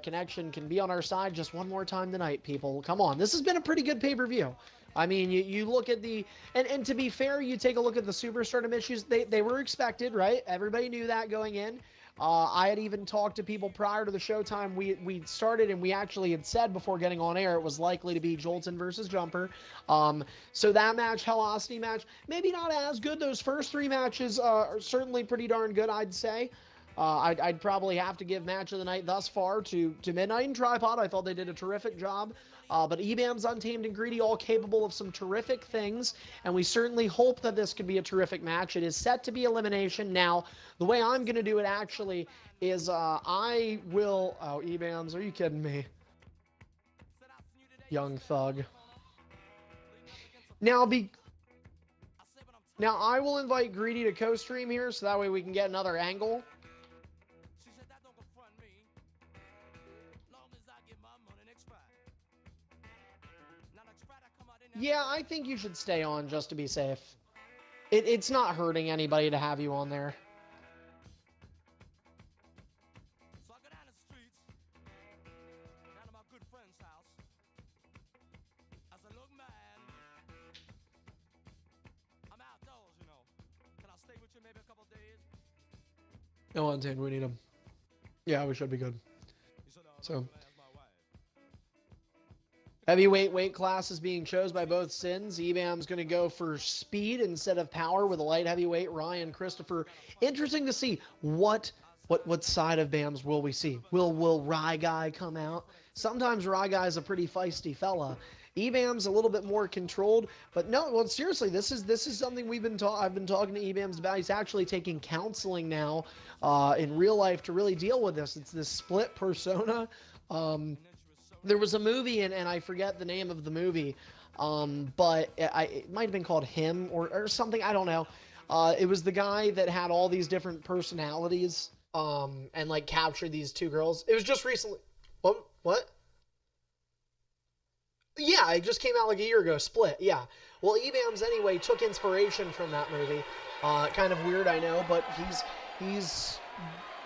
connection can be on our side just one more time tonight, people. Come on. This has been a pretty good pay-per-view. I mean, you look at the... And to be fair, you take a look at the Superstardom issues. They were expected, right? Everybody knew that going in. I had even talked to people prior to the showtime. We started, and we actually had said before getting on air it was likely to be Jolton versus Jumper. So that match, Hellosity match, maybe not as good. Those first three matches are certainly pretty darn good, I'd say. I'd probably have to give match of the night thus far to Midnight and Tripod. I thought they did a terrific job. But EBAM's Untamed and Greedy, all capable of some terrific things, and we certainly hope that this could be a terrific match. It is set to be elimination. Now, the way I'm going to do it actually is I will... Oh, EBAM's, are you kidding me? Young Thug. Now, I will invite Greedy to co-stream here, so that way we can get another angle. Yeah, I think you should stay on just to be safe. It's not hurting anybody to have you on there. So I go down the streets, down to my good friend's house. I said, look, man, I'm outdoors, you know. Can I stay with you maybe a couple days? No, Untamed, we need him. Yeah, we should be good. So... Heavyweight weight class is being chose by both Sins. EBAM's going to go for speed instead of power with a light heavyweight, Ryan Christopher. Interesting to see what side of BAM's will we see. Will Rye Guy come out? Sometimes Rye Guy is a pretty feisty fella. EBAM's a little bit more controlled, but no, well, seriously, this is something I've been talking to EBAM's about. He's actually taking counseling now in real life to really deal with this. It's this split persona. There was a movie, and I forget the name of the movie, but it might have been called Him or something. I don't know. It was the guy that had all these different personalities and, like, captured these two girls. It was just recently. What? Yeah, it just came out like a year ago. Split, yeah. Well, EBAM's, anyway, took inspiration from that movie. Kind of weird, I know, but he's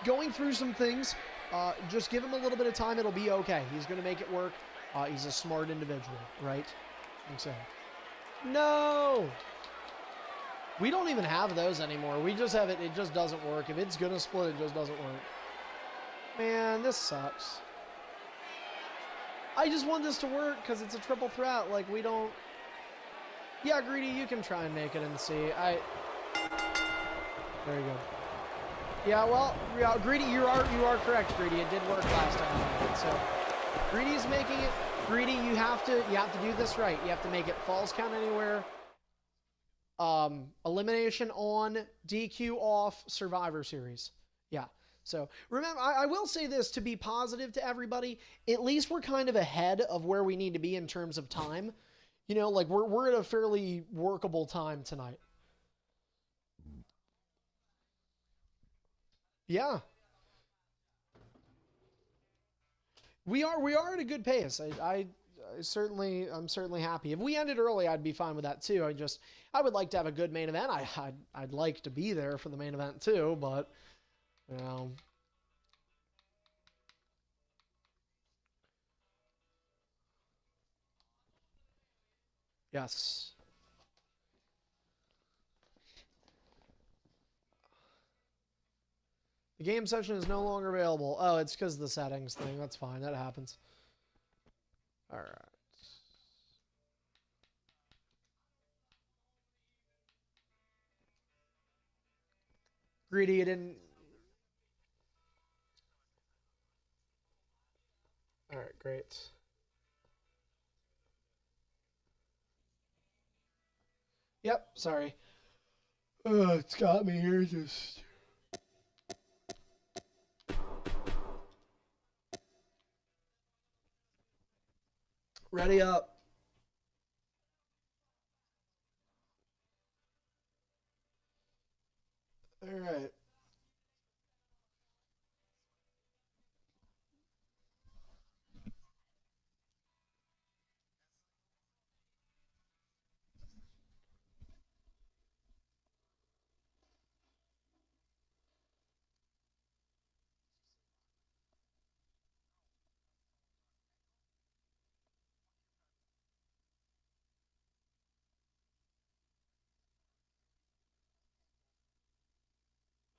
going through some things. Just give him a little bit of time. It'll be okay. He's going to make it work. He's a smart individual, right? I think so. No! We don't even have those anymore. We just have it. It just doesn't work. If it's going to split, it just doesn't work. Man, this sucks. I just want this to work because it's a triple threat. Like, we don't... Yeah, Greedy, you can try and make it and see. There you go. Yeah, well, yeah, Greedy, you are correct, Greedy. It did work last time. So, Greedy's making it. Greedy, you have to do this right. You have to make it falls count anywhere. Elimination on, DQ off, Survivor Series. Yeah. So remember, I will say this to be positive to everybody. At least we're kind of ahead of where we need to be in terms of time. You know, like we're at a fairly workable time tonight. Yeah. We are at a good pace. I'm certainly happy. If we ended early, I'd be fine with that too. I would like to have a good main event. I'd like to be there for the main event too, but you know. Yes. The game session is no longer available. Oh, it's because of the settings thing. That's fine. That happens. All right. Greedy, you didn't... All right, great. Yep, sorry. It's got me here just... Ready up. All right.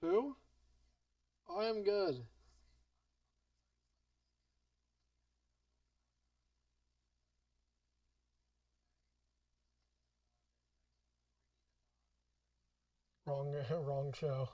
Who? I am good. Wrong show.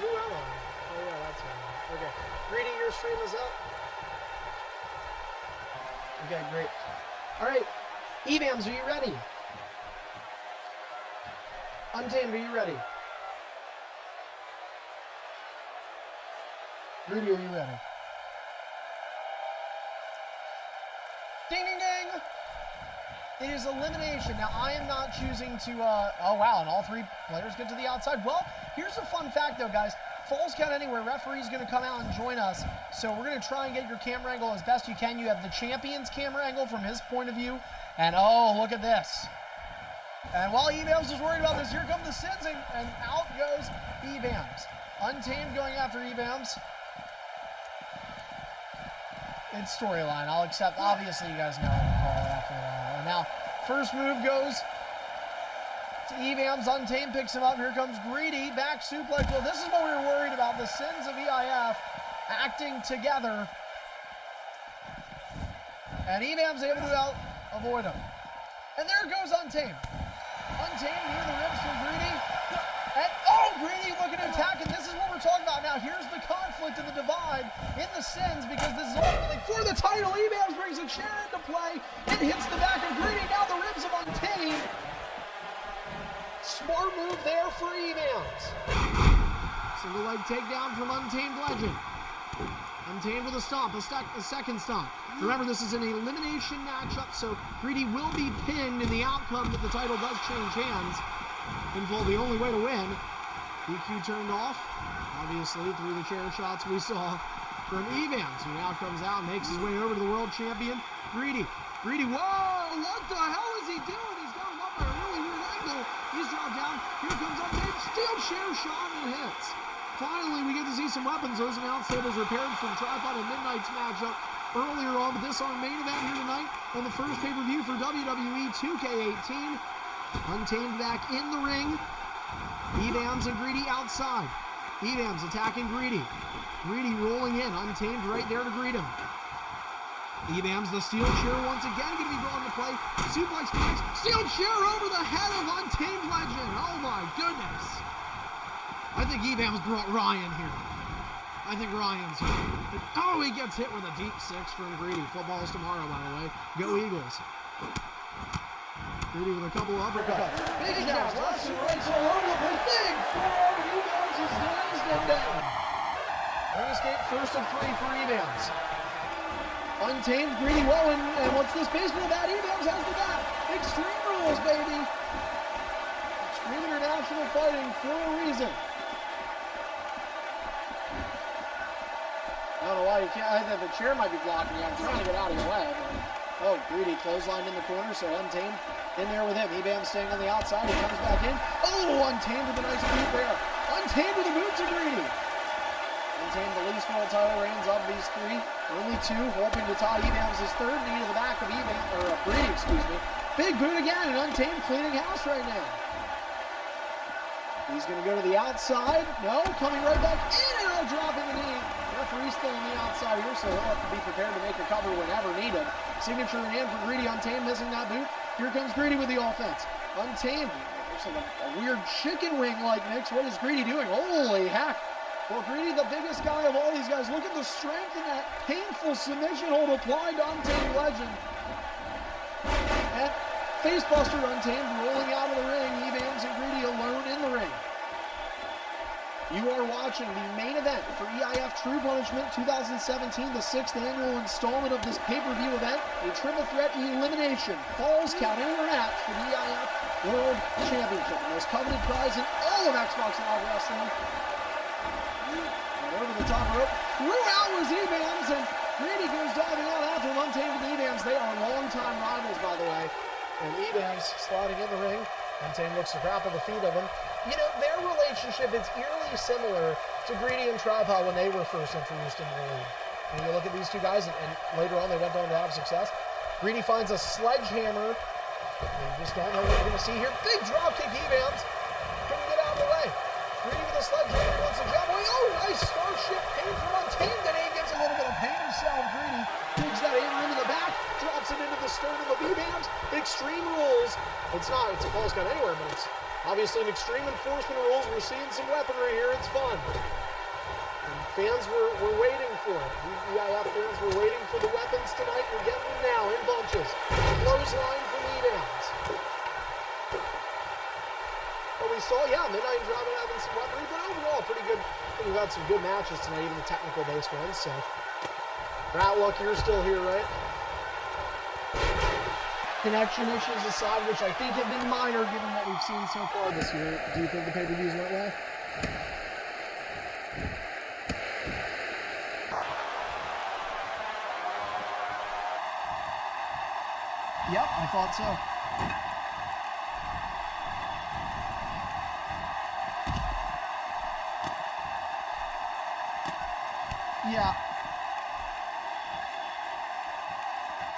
Who am I? Oh yeah, that's him. Okay. Greedy, your stream is up. Okay, great. All right. Evams, are you ready? Untamed, are you ready? Greedy, are you ready? Ding, ding, ding! It is elimination. Now, I am not choosing to, oh wow, and all three players get to the outside. Well, here's a fun fact though, guys. Falls count anywhere. Referee's going to come out and join us. So we're going to try and get your camera angle as best you can. You have the champion's camera angle from his point of view. And oh, look at this. And while Evams was worried about this, here come the Sins, and out goes Evams. Untamed going after Evams. It's storyline. I'll accept. Obviously, you guys know I can call it after a while. And now, first move goes to Evams. Untamed picks him up. Here comes Greedy. Back suplex. Well, this is what we were worried about. The Sins of EIF acting together. And Evams able to avoid him. And there goes Untamed. Untamed near the ribs from Greedy. And, oh, Greedy looking to attack, and this is what we're talking about now. Here's the conflict and the divide in the Sins, because this is ultimately for the title. Evams brings a chair into play. It hits the back of Greedy. Now the ribs of Untamed. Smart move there for Evams. Single leg takedown from Untamed Legend. Untamed with a stomp, a second stomp. Remember, this is an elimination matchup, so Greedy will be pinned in the outcome that the title does change hands. Pinfall the only way to win. DQ turned off, obviously, through the chair shots we saw from Evams, who now comes out and makes his way over to the world champion, Greedy. Greedy, whoa, what the hell is he doing? He's got him up by a really weird angle. He's dropped down. Here comes Untamed. Steel chair shot and hits. Finally, we get to see some weapons. Those announce tables repaired from Tripod and Midnight's matchup earlier on, but this our main event here tonight on the first pay-per-view for WWE 2K18. Untamed back in the ring. Evams and Greedy outside. Evams attacking Greedy. Greedy rolling in. Untamed right there to greet him. Evams, the steel chair once again going to be brought into play. Suplex connects. Steel chair over the head of Untamed Legend. Oh my goodness. I think Evams brought Ryan here. I think Ryan's here. Oh, he gets hit with a deep six from Greedy. Football's tomorrow, by the way. Go Eagles. Greedy with a couple of uppercuts. Big jabs, left and right, all over the place. Big forearm, and Evams is down. Ring escape, first of three for Evams. Untamed, Greedy, well, and what's this baseball bat? Evams has the bat. Extreme Rules, baby. Extreme International Fighting for a reason. I don't know why you can't. I think the chair might be blocking you. I'm trying to get out of your way. Oh, Greedy clotheslined in the corner, so Untamed in there with him. Evams staying on the outside. He comes back in. Oh, Untamed with a nice boot there. Untamed with a boot to Greedy. Untamed, the least world title reigns of these three. Only two, hoping to tie Evams' third knee to the back of Greedy, excuse me. Big boot again, and Untamed cleaning house right now. He's going to go to the outside. No, coming right back in and out, dropping the knee. Referee's still on the outside here, so he'll have to be prepared to make a cover whenever needed. Signature in hand for Greedy. Untamed missing that boot. Here comes Greedy with the offense. Untamed. Looks like a weird chicken wing-like mix. What is Greedy doing? Holy heck. Well, Greedy, the biggest guy of all these guys. Look at the strength in that painful submission hold applied to Untamed Legend. And facebuster Untamed rolling out of the ring. Evams and Greedy alone in the ring. You are watching the main event for EIF True Punishment 2017, the 6th annual installment of this pay-per-view event, a triple threat elimination, falls count anywhere match for the EIF World Championship, the most coveted prize in all of Xbox Live Wrestling. And over the top rope, throughout was Evams, and Greedy goes diving out after him. Untamed with Evams. They are longtime rivals, by the way. And Evams sliding in the ring. Untamed looks to grapple the feet of him. You know, their relationship is eerily similar to Greedy and Tripod when they were first introduced into the league. And you look at these two guys, and later on they went on to have success. Greedy finds a sledgehammer. You just don't know what you're going to see here. Big drop kick, Evams. Couldn't get out of the way. Greedy with a sledgehammer wants to jump away. Oh, nice Starship pain from Untamed, and he gets a little bit of pain himself. Greedy digs that in into the back, drops it into the sternum of Evams. Extreme Rules. It's a falls count anywhere, but it's Obviously, an extreme enforcement of rules. We're seeing some weaponry here. It's fun. And fans were waiting for it. The EIF fans were waiting for the weapons tonight. We're getting them now in bunches. Clothesline from Edams. But we saw, Midnight Dragon having some weaponry, but overall, pretty good. I think we've had some good matches tonight, even the technical-based ones. So, Ratluck, you're still here, right? Connection issues aside, which I think have been minor given what we've seen so far this year. Do you think the pay-per-views went well? Yep, I thought so. Yeah.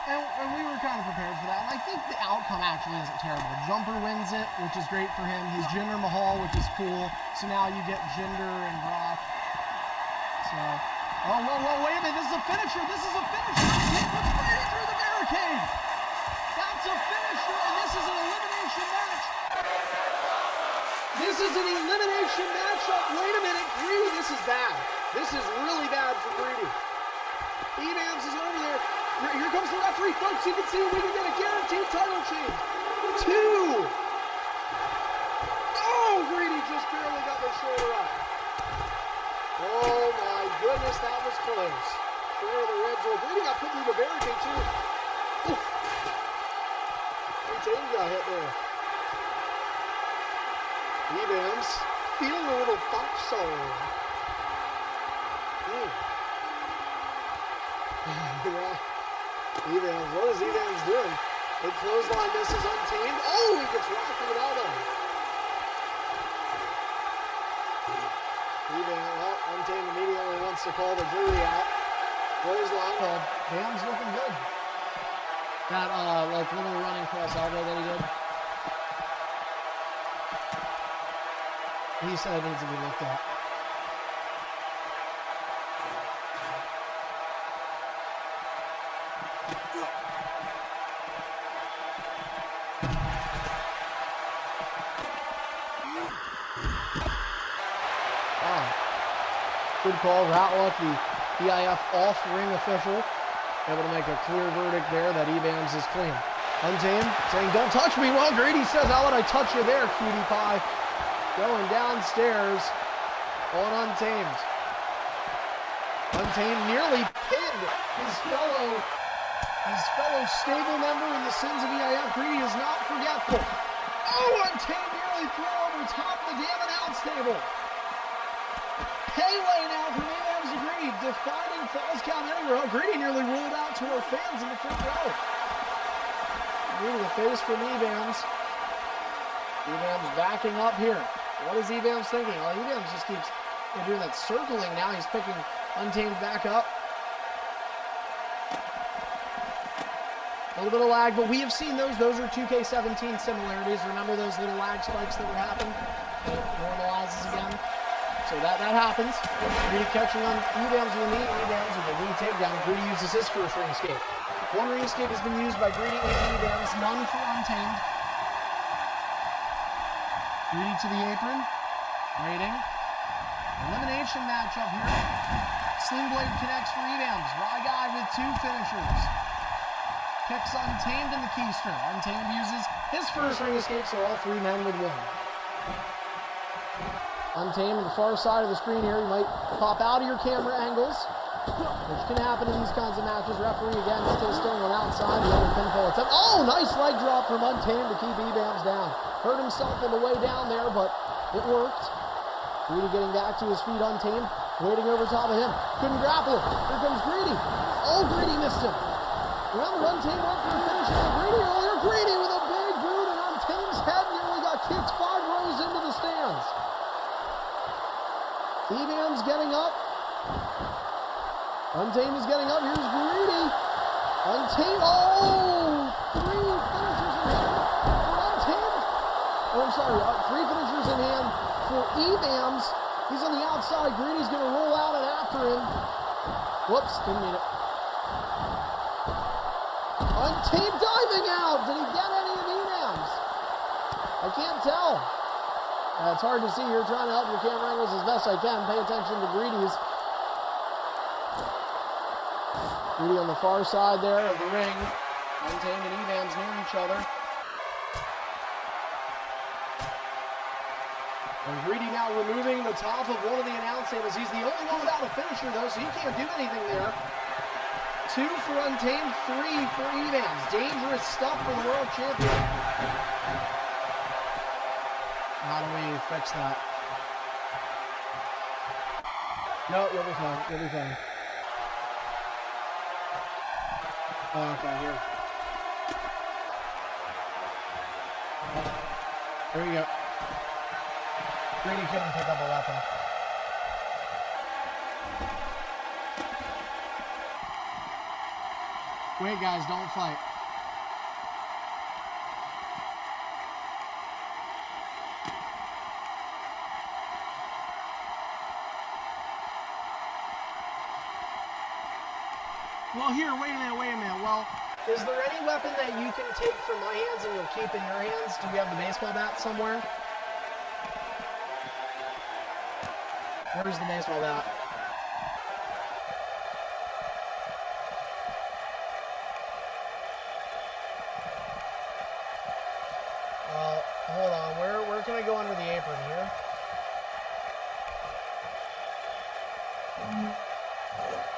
And we were kind of prepared for that. And I think the outcome actually isn't terrible. Jumper wins it, which is great for him. He's Jinder Mahal, which is cool. So now you get Jinder and Brock. So, whoa, wait a minute. This is a finisher. This is a finisher. He puts Brady through the barricade. That's a finisher, and this is an elimination match. This is an elimination matchup. Wait a minute. Greedy, this is bad. This is really bad for Greedy. Edams is over there. Here comes the referee, folks. You can see we can get a guaranteed title change. 2. Oh, Greedy just barely got the shoulder up. Oh my goodness, that was close. There the Reds are. Greedy got put through the barricade too. Oof. James got hit there. Edams feeling a little funk soul. Yeah. Edams, what is Edams doing? Big clothesline misses Untamed. Oh, he gets rocked with an elbow. Untamed immediately wants to call the jury out. Clothesline. Bam's looking good. That little running cross elbow that he did. He said it needs to be looked at. Good call. Ratluck, the EIF off-ring official, able to make a clear verdict there that Ebams is clean. Untamed saying, "Don't touch me." Well, Grady says, "How would I touch you there, cutie pie?" Going downstairs on Untamed. Untamed nearly pinned his fellow stable member in the sins of EIF. Greedy is not forgetful. Oh, Untamed nearly threw over top of the damn announce table. Payway now from Edams to Greedy, defining falls count anywhere. Oh, Greedy nearly ruled out to our fans in the front row. Greedy the face from Edams. Edams backing up here. What is Edams thinking? Well, Edams just keeps doing that circling now. He's picking Untamed back up. A little bit of lag, but we have seen those. Those are 2K17 similarities. Remember those little lag spikes that were happening? It normalizes again. So that happens. Greedy catching on Edams with the knee. Edams with a knee takedown. Greedy uses his first ring escape. One ring escape has been used by Greedy and Edams, none for Untamed. Greedy to the apron. Waiting. Elimination matchup here. Sling Blade connects for Edams. Raw guy with 2 finishers. Kicks Untamed in the keister. Untamed uses his first ring escape, so all 3 men would win. Untamed on the far side of the screen here. You might pop out of your camera angles, which can happen in these kinds of matches. Referee again still staying on outside. The other pinfall attempt. Oh, nice leg drop from Untamed to keep Edams down. Hurt himself on the way down there, but it worked. Greedy getting back to his feet. Untamed waiting over top of him. Couldn't grapple him. Here comes Greedy. Oh, Greedy missed him. Remember, Untamed went for a finish on Greedy earlier. Greedy with a big boot, and Untamed's head nearly got kicked 5 rows into the stands. Edams getting up. Untamed is getting up. Here's Greedy. Untamed. Oh! 3 finishers in hand for Untamed. Oh, I'm sorry. 3 finishers in hand for Edams. He's on the outside. Greedy's going to roll out and after him. Whoops. Didn't mean it. Untamed diving out. Did he get any of Edams? I can't tell. It's hard to see here, trying to help your camera angles as best I can. Pay attention to Greedy's. Greedy on the far side there of the ring. Untamed and Evans near each other. And Greedy now removing the top of one of the announce tables. He's the only one without a finisher, though, so he can't do anything there. 2 for Untamed, 3 for Evans. Dangerous stuff for the world champion. How do we fix that? No, you'll be fine. You'll be fine. Oh, okay, here. There you go. Greedy couldn't pick up a weapon. Wait, guys, don't fight. Well, here, wait a minute. Well, is there any weapon that you can take from my hands and you'll keep in your hands? Do we have the baseball bat somewhere? Where's the baseball bat? Well, hold on. Where can I go under the apron here?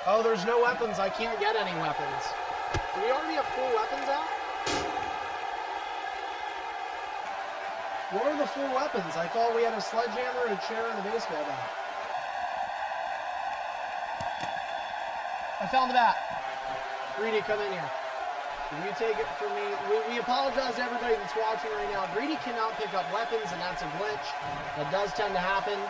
Oh, there's no weapons. I can't get any weapons. Do we already have full weapons out? What are the full weapons? I thought we had a sledgehammer, a chair, and a baseball bat. I found the bat. Greedy, come in here. Can you take it from me? We apologize to everybody that's watching right now. Greedy cannot pick up weapons, and that's a glitch. That does tend to happen.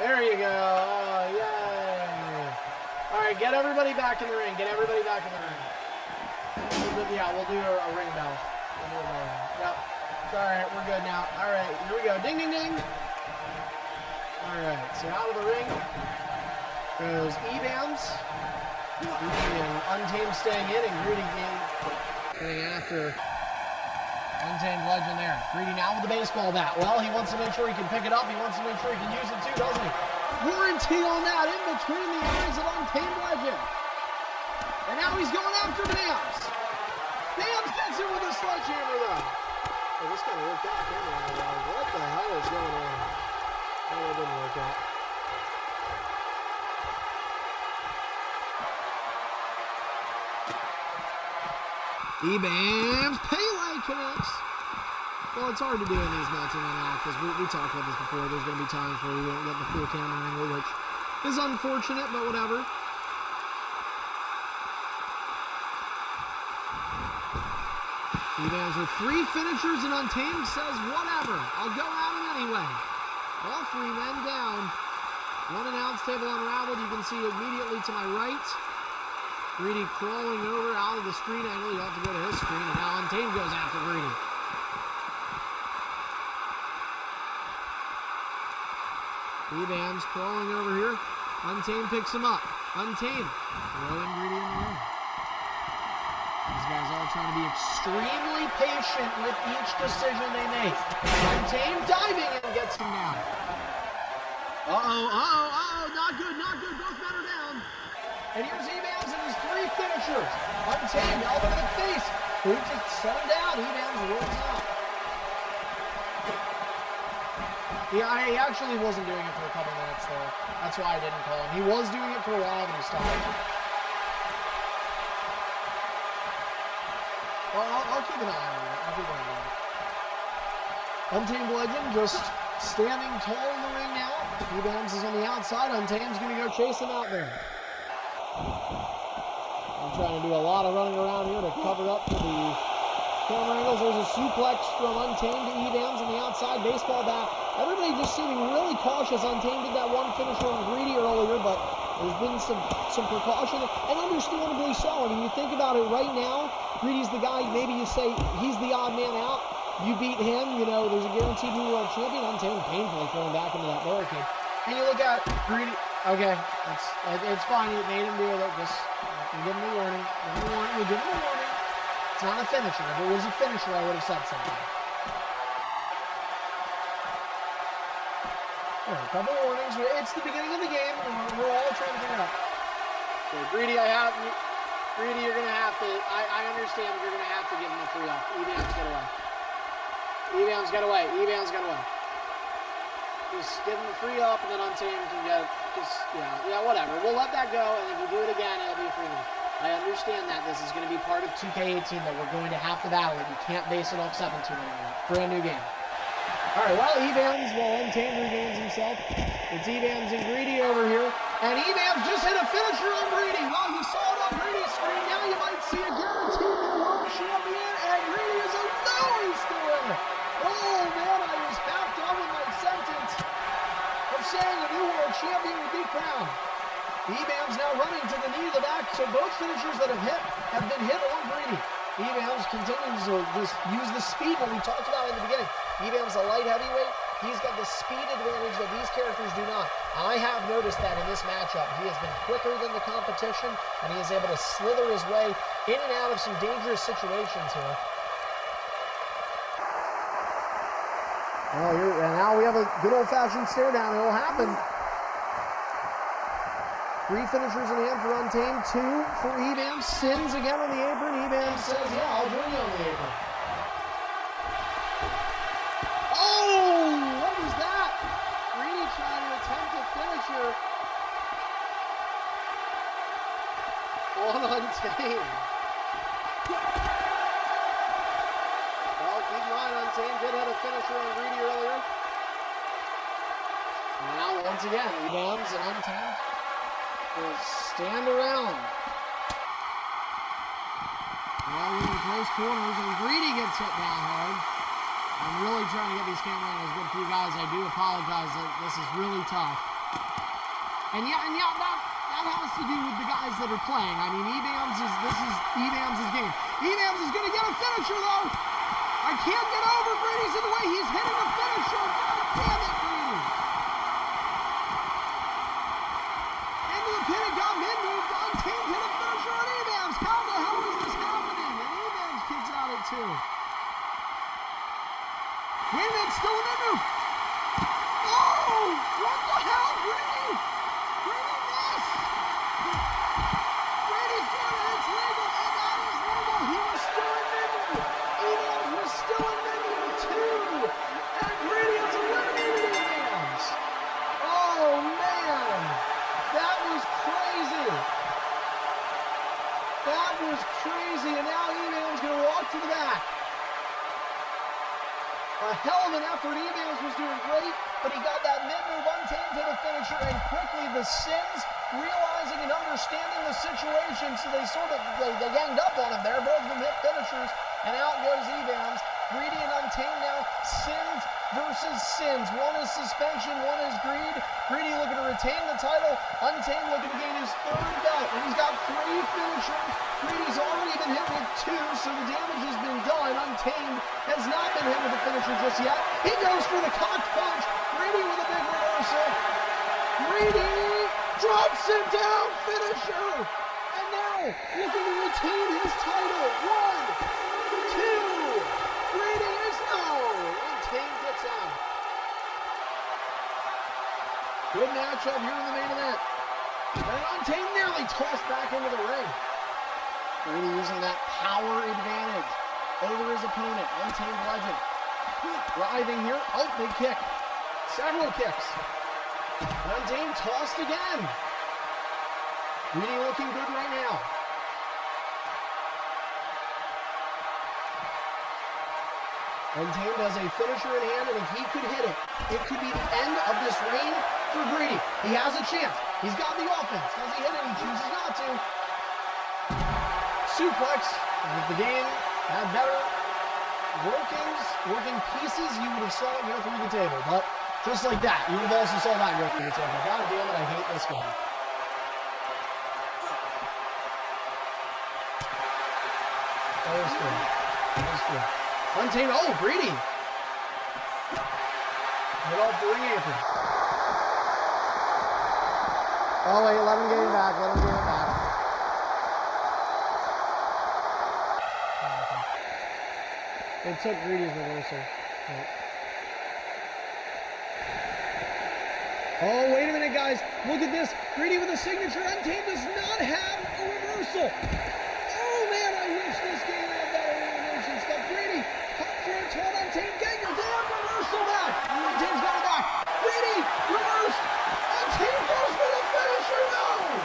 There you go. Oh, yay. All right, get everybody back in the ring. Get everybody back in the ring. Yeah, we'll do a ring bell. We'll do a bell. Yep. It's all right. We're good now. All right, here we go. Ding, ding, ding. All right, so out of the ring goes Evans. Greedy and Untamed staying in, and Greedy getting after Untamed Legend there. Greedy now with the baseball bat. Well, he wants to make sure he can pick it up. He wants to make sure he can use it too, doesn't he? Warranty on that in between the eyes of Untamed Legend. And now he's going after Dams. Dams gets it with a sledgehammer, though. Oh, this kind of worked out. What the hell is going on? Oh, it didn't work out. Evans, Pele connects. Well, it's hard to do in these matches right now because we talked about this before. There's going to be times where we won't get the full camera angle, which is unfortunate, but whatever. Evans with 3 finishers, and Untamed says, whatever, I'll go at him anyway. All 3 men down. 1 announce table unraveled. You can see immediately to my right. Greedy crawling over out of the screen angle. You have to go to his screen, and now Untamed goes after Greedy. Evans crawling over here. Untamed picks him up. Untamed throwing Greedy in the ring. These guys all trying to be extremely patient with each decision they make. Untamed diving and gets him down. Not good. Both men are down. And here's Evans and his 3 finishers. Untamed, elbow to the face. Boots it, set him down. Evans rolls out. Yeah, he actually wasn't doing it for a couple minutes there. That's why I didn't call him. He was doing it for a while, but he stopped. Well, I'll keep an eye on it. Untamed Legend just standing tall in the ring now. Evans is on the outside. Untamed's going to go chase him out there. I'm trying to do a lot of running around here to cover up for the camera angles. There's a suplex from Untamed to Evans on the outside. Baseball bat. Everybody just seeming really cautious. Untamed did that 1 finisher on Greedy earlier, but there's been some precaution, and understandably so. I mean, you think about it right now, Greedy's the guy, maybe you say he's the odd man out. You beat him, you know, there's a guaranteed new world champion. Untamed painfully thrown back into that barricade. And you look at Greedy. Okay, it's fine. You made him do it. Just We'll give him a warning. We'll give him a warning. It's not a finisher. If it was a finisher, I would have said something. All right, a couple warnings. It's the beginning of the game, and we're all trying to figure it out. Okay, Greedy, Greedy, you're going to have to, I understand you're going to have to give him a free up. EBAM's got away. EBAM's got away. EBAM's got away. Just give him a free up, and then Untamed can get, yeah, whatever. We'll let that go, and if you do it again, it'll be a free one. I understand that this is going to be part of 2K18, that we're going to have to battle it. You can't base it off 17 anymore. Brand new game. All right, while Untamed regains himself, it's EBAM's and Greedy over here. And EBAM's just hit a finisher on Greedy. Well, you saw it on Greedy's screen. Now you might see a guaranteed new world champion. And Greedy is a no, he's doing. Oh, man, I was half done with my sentence of saying a new world champion would be crowned. EBAM's now running to the knee of the back. So both finishers that have been hit on Greedy. EBAM's continues to just use the speed that we talked about in the beginning. EBAM's a light heavyweight. He's got the speed advantage that these characters do not. I have noticed that in this matchup. He has been quicker than the competition, and he is able to slither his way in and out of some dangerous situations here. And now we have a good old-fashioned stare down. It'll happen. 3 finishers in hand for Untamed, 2 for EBAM. Sins again on the apron. EBAM says, yeah, I'll join you on the apron. What was that? Greedy trying to attempt a finisher on Untamed. Well, keep in mind, Untamed did hit a finisher on Greedy earlier. Now, once again, EBAM's and Untamed will stand around. Well, we're in close quarters, and Greedy gets hit down hard. I'm really trying to get these camera angles good for you guys. I do apologize that this is really tough. And yeah, that has to do with the guys that are playing. I mean, this is EBAM's game. EBAM's is going to get a finisher, though. I can't get over. Greedy's in the way. He's hitting a finisher. God damn it, Greedy. Into the pin, it got mid-move. Untamed hit a finisher on EBAM's. How the hell is this happening? And EBAM's kicks out at 2. Wait a minute, still in mid-move. Oh, what the hell, Greedy? Greedy missed. Greedy's doing it, it's legal, and that is legal. He was still in mid-move. EBAM's was still in mid-move, too. And Greedy has eliminated EBAM's. Oh, man. That was crazy. That was crazy, and now EBAM's going to walk to the back. A hell of an effort. EBAM's was doing great, but he got that mid-move. Untamed hit a finisher, and quickly the Sins, realizing and understanding the situation, so they sort of, they ganged up on him there. Both of them hit finishers, and out goes EBAM's. Greedy and Untamed now, Sins versus Sins. One is suspension, one is greed. Greedy looking to retain the title. Untamed looking to gain his 3rd belt, and he's got 3 finishers. Greedy's already been hit with 2, so the damage has been done. Untamed has not been hit with a finisher just yet. He goes for the cock punch. Greedy with a big reversal. Greedy drops him down, finisher. And now looking to retain his title. 1, 2. Greedy is no. Untamed gets out. Good matchup here in the main event. And Untamed nearly tossed back into the ring. Greedy using that power advantage over his opponent. Untamed legend. Driving here. Oh, big kick. Several kicks. Untamed tossed again. Greedy looking good right now. Untamed has a finisher in hand, and if he could hit it, it could be the end of this reign for Greedy. He has a chance. He's got the offense. Does he hit it? He chooses not to. Suplex. And if the game had better working pieces, you would have saw it go through the table. But just like that, you would have also saw that go through the table. God damn it, I hate this game. That was good. That was good. Untamed. Oh, Greedy. Hit off the ring apron. Oh, wait, let him get him back. Let him get him back. It took Greedy's reversal. Right. Oh, wait a minute, guys. Look at this. Greedy with a signature. Untamed does not have a reversal. Oh, man, I wish this game had better animation stuff. Greedy, hot for a 12. Untamed getting a damn reversal back. Untamed's got it back. Greedy, reverse. Untamed goes for the finisher, no!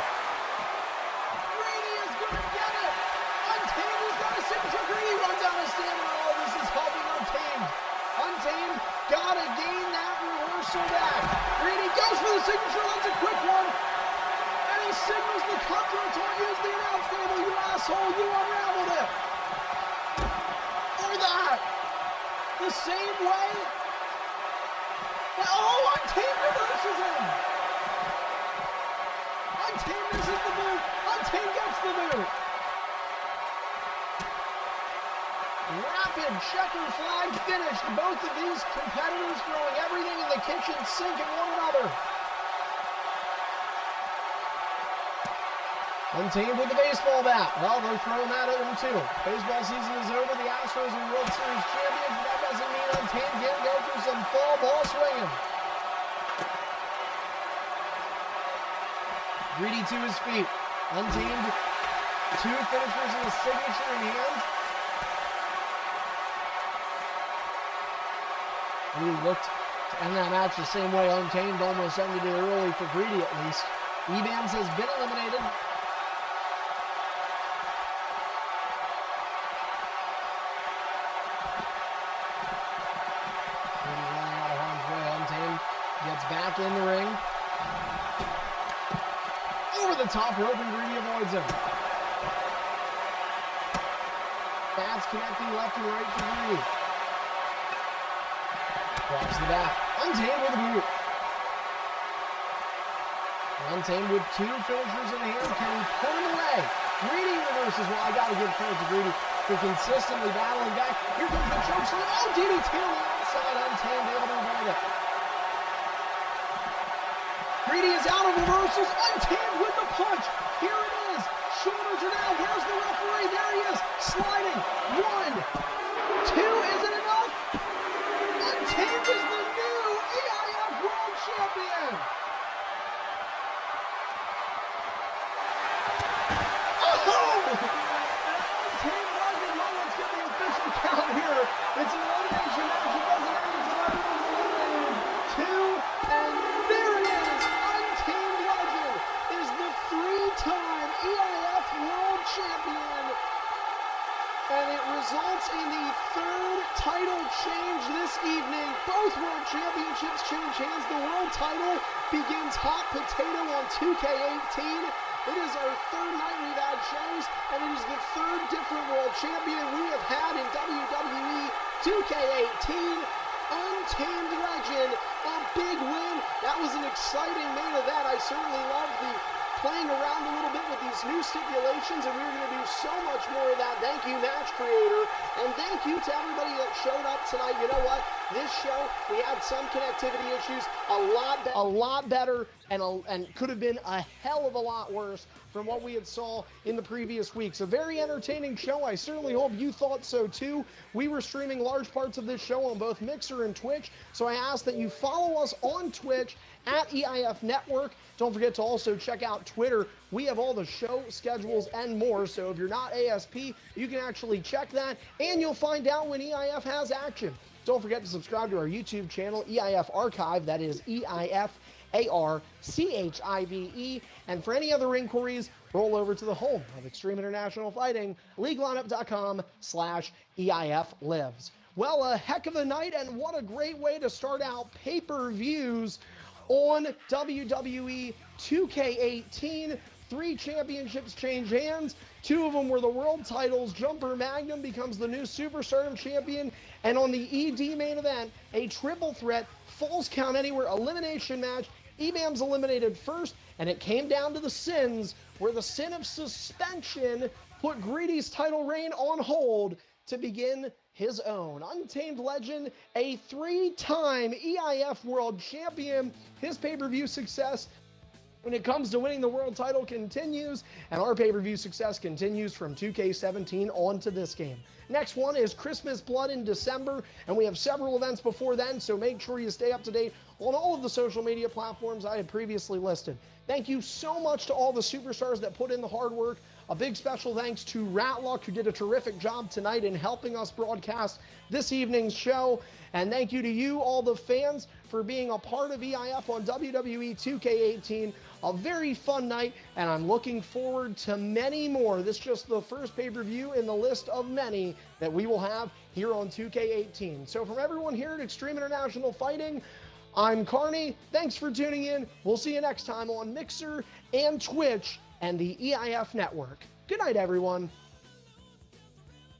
Greedy is going to get it. Untamed has got a signature. Greedy runs out of stamina. Oh, this is helping Untamed. Untamed got to gain that reversal back. Greedy goes for the signature. That's a quick one. And he signals the contra. Use the announce table, you asshole. You unraveled it. Or that. The same way. Oh, Untamed reverses him. Untamed misses the boot. Untamed gets the boot. Rapid checker flag finished. Both of these competitors throwing everything in the kitchen sink at one another. Untamed with the baseball bat. Well, they're throwing that at him too. Baseball season is over. The Astros are World Series champions, but that doesn't mean Untamed can't go for some fall ball swinging. Greedy to his feet. Untamed, two finishers and a signature in hand. Greedy looked to end that match the same way Untamed almost ended it early for Greedy at least. Evans has been eliminated. Greedy running out of harm's way. Untamed gets back in the ring. Over the top rope and Greedy avoids him. Bats connecting left and right for Greedy. Drops the bat. Untamed with a boot. Untamed with two finishers in hand. Can he put him away? Greedy reverses. Well, I got to give credit to Greedy for consistently battling back. Here comes the choke slam. Oh, DDT on the outside. Untamed able to avoid it. Greedy is out of reversals. Untamed with the punch. Here it is. Shoulders are down. Where's the referee? There he is. Sliding. 1, 2. Is it enough? Untamed is the new EIF World Champion. Oh! Untamed Legend. Well, let's get the official count here. It's an elimination match. It doesn't end until everyone's eliminated. 2, and there it is. Untamed Legend is the 3-time EIF World Champion. And it results in the third title change this evening. Both world championships change hands. The world title begins hot potato on 2K18. It is our third night we've had shows, and it is the third different world champion we have had in WWE 2K18. Untamed Legend, a big win. That was an exciting main event. I certainly loved the playing around a little bit with these new stipulations, and we're going to do so much more of that. Thank you, Match Creator, and thank you to everybody that showed up tonight. You know what? This show, we had some connectivity issues, a lot better, and could have been a hell of a lot worse from what we had saw in the previous weeks. A very entertaining show. I certainly hope you thought so too. We were streaming large parts of this show on both Mixer and Twitch, so I ask that you follow us on Twitch at EIF Network. Don't forget to also check out Twitter. We have all the show schedules and more, so if you're not ASP, you can actually check that, and you'll find out when EIF has action. Don't forget to subscribe to our YouTube channel, EIF Archive. That is EIF ARCHIVE. And for any other inquiries, roll over to the home of Extreme International Fighting, leaguelineup.com/EIF Lives. Well, a heck of a night, and what a great way to start out pay-per-views on WWE 2K18. 3 championships change hands. 2 of them were the world titles. Jumper Magnum becomes the new Superstardom champion. And on the ED main event, a triple threat, Falls Count Anywhere elimination match. EBAM's eliminated first, and it came down to the sins, where the sin of suspension put Greedy's title reign on hold to begin his own. Untamed Legend, a 3-time EIF World Champion. His pay-per-view success when it comes to winning the world title continues, and our pay-per-view success continues from 2K17 on to this game. Next one is Christmas Blood in December, and we have several events before then, so make sure you stay up to date on all of the social media platforms I had previously listed. Thank you so much to all the superstars that put in the hard work. A big special thanks to Ratluck, who did a terrific job tonight in helping us broadcast this evening's show. And thank you to you, all the fans, for being a part of EIF on WWE 2K18. A very fun night, and I'm looking forward to many more. This is just the first pay-per-view in the list of many that we will have here on 2K18. So from everyone here at Extreme International Fighting, I'm Carney. Thanks for tuning in. We'll see you next time on Mixer and Twitch and the EIF Network. Good night, everyone.